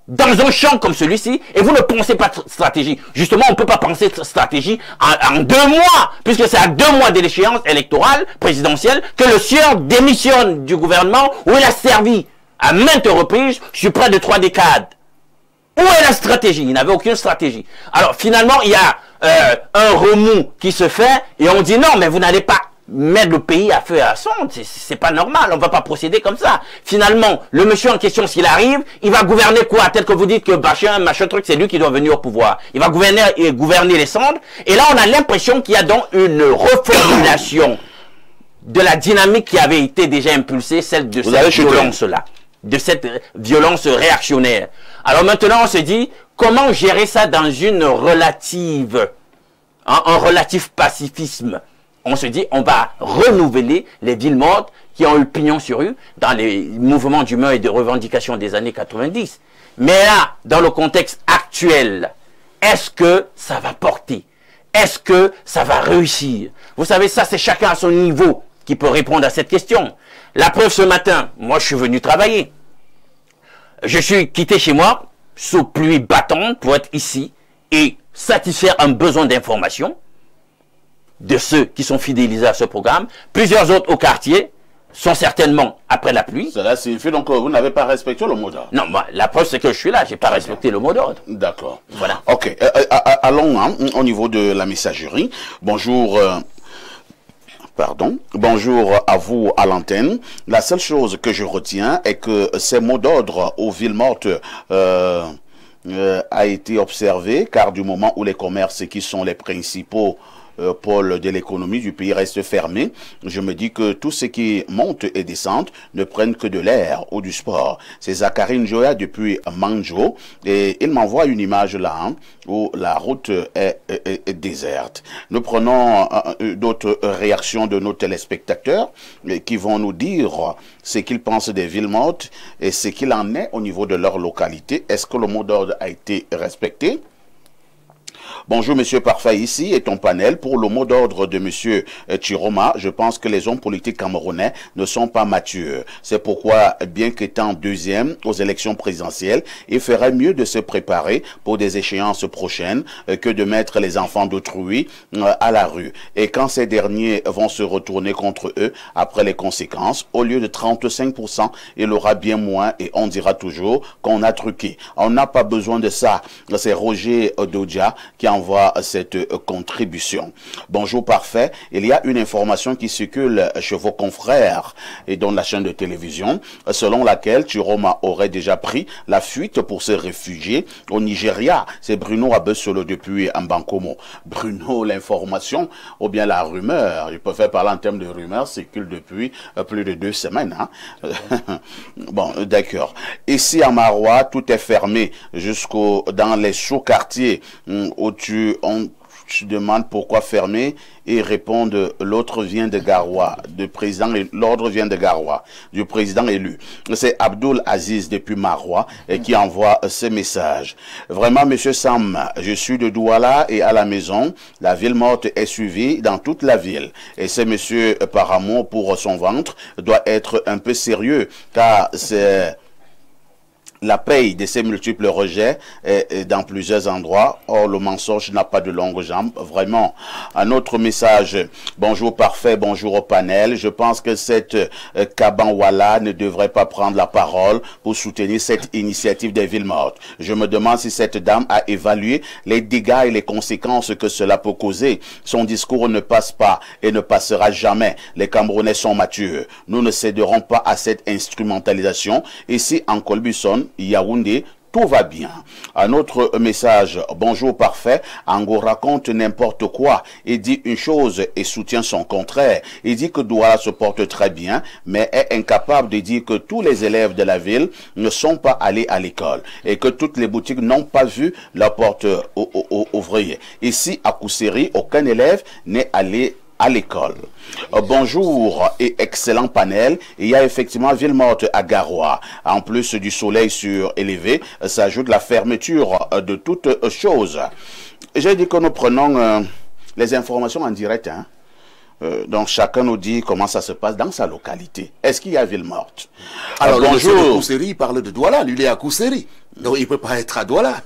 dans un champ comme celui-ci, et vous ne pensez pas stratégie? Justement, on ne peut pas penser stratégie en 2 mois, puisque c'est à 2 mois de l'échéance électorale, présidentielle, que le sieur démissionne du gouvernement où il a servi à maintes reprises sur près de 3 décades. Où est la stratégie? Il n'avait aucune stratégie. Alors, finalement, il y a un remous qui se fait, et on dit non, mais vous n'allez pas mettre le pays à feu et à sang, c'est pas normal, on va pas procéder comme ça. Finalement, le monsieur en question, s'il arrive, il va gouverner quoi? Tel que vous dites que machin truc, c'est lui qui doit venir au pouvoir. Il va gouverner les cendres, et là on a l'impression qu'il y a donc une reformulation de la dynamique qui avait été déjà impulsée, celle de cette violence-là, de cette violence réactionnaire. Alors maintenant on se dit, comment gérer ça dans une relative, un relatif pacifisme? On se dit, on va renouveler les villes mortes qui ont eu pignon sur rue dans les mouvements d'humeur et de revendication des années 90. Mais là, dans le contexte actuel, est-ce que ça va porter? Est-ce que ça va réussir? Vous savez, ça, c'est chacun à son niveau qui peut répondre à cette question. La preuve, ce matin, moi, je suis venu travailler. Je suis quitté chez moi, sous pluie battante, pour être ici et satisfaire un besoin d'information de ceux qui sont fidélisés à ce programme. Plusieurs autres au quartier sont certainement après la pluie. Cela signifie donc que vous n'avez pas respecté le mot d'ordre. Non, moi, la preuve c'est que je suis là, j'ai pas respecté le mot d'ordre. D'accord. Voilà. Ok, allons au niveau de la messagerie. Bonjour. Pardon. Bonjour à vous à l'antenne. La seule chose que je retiens est que ces mots d'ordre aux villes mortes a été observé, car du moment où les commerces qui sont les principaux pôles de l'économie du pays restent fermés, je me dis que tout ce qui monte et descend ne prennent que de l'air ou du sport. C'est Zacharine Joya depuis Manjo, et il m'envoie une image là où la route est déserte. Nous prenons d'autres réactions de nos téléspectateurs qui vont nous dire ce qu'ils pensent des villes mortes et ce qu'il en est au niveau de leur localité. Est-ce que le mot d'ordre a été respecté? Bonjour Monsieur Parfait, ici est ton panel. Pour le mot d'ordre de Monsieur Chiroma, je pense que les hommes politiques camerounais ne sont pas matures. C'est pourquoi, bien qu'étant deuxième aux élections présidentielles, il ferait mieux de se préparer pour des échéances prochaines que de mettre les enfants d'autrui à la rue. Et quand ces derniers vont se retourner contre eux après les conséquences, au lieu de 35%, il aura bien moins et on dira toujours qu'on a truqué. On n'a pas besoin de ça. C'est Roger Dodia qui envoie cette contribution. Bonjour Parfait, il y a une information qui circule chez vos confrères et dans la chaîne de télévision, selon laquelle Chiroma aurait déjà pris la fuite pour se réfugier au Nigeria. C'est Bruno Abesolo depuis Mbankomo. Bruno, l'information ou bien la rumeur, je préfère parler en termes de rumeur, circule depuis plus de 2 semaines. Hein? Bon, d'accord. Ici à Marois, tout est fermé dans les sous-quartiers où tu demandes pourquoi fermer et répondent l'autre vient de Garoua, l'ordre vient de Garoua, du président élu. C'est Abdul Aziz depuis Marois et qui envoie ce message. Vraiment, Monsieur Sam, je suis de Douala et à la maison, la ville morte est suivie dans toute la ville. Et ce monsieur, par amour pour son ventre, doit être un peu sérieux, car c'est la paye de ces multiples rejets dans plusieurs endroits. Or, le mensonge n'a pas de longues jambes. Vraiment. Un autre message. Bonjour Parfait, bonjour au panel. Je pense que cette Kabanwala ne devrait pas prendre la parole pour soutenir cette initiative des villes mortes. Je me demande si cette dame a évalué les dégâts et les conséquences que cela peut causer. Son discours ne passe pas et ne passera jamais. Les Camerounais sont matures. Nous ne céderons pas à cette instrumentalisation. Ici, en Colbusson, Yaoundé, tout va bien. Un autre message. Bonjour Parfait. Ango raconte n'importe quoi. Il dit une chose et soutient son contraire. Il dit que Douala se porte très bien, mais est incapable de dire que tous les élèves de la ville ne sont pas allés à l'école et que toutes les boutiques n'ont pas vu la porte ouvrier. Ici, à Kousseri, aucun élève n'est allé à l'école. Bonjour et excellent panel. Il y a effectivement ville morte à Garoua. En plus du soleil surélevé, s'ajoute la fermeture de toutes choses. J'ai dit que nous prenons les informations en direct. Hein. Donc chacun nous dit comment ça se passe dans sa localité. Est-ce qu'il y a ville morte? Alors bonjour. le monsieur de Kousseri, il parle de Douala, lui il est à Kousseri. Donc il ne peut pas être à Douala.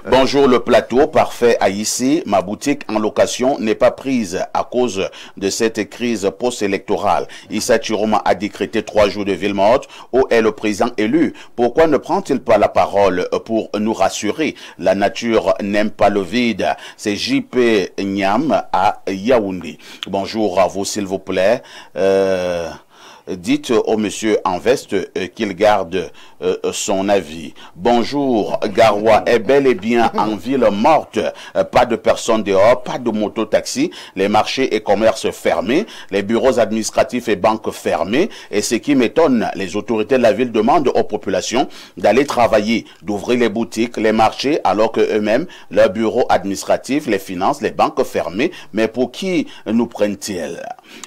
Bonjour le plateau, parfait à ici. Ma boutique en location n'est pas prise à cause de cette crise post-électorale. Issa Chiroma a décrété 3 jours de ville morte. Où est le président élu? Pourquoi ne prend-il pas la parole pour nous rassurer? La nature n'aime pas le vide. C'est JP Niam à Yaoundé. Bonjour à vous s'il vous plaît. Dites au monsieur en veste qu'il garde son avis. Bonjour, Garoua est bel et bien en ville morte. Pas de personnes dehors, pas de moto-taxi. Les marchés et commerces fermés, les bureaux administratifs et banques fermés. Et ce qui m'étonne, les autorités de la ville demandent aux populations d'aller travailler, d'ouvrir les boutiques, les marchés, alors que eux-mêmes, leurs bureaux administratifs, les finances, les banques fermées. Mais pour qui nous prennent-ils?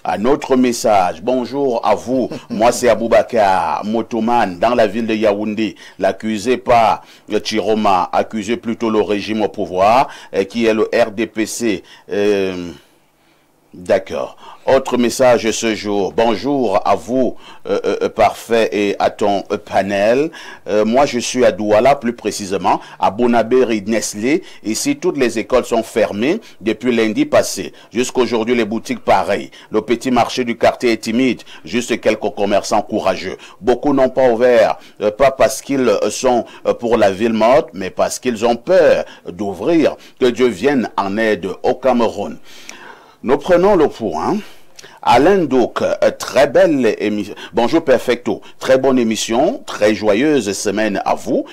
Un autre message. Bonjour à vous. Moi, c'est Aboubakar, motoman, dans la ville de Yaoundé. L'accusé pas Chiroma, accusé plutôt le régime au pouvoir, qui est le RDPC. D'accord. Autre message ce jour. Bonjour à vous, parfait, et à ton panel. Moi, je suis à Douala, plus précisément, à Bonabéry, Nestlé. Ici, toutes les écoles sont fermées depuis lundi passé. Jusqu'aujourd'hui, les boutiques pareilles. Le petit marché du quartier est timide. Juste quelques commerçants courageux. Beaucoup n'ont pas ouvert, pas parce qu'ils sont pour la ville morte, mais parce qu'ils ont peur d'ouvrir. Que Dieu vienne en aide au Cameroun. Nous prenons le point. Alain Douk, très belle émission. Bonjour Perfecto, très bonne émission, très joyeuse semaine à vous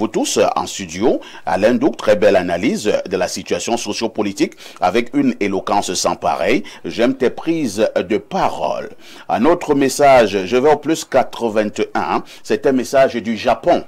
tous en studio. Alain Douk, très belle analyse de la situation sociopolitique avec une éloquence sans pareil. J'aime tes prises de parole. Un autre message, je vais au plus 81, c'est un message du Japon.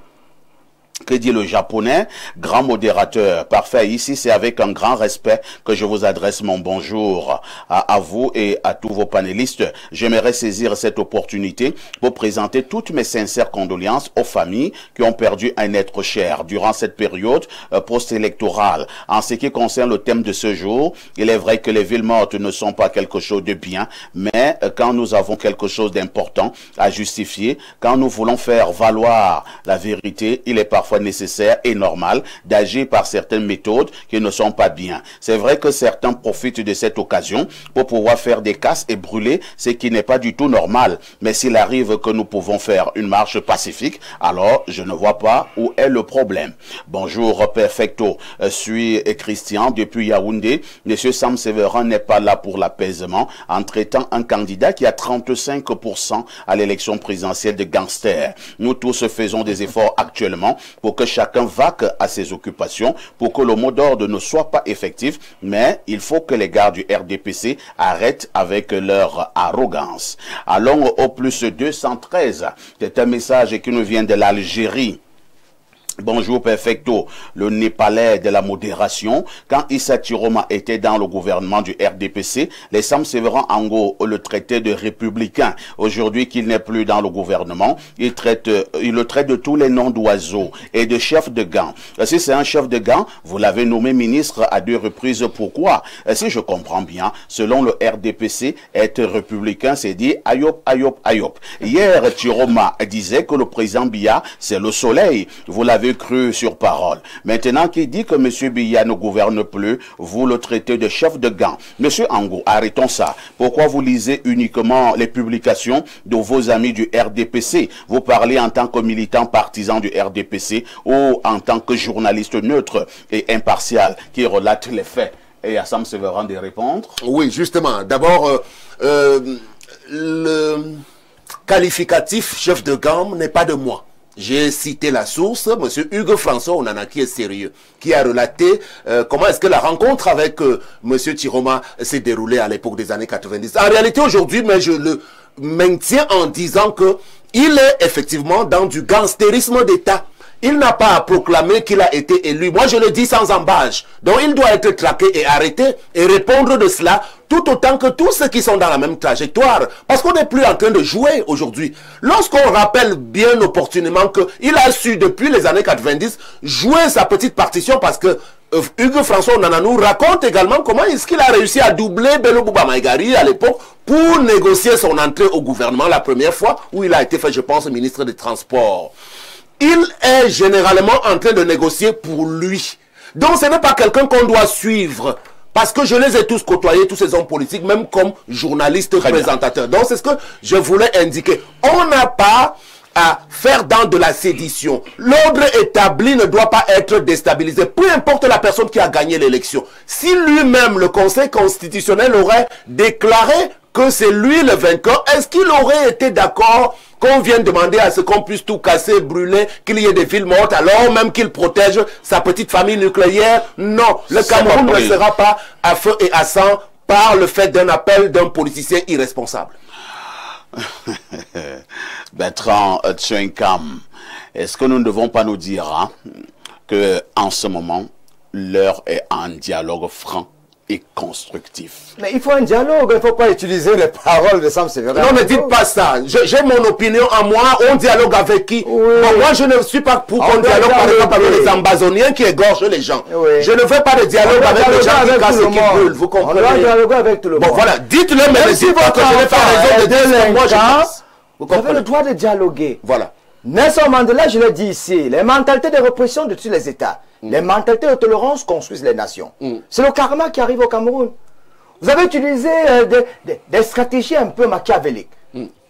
Que dit le japonais? Grand modérateur. Parfait. Ici, c'est avec un grand respect que je vous adresse mon bonjour à vous et à tous vos panélistes. J'aimerais saisir cette opportunité pour présenter toutes mes sincères condoléances aux familles qui ont perdu un être cher durant cette période post-électorale. En ce qui concerne le thème de ce jour, il est vrai que les villes mortes ne sont pas quelque chose de bien, mais quand nous avons quelque chose d'important à justifier, quand nous voulons faire valoir la vérité, il est parfois nécessaire et normal d'agir par certaines méthodes qui ne sont pas bien. C'est vrai que certains profitent de cette occasion pour pouvoir faire des casses et brûler, ce qui n'est pas du tout normal. Mais s'il arrive que nous pouvons faire une marche pacifique, alors je ne vois pas où est le problème. Bonjour Perfecto, suis Christian depuis Yaoundé. Monsieur Sam Séverin n'est pas là pour l'apaisement en traitant un candidat qui a 35% à l'élection présidentielle de gangster. Nous tous faisons des efforts actuellement pour que chacun vaque à ses occupations, pour que le mot d'ordre ne soit pas effectif, mais il faut que les gars du RDPC arrêtent avec leur arrogance. Allons au plus 213. C'est un message qui nous vient de l'Algérie. Bonjour Perfecto, le Népalais de la modération. Quand Issa Chiroma était dans le gouvernement du RDPC, les Sam Séverin Ango le traitaient de républicain. Aujourd'hui qu'il n'est plus dans le gouvernement, il le traite de tous les noms d'oiseaux et de chef de gang. Si c'est un chef de gang, vous l'avez nommé ministre à 2 reprises. Pourquoi? Si je comprends bien, selon le RDPC, être républicain, c'est dire ayop, ayop, ayop. Hier, Chiroma disait que le président Biya, c'est le soleil. Vous l'avez cru sur parole. Maintenant qu'il dit que M. Biya ne gouverne plus, vous le traitez de chef de gang. Monsieur Ango, arrêtons ça. Pourquoi vous lisez uniquement les publications de vos amis du RDPC? Vous parlez en tant que militant partisan du RDPC ou en tant que journaliste neutre et impartial qui relate les faits? Et à Sam Séverin de répondre. Oui, justement. D'abord, le qualificatif chef de gang n'est pas de moi. J'ai cité la source, M. Hugues François Onana, qui est sérieux, qui a relaté comment est-ce que la rencontre avec M. Chiroma s'est déroulée à l'époque des années 90. En réalité, aujourd'hui, mais je le maintiens en disant que il est effectivement dans du gangstérisme d'État. il n'a pas à proclamer qu'il a été élu. Moi, je le dis sans embâche. Donc, il doit être traqué et arrêté et répondre de cela tout autant que tous ceux qui sont dans la même trajectoire. Parce qu'on n'est plus en train de jouer aujourd'hui. Lorsqu'on rappelle bien opportunément qu'il a su, depuis les années 90, jouer sa petite partition parce que Hugues François Nananou raconte également comment est-ce qu'il a réussi à doubler Bello Bouba Maïgari à l'époque pour négocier son entrée au gouvernement la première fois où il a été fait, je pense, ministre des Transports. Il est généralement en train de négocier pour lui. Donc ce n'est pas quelqu'un qu'on doit suivre. Parce que je les ai tous côtoyés, tous ces hommes politiques, même comme journalistes présentateurs. Donc c'est ce que je voulais indiquer. On n'a pas à faire dans de la sédition. L'ordre établi ne doit pas être déstabilisé, peu importe la personne qui a gagné l'élection. Si lui-même, le Conseil constitutionnel, aurait déclaré que c'est lui le vainqueur, est-ce qu'il aurait été d'accord qu'on vienne demander à ce qu'on puisse tout casser, brûler, qu'il y ait des villes mortes, alors même qu'il protège sa petite famille nucléaire? Non, le Cameroun ne sera pas à feu et à sang par le fait d'un appel d'un politicien irresponsable. Bertrand Tchenkam, est-ce que nous ne devons pas nous dire que en ce moment, l'heure est à un dialogue franc et constructif? Mais il faut un dialogue, il ne faut pas utiliser les paroles de Sam Sévérin. Non, ne dites pas ça. J'ai mon opinion à moi. On dialogue avec qui? Oui. Bon, moi, je ne suis pas pour qu'on dialogue par exemple avec les Ambazoniens qui égorgent les gens. Oui. Je ne veux pas de dialogue avec les gens qui cassent et qui brûlent. Vous comprenez? On doit dialoguer avec tout le monde. Bon, voilà. Dites-le, mais ne dites pas que je n'ai pas raison de dire ce que moi je pense. Vous avez le droit de dialoguer. Voilà. Nelson Mandela, je l'ai dit ici, les mentalités de répression de tous les États, les mentalités de tolérance construisent les nations. C'est le karma qui arrive au Cameroun. Vous avez utilisé des stratégies un peu machiavéliques.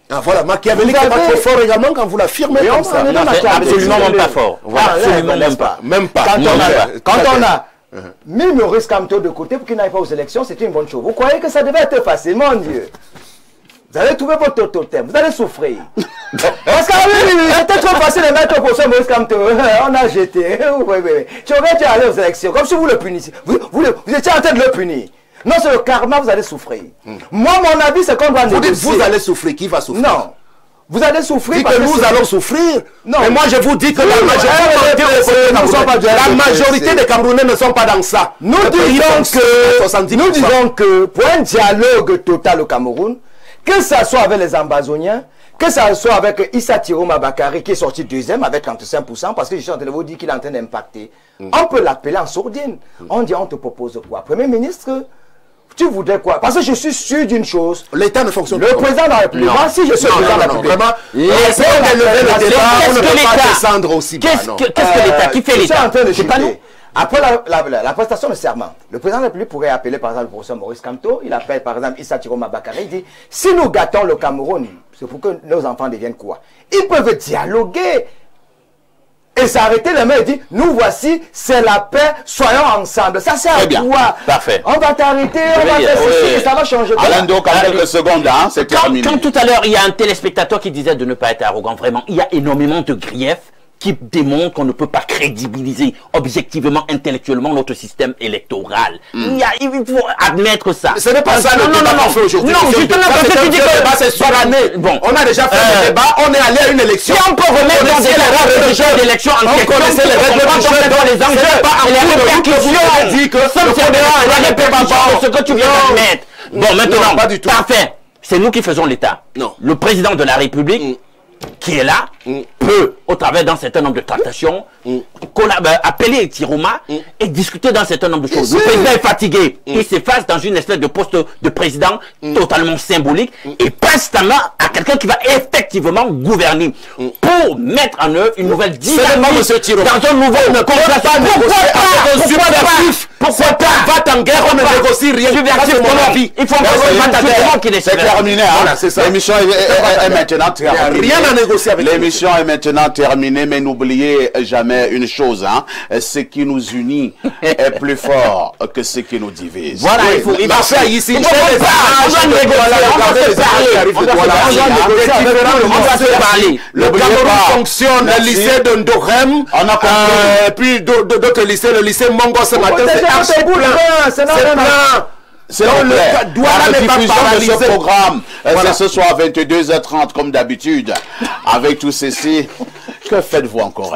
Ah voilà, machiavélique est pas trop fort également quand vous l'affirmez comme ça. Non, c'est absolument même pas fort. Voilà, absolument même pas. Même pas. Quand on a mis Maurice Kamto de côté pour qu'il n'aille pas aux élections, c'était une bonne chose. Vous croyez que ça devait être facile, mon Dieu? Vous allez trouver votre totem, vous allez souffrir. Parce que c'était trop facile de mettre pour ça Maurice Kamto. On a jeté. Tu aurais dû aller aux élections, comme si vous le punissiez. Vous étiez en train de le punir. Non, c'est le karma, vous allez souffrir. Moi, mon avis, c'est qu'on doit négocier. Vous allez souffrir, qui va souffrir? Non. Vous allez souffrir. Dites que nous allons souffrir. Non. Mais moi, je vous dis que la majorité des Camerounais ne sont pas dans ça. Nous disons que pour un dialogue total au Cameroun, que ça soit avec les Ambazoniens, que ça soit avec Issa Tiroma Bakari qui est sorti deuxième avec 35%, parce que je suis en train de vous dire qu'il est en train d'impacter. On peut l'appeler en sourdine. On dit, on te propose quoi? Premier ministre, tu voudrais quoi? Parce que je suis sûr d'une chose. L'État ne fonctionne pas. Le président de la République. Moi, si je suis le président de la République. Vraiment, on ne peut pas descendre aussi bas. Qu'est-ce que l'État? Qui fait l'État? C'est pas nous. Après la prestation de serment, le président de la République pourrait appeler par exemple le professeur Maurice Kamto, il appelle par exemple Issa Tiroma Bakari, il dit, si nous gâtons le Cameroun, c'est pour que nos enfants deviennent quoi? Ils peuvent dialoguer et s'arrêter les mains et dire, nous voici, c'est la paix, soyons ensemble. Ça sert à quoi? Parfait. On va t'arrêter, on va faire ceci, et ça va changer. Alain Donc, en quelques secondes, c'est terminé. Quand tout à l'heure, il y a un téléspectateur qui disait de ne pas être arrogant, vraiment, il y a énormément de griefs qui démontre qu'on ne peut pas crédibiliser objectivement, intellectuellement notre système électoral. Il faut admettre ça. Ce n'est pas ça le débat qu'on fait aujourd'hui. Non, justement, parce que tu dis que c'est sur l'année. Bon, on a déjà fait le débat, on est allé à une élection. Si on peut remettre dans des règles d'élection en question, on connaissait les règlements, les enjeux, les répercussions. dit que ce que tu viens d'admettre. Bon, maintenant, pas du tout. Parfait. C'est nous qui faisons l'État. Non. Le président de la République, qui est là, peut, au travers d'un certain nombre de tractations, appeler Tiroma et discuter d'un certain nombre de choses. Le président est fatigué, il s'efface dans une espèce de poste de président totalement symbolique et passe la main à quelqu'un qui va effectivement gouverner pour mettre en œuvre une nouvelle dynamique dans un nouveau Pourquoi pas? Va en guerre, on ne négocie rien. Il faut c'est terminé. L'émission est maintenant terminée. Rien à négocier avec l'émission est maintenant terminée, mais n'oubliez jamais une chose, ce qui nous unit est plus fort que ce qui nous divise. Voilà, il faut faire ici. On doit se parler. Le Cameroun fonctionne, le lycée de Ndorem, puis d'autres lycées, le lycée Mongo ce matin, c'est plein. C'est la diffusion de ce programme. C'est ce soir à 22h30 comme d'habitude. Avec tout ceci, que faites-vous encore?